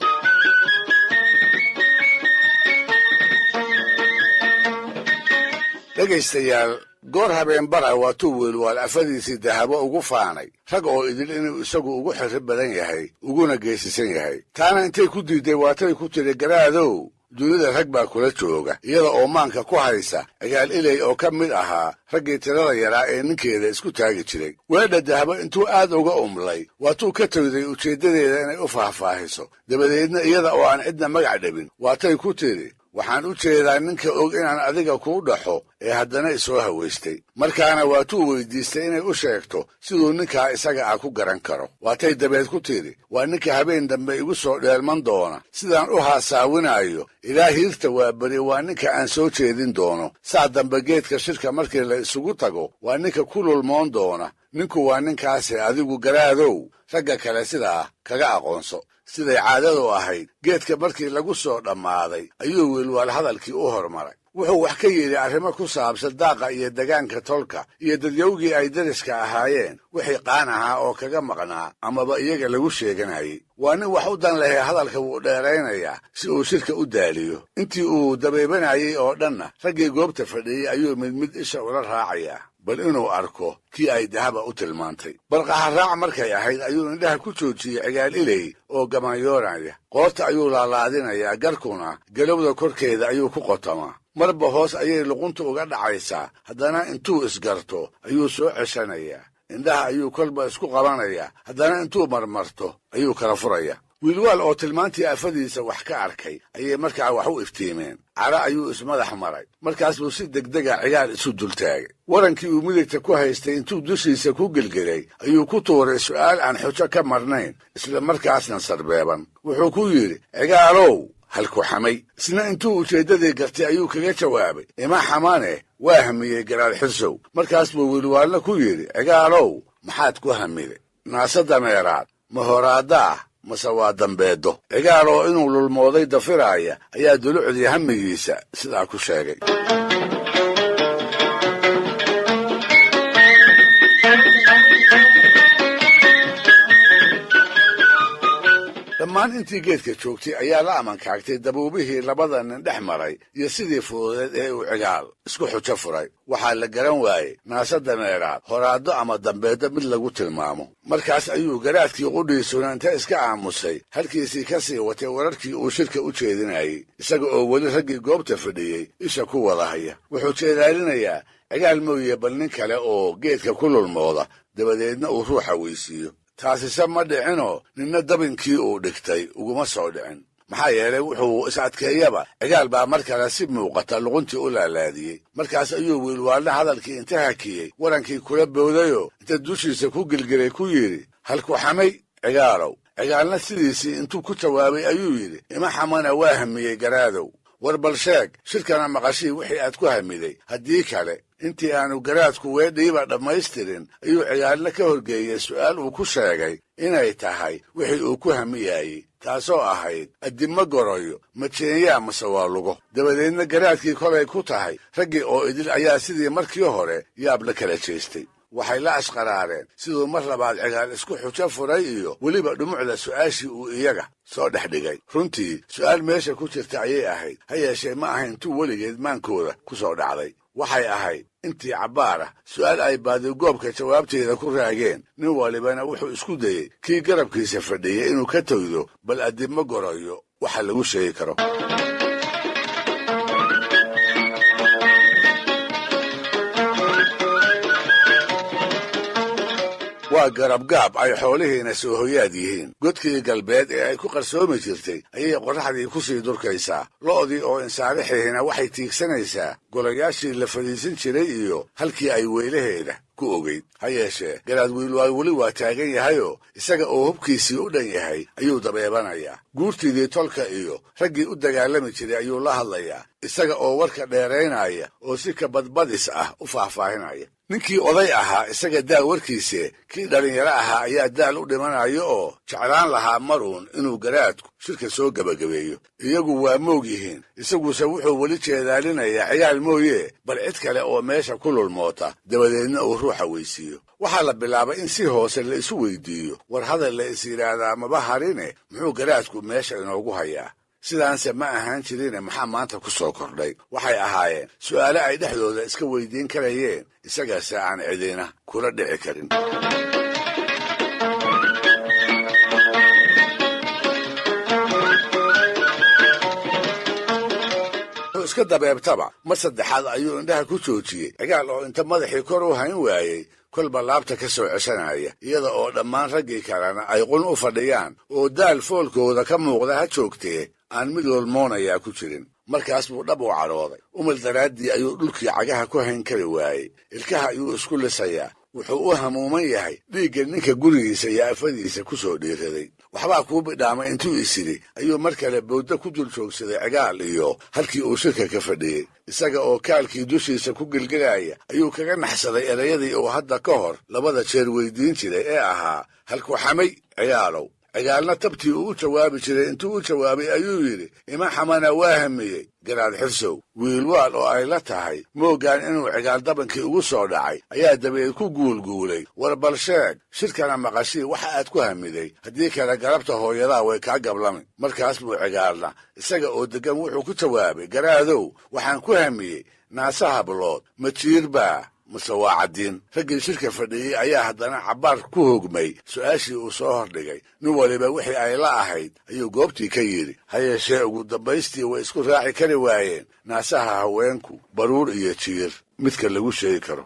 Speaker 1: dhegaystayaal goor habeen bara waatuu wiilwaal afadiisii dahabo ugu faanay rag oo idil inuu isagu ugu xirri badan yahay uguna geesisan yahay taana intay ku diiday waatay ku tiri garaadow dunida rag baa kula jooga iyada oo maanka ku haysa cigaal ilay oo ka mid ahaa raggii tirada yaraa ee ninkeeda isku taagi jiray weedha dahabo intuu aad uga umlay waatuu ka tagday ujeeddadeeda inay u faahfaahiso dabadeedna iyada oo aan cidna magac dhabin waatay ku tiri waxaan u jeedaa ninka og inaan adiga kuu dhaxo ee haddana isoo hawaystay markaana waatuu weydiistay inay u sheegto siduu ninkaa isaga ah ku garan karo waatay dabeed ku tidhi waa ninka habeen dambe igu soo dheelman doona sidaan u haasaawinaayo ilaa hiirta waa beri waa ninka aan soo jeedin doono saa dambe geedka shirka markii la isugu tago waa ninka ku lulmoon doona ninku waa ninkaase adigu garaadow ragga kale sidaa kaga aqoonso siday caadadu ahayd geedka markii lagu soo dhammaaday ayuu wiilwaal hadalkii u hormaray wuxuu wax ka yidhi arrimo ku saabsan daaqa iyo degaanka tolka iyo dadyowgii ay dariska ahaayeen wixii qaan ahaa oo kaga maqnaa amaba iyaga lagu sheeganayay waa nin wax u dan lehe hadalka wuu dheeraynayaa si uu shirka u daaliyo intii uu dabeebanayay oo dhanna raggii goobta fadhiyey ayuu mid mid isha ula raacayaa bal inuu arko kii ay dahaba u tilmaantay balqaharaac markay ahayd ayuu indhaha ku joojiyey cigaal ilay oo gamanyoonaya qoorta ayuu laalaadinayaa garkuna galowda korkeeda ayuu ku qotamaa marba hoos ayay luqunta uga dhacaysaa haddana intuu isgarto ayuu soo ceshanayaa indhaha ayuu kolba isku qabanayaa haddana intuu marmarto ayuu kala furayaa wiilwaal oo tilmaantii afadiisa wax ka arkay ayay markaa wax u iftiimeen cara ayuu ismadax maray markaas buu si degdega cigaal isu dultaagay warankii uu midigta ku haystay intuu dushiisa ku gelgelay ayuu ku tuuray su'aal aan xujo ka marnayn isla markaasna sarbeeban wuxuu ku yidhi cigaalow halku xamay isna intuu ujeeddadii gartay ayuu kaga jawaabay ima xamane waa hamiyey garaad xirsow markaas buu wiilwaalna ku yidhi cigaalow maxaad ku hamiday naase dameeraad ma horaadda mase waa dambeedo cigaal oo inuu lulmooday dafiraaya ayaa dulucdii hamigiisa sidaa ku sheegay dhammaan intii geedka joogtay ayaa la amankaagtay dabuubihii labada nin dhex maray iyo sidii fududeed ee uu cigaal isku xujo furay. waxaa la garan waayey naasa dameeraad horaaddo ama dambeeddo mid lagu tilmaamo. markaas ayuu garaadkii qudhiisuna inta iska aamusay halkiisii ka sii watay wararkii uu shirka u jeedinayey, isaga oo weli raggii goobta fadhiyey isha ku wada haya. wuxuu jeedaalinayaa cigaal mooye bal nin kale oo geedka ku lulmooda dabadeedna uu ruuxa weysiiyo. taasise ma dhicinoo ninna dabinkii uu dhigtay uguma soo dhicin. maxaa yeelay wuxuu is adkeeyaba cigaal baa mar kale si muuqata luquntii u laalaadiyey. markaas ayuu wiilwaalna hadalkii inta hakiyey warankii kula boodayoo inta dushiisa ku gilgilay ku yidhi, halku xamay cigaalow. cigaalna sidiisii intuu ku jawaabay ayuu yidhi, ima xamana waa hamiyey garaadow. war bal sheeg, shirkana maqashii wixii aad ku hamiday. haddii kale intii aanu garaadku weedhiiba dhammaystirin ayuu cigaalna ka horgeeyey su'aal uu ku sheegay inay tahay wixii uu ku hamiyaayey, taasoo ahayd addimo goroyo majeenyaa mase waa lugo. dabadeedna garaadkii kolay ku tahay raggii oo idil ayaa sidii markii hore yaab la kala jeestay. waxay la ashqaraareen siduu mar labaad cigaal isku xujo furay iyo weliba dhumucda su'aashii uu iyaga soo dhex dhigay. runtii su'aal meesha ku jirta ayay ahayd, ha yeeshee ma ahayn tuu weligeed maankooda ku soo dhacday. waxay ahayd intii cabbaar ah su'aal ay baadigoobka jawaabteeda ku raageen. nin walibana wuxuu isku dayey kii garabkiisa fadhiyey inuu ka togdo bal addimo goroyo waxa lagu sheegi karo. waa garabgaab ay xoolihiina soo hoyaad yihiin. godkii galbeed ee ay ku qarsoomi jirtay ayay qorraxdii ku sii durkaysaa. lo'dii oo insaarixihina waxay tiigsanaysaa golayaashii la fadhiisan jiray iyo halkii ay weylaheeda ku ogeyd. ha yeeshee garaad wiilwaal weli waa taagan yahayoo isaga oo hubkiisii u dhan yahay ayuu dabeebanayaa. guurtiidii tolka iyo raggii u dagaalami jiray ayuu la hadlayaa, isaga oo warka dheeraynaya oo si kabadbadis ah u faahfaahinaya. ninkii oday ahaa isaga daal warkiise, kii dhallinyaro ahaa ayaa daal u dhimanayo oo jeclaan lahaa maruun inuu garaadku shirka soo gebagabeeyo. iyagu waa moog yihiin, isaguse wuxuu weli jeedaalinayaa cigaal mooye bal cid kale oo meesha ku lulmoota dabadeedna uu ruuxa weysiiyo. waxaa la bilaabay in si hoose la isu weydiiyo, war hadal la is yidhaahdaa maba harine muxuu garaadku meesha inoogu hayaa. sidaanse ma ahaan jirine maxaa maanta ku soo kordhay. waxay ahaayeen su'aale ay dhexdooda iska weydiin karayeen, isagase aan cidina kula dhici karin. wuxuu iska dabeebtaba mar saddexaad ayuu indhaha ku joojiyey cigaal oo inta madaxii kor u hayn waayey kolba laabta ka soo ceshanaya, iyada oo dhammaan raggii kalena ay qun u fadhiyaan oo daal foolkooda ka muuqda ha joogtee aan mid lolmoonayaa ku jirin. markaas buu dhab u cadhooday. umil daraaddii ayuu dhulkii cagaha ku hayn kari waayey. ilkaha ayuu isku lisayaa. wuxuu u hamuuman yahay dhiigga ninka gurigiisa iyo afadiisa ku soo dhiiraday. waxbaa kuu bidhaamay intuu isidhi ayuu mar kale boodda ku dul joogsaday cigaal iyo halkii uu shirka ka fadhiyey. isaga oo kaalkii dushiisa ku gelgelaya ayuu kaga naxsaday erayadii uu hadda ka hor labada jeer weydiin jiray ee ahaa, halku xamay cigaalow. cigaalna tabtii uu u jawaabi jiray intuu u jawaabay ayuu yidhi, ima xamana waa hamiyey garaad xirsow. wiilwaal oo ay la tahay moogaan inuu cigaal dabankii ugu soo dhacay ayaa dabeed ku guulguulay, war bal sheeg, shirkana maqashii waxa aad ku hamiday. haddii kale galabta hooyadaa way kaa gablami. markaas buu cigaalna isaga oo deggan wuxuu ku jawaabay, garaadow waxaan ku hamiyey naasa hablood, ma jiir baa mase waa caddiin. raggii shirka fadhiyey ayaa haddana cabbaar ku hogmay su'aashii uu soo hordhigay. nin waliba wixii ay la ahayd ayuu goobtii ka yidhi. ha yeeshee ugu dambaystii way isku raaci kari waayeen naasaha haweenku baruur iyo jiir midka lagu sheegi karo.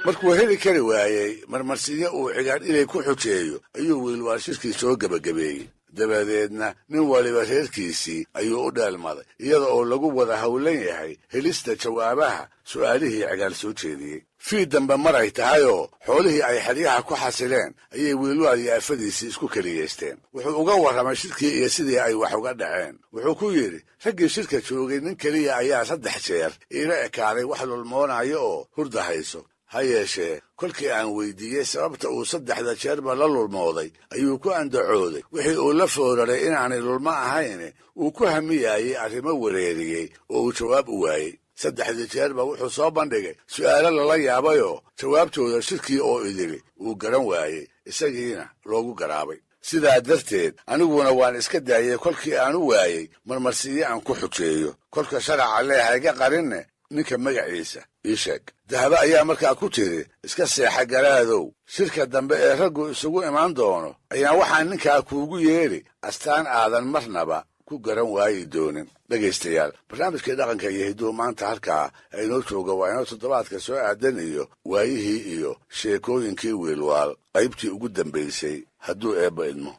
Speaker 1: markuu heli kari waayey marmarsiyo uu cigaal inay ku xujeeyo ayuu wiilwaal shirkii soo gebagabeeyey. dabadeedna nin waliba reerkiisii ayuu u dheelmaday, iyada oo lagu wada howlan yahay helista jawaabaha su'aalihii cigaal soo jeediyey. fii dambe maray tahayoo xoolihii ay xeryaha ku xasileen ayay wiilwaal iyo afadiisii isku keliyaysteen. wuxuu uga warramay shirkii iyo sidii ay wax uga dhaceen. wuxuu ku yidhi, raggii shirka joogay nin keliya ayaa 3 jeer iila ekaaday wax lulmoonayo oo hurda hayso. ha yeeshee kolkii aan weydiiyey sababta uu 3 jeerba la lulmooday ayuu ku andacooday wixii uu la fooraray inaanay lulmo ahayn uu ku hamiyaayey arrimo wareeriyey oo uu jawaab u waayey. saddexdii jeerba wuxuu soo bandhigay su'aalo lala yaabayoo jawaabtooda shirkii oo idili uu garan waayey isagiina loogu garaabay sidaa darteed aniguna waan iska daayey kolkii aan u waayey marmarsiiye aan ku xujeeyo kolka sharaca leehayga qarinne ninka magaciisa ii sheeg dahaba ayaa markaa ku tiri iska seexa garaadow shirka dambe ee raggu isugu imaan doono ayaan waxaan ninkaa kuugu yeedhi astaan aadan marnaba ku garan waayi doonin dhegaystayaal barnaamijkii dhaqanka iyo hidduu maanta halkaa aynoo jooga waa inoo toddobaadka soo aadan iyo waayihii iyo sheekooyinkii wiilwaal qaybtii ugu dambaysay hadduu eebba idmo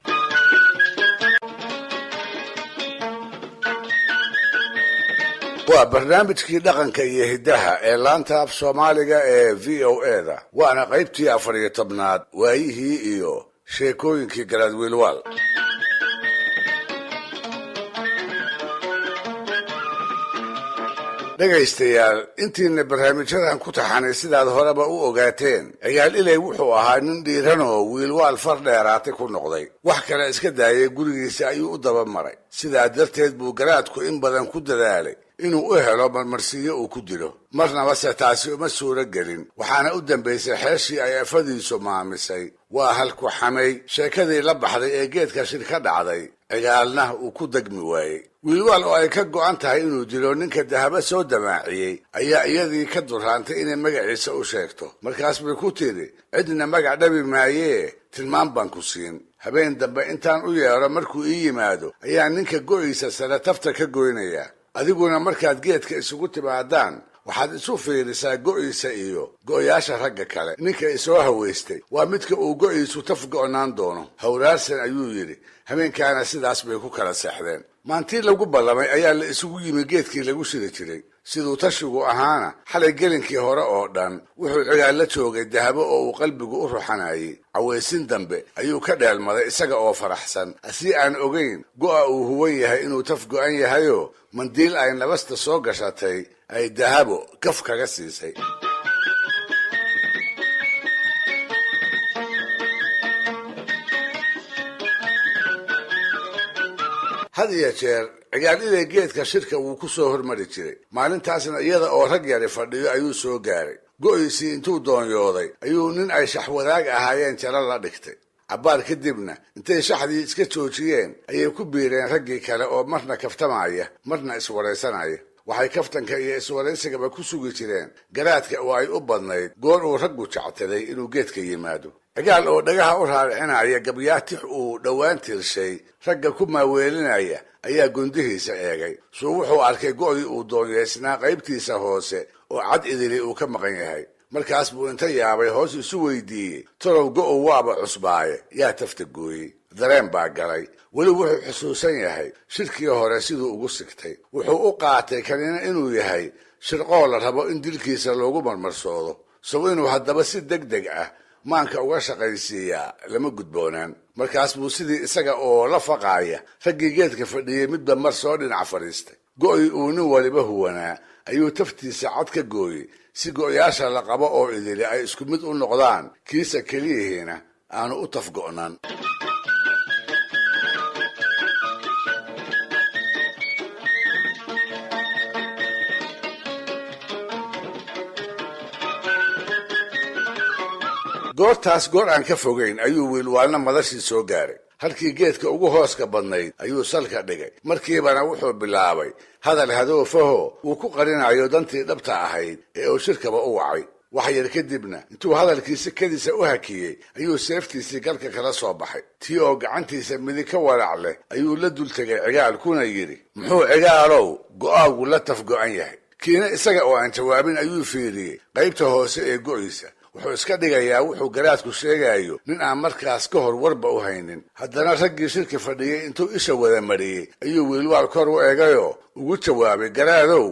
Speaker 1: waa barnaamijkii dhaqanka iyo hiddaha ee laanta af soomaaliga ee v o eda waana qaybtii 14 waayihii iyo sheekooyinkii garaad wiilwaal dhegaystayaal intiina barnaamijyadan ku taxanay sidaad horeba u ogaateen ciyaal ilay wuxuu ahaa nin dhiiranoo wiilwaal far dheeraatay ku noqday wax kale iska daayay gurigiisa ayuu u daba maray sidaa darteed buu garaadku in badan ku dadaalay inuu u helo marmarsiiyo uu ku dilo marnabase taasi uma suuro gelin waxaana u dambaysay xeeshii ay afadiisu maamisay waa halku xamay sheekadii la baxday ee geedka shir ka dhacday cigaalna uu ku degmi waayey wiilwaal oo ay ka go'an tahay inuu dilo ninka dahaba soo damaaciyey ayaa iyadii ka duraantay inay magaciisa u sheegto markaas bay ku tidhi cidna magac dhabi maayee tilmaan baan ku siin habeen dambe intaan u yeedho markuu ii yimaado ayaa ninka go'iisa sare tafta ka goynayaa adiguna markaad geedka isugu timaadaan waxaad isu fiirisaa go'iisa iyo go'yaasha ragga kale ninka isoo hawaystay waa midka uu go'iisu taf go'naan doono hawraarsan ayuu yidhi habeenkaana sidaas bay ku kala seexdeen maantii lagu ballamay ayaa la isugu yimi geedkii lagu shiri jiray siduu tashigu ahaana xalay gelinkii hore oo dhan wuxuu cigaal la joogay dahabo oo uu qalbigu u ruxanayay cawaysin dambe ayuu ka dheelmaday isaga oo faraxsan asii aan ogayn go'a uu huwan yahay inuu taf go'an yahayoo mandiil ay nabasta soo gashatay ay dahabo gaf kaga siisay had iyo jeer cigaal ilay geedka shirka wuu ku soo hormari jiray maalintaasna iyada oo rag yari fadhiyo ayuu soo gaaray go'iisii intuu doonyooday ayuu nin ay shaxwadaag ahaayeen jaro la dhigtay cabbaar kadibna intay shaxdii iska joojiyeen ayay ku biireen raggii kale oo marna kaftamaya marna iswaraysanaya waxay kaftanka iyo iswaraysigaba ku sugi jireen garaadka oo ay u badnayd goor uu raggu jectaday inuu geedka yimaado cigaal oo dhagaha u raaricinaya gabyaatix uu dhowaan tirshay ragga ku maaweelinaya ayaa gundihiisa eegay suu wuxuu arkay go'dii uu doonyeysnaa qaybtiisa hoose oo cad idili uu ka maqan yahay markaas buu inta yaabay hoos isu weydiiyey talow go'ow waaba cusbaaye yaa tafta gooyey dareen baa galay weli wuxuu xusuusan yahay shirkii hore siduu ugu sigtay wuxuu u qaatay kanina inuu yahay shirqoo la rabo in dilkiisa loogu marmarsoodo sow inuu haddaba si deg deg ah maanka uga shaqaysiiyaa lama gudboonaan markaas buu sidii isaga oo la faqaaya raggii geedka fadhiyey midba mar soo dhinac fadhiistay go'ii uu nin waliba huwanaa ayuu taftiisa cad ka gooyey si go'yaasha la qabo oo idili ay isku mid u noqdaan kiisa keliyihiina aanu u taf go'naan goortaas goor aan ka fogayn ayuu wiilwaalna madashii soo gaaray halkii geedka ugu hooska badnayd ayuu salka dhigay markiibana wuxuu bilaabay hadal hadoofaho uu ku qarinayo dantii dhabta ahayd ee uu shirkaba u wacay wax yar kadibna intuu hadalkiisi kadiisa u hakiyey ayuu seeftiisii galka kala soo baxay tii oo gacantiisa midig ka walac leh ayuu la dul tegay cigaal kuna yidhi muxuu cigaalow go'aagu la taf go'an yahay kiina isaga oo aan jawaabin ayuu fiiriyey qaybta hoose ee go'iisa wuxuu iska dhigayaa wuxuu garaadku sheegayo nin aan markaas ka hor warba u haynin haddana raggii shirka fadhiyey intuu isha wada mariyey ayuu wiilwaal kor u eegayoo ugu jawaabay garaadow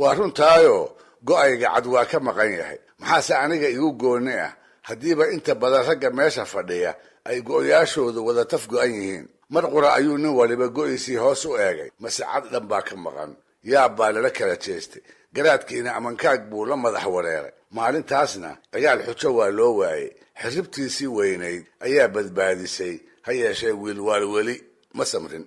Speaker 1: waa runtaayo go'ayga cad waa ka maqan yahay maxaase aniga igu goonni ah haddiiba inta badan ragga meesha fadhiya ay go'yaashoodu wada taf go'an yihiin mar qura ayuu nin waliba go'iisii hoos u eegay mase cad dhan baa ka maqan yaab baa lala kala jeestay garaadkiina amankaag buu la madax wareeray maalintaasna cigaal xujo waa loo waayey xirribtiisii weynayd ayaa badbaadisay ha yeeshee wiilwaal weli ma samrin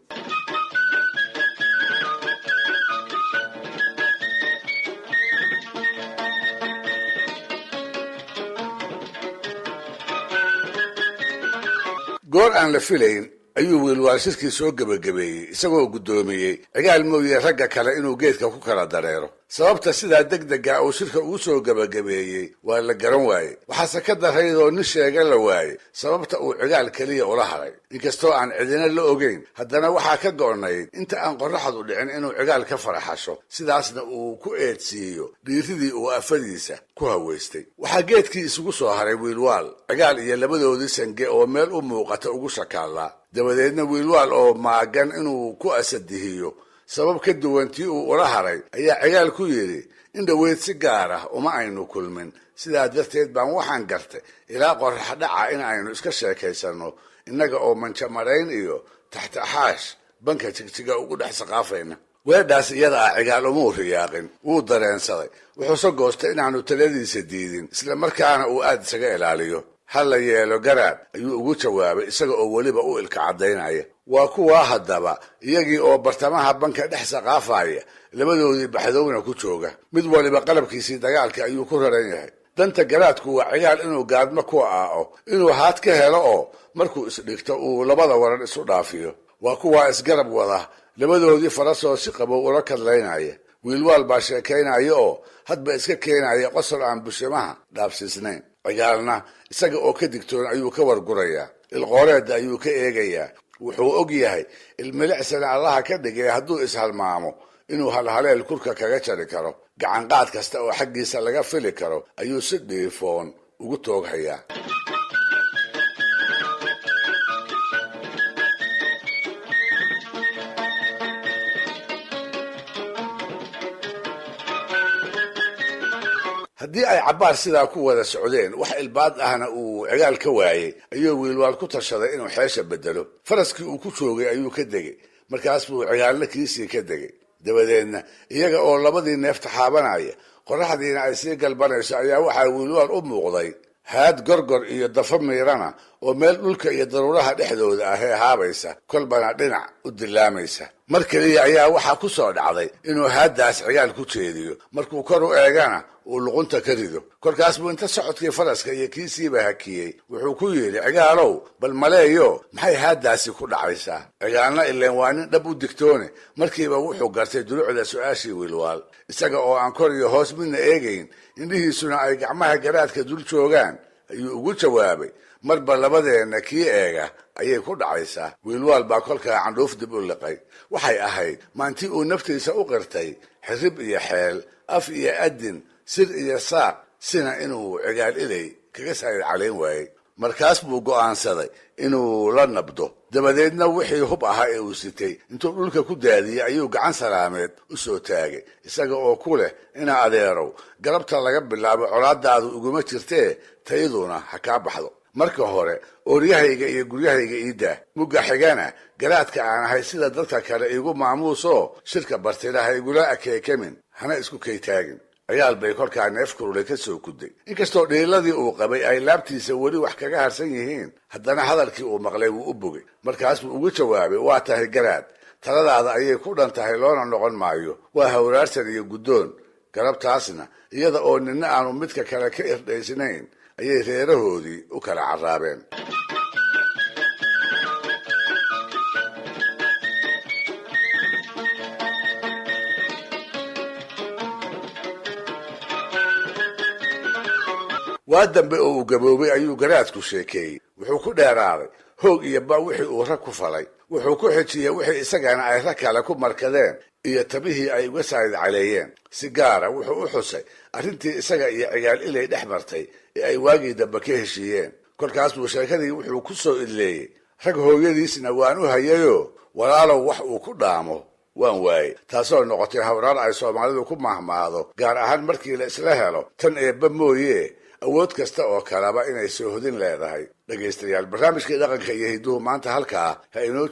Speaker 1: goor aan la filayn ayuu wiilwaal shirkii soo gebagabeeyey isagoo guddoomiyey cigaal mooye ragga kale inuu geedka ku kala dareero sababta sidaa degdega uu shirka ugu soo gebagabeeyey waa la garan waayey waxaase ka daraydoo nin sheega la waayey sababta uu cigaal keliya ula haray inkastoo aan cidina la ogeyn haddana waxaa ka go'nayd inta aan qorraxdu dhicin inuu cigaal ka faraxasho sidaasna uu ku eedsiiyo dhiiridii uu afadiisa ku haweystay waxaa geedkii isugu soo haray wiilwaal cigaal iyo labadoodii sange oo meel u muuqata ugu shakaallaa dabadeedna wiilwaal oo maagan inuu ku asadihiyo sabab ka duwan tii uu ula haray ayaa cigaal ku yidhi in dhoweyd si gaar ah uma aynu kulmin sidaa darteed baan waxaan gartay ilaa qorrax dhaca in aynu iska sheekaysanno innaga oo manjamarayn iyo taxtaxaash banka jigjiga ugu dhex saqaafayna weedhaas iyada ah cigaal umuu riyaaqin wuu dareensaday wuxuuse goostay inaanu taladiisa diidin isla markaana uu aad isaga ilaaliyo ha la yeelo garaad ayuu ugu jawaabay isaga oo weliba u ilka caddaynaya waa kuwaa haddaba iyagii oo bartamaha banka dhex saqaafaya labadoodii baxdowna ku jooga mid waliba qalabkiisii dagaalka ayuu ku raran yahay danta garaadku waa cigaal inuu gaadmo ku aao inuu haad ka helo oo markuu isdhigto uu labada waran isu dhaafiyo waa kuwaa isgarab wada labadoodii farasoo si qabow ula kadlaynaya wiilwaal baa sheekaynaya oo hadba iska keenaya qosol aan bushimaha dhaafsiisnayn cigaalna isaga oo ka digtoon ayuu ka wargurayaa ilqooreedda ayuu ka eegayaa wuxuu og yahay ilmilicsana allaha ka dhigay hadduu ishalmaamo inuu halhaleel kurka kaga jari karo gacanqaad kasta oo xaggiisa laga fili karo ayuu si dhiifoon ugu tooghayaa haddii ay cabbaar sidaa ku wada socdeen wax ilbaad ahna uu cigaal ka waayey ayuu wiilwaal ku tashaday inuu xeesha bedelo faraskii uu ku joogay ayuu ka degey markaas buu cigaalna kiisii ka degey dabadeedna iyaga oo labadii neef taxaabanaya qorraxdiina ay sii galbanayso ayaa waxaa wiilwaal u muuqday haad gorgor iyo dafo miirana oo meel dhulka iyo daruuraha dhexdooda ah ee haabaysa kolbana dhinac u dilaamaysa mar keliya ayaa waxaa ku soo dhacday inuu haaddaas cigaal ku jeediyo markuu kor u eegana uu luqunta ka rido kolkaas buu inta socodkii faraska iyo kiisiiba hakiyey wuxuu ku yidhi cigaalow bal maleeyo maxay haaddaasi ku dhacaysaa cigaalna ileen waa nin dhab u digtoone markiiba wuxuu gartay dulucda su-aashii wiilwaal isaga oo aan kor iyo hoos midna eegayn indhihiisuna ay gacmaha garaadka dul joogaan ayuu ugu jawaabay marba labadeenna kii eega ayay ku dhacaysaa wiilwaal baa kolkaa candhuuf dib u liqay waxay ahayd maantii uu naftiisa u qirtay xirrib iyo xeel af iyo adin sir iyo saaq sina inuu cigaal ilay kaga saayid calayn waayey markaas buu go'aansaday inuu la nabdo dabadeedna wixii hub ahaa ee uu sitay intuu dhulka ku daadiyey ayuu gacan salaameed u soo taagay isaga oo ku leh inaa adeerow galabta laga bilaabo colaadaadu iguma jirtee tayaduna ha kaa baxdo marka hore ooryahayga iyo guryahayga iidaa mugga xigana garaadka aan ahay sida dadka kale iigu maamuusoo shirka bartida ha igula akeekamin hana isku kaytaagin cigaal bay kolkaa neef kurule ka soo kuday inkastoo dhiiladii uu qabay ay laabtiisa weli wax kaga harsan yihiin haddana hadalkii uu maqlay wuu u bogay markaas buu ugu jawaabay waa tahay garaad taladaada ayay ku dhan tahay loona noqon maayo waa hawraarsan iyo guddoon galabtaasna iyada oo ninna aanu midka kale ka irdhaysnayn ayay reerahoodii u kala carraabeen waa dambe oo uu gaboobay ayuu garaadku sheekeeyey wuxuu ku dheeraaday hoog iyo ba wixii uu rag ku falay wuxuu ku xejiyey wixii isagana ay rag kale ku markadeen iyo tabihii ay uga saayid caleeyeen si gaara wuxuu u xusay arrintii isaga iyo cigaal ilay dhex martay ee ay waagii dambe ka heshiiyeen kolkaas buu sheekadii wuxuu ku soo idleeyey rag hooyadiisna waan u hayayoo walaalow wax uu ku dhaamo waan waayey taasoo noqotay hawraar ay soomaalidu ku mahmaado gaar ahaan markii la isla helo tan eebba mooye awood kasta oo kaleba inay soo hodin leedahay dhegaystayaal barnaamijkii dhaqanka iyo hidduhu maanta halkaa ha inoo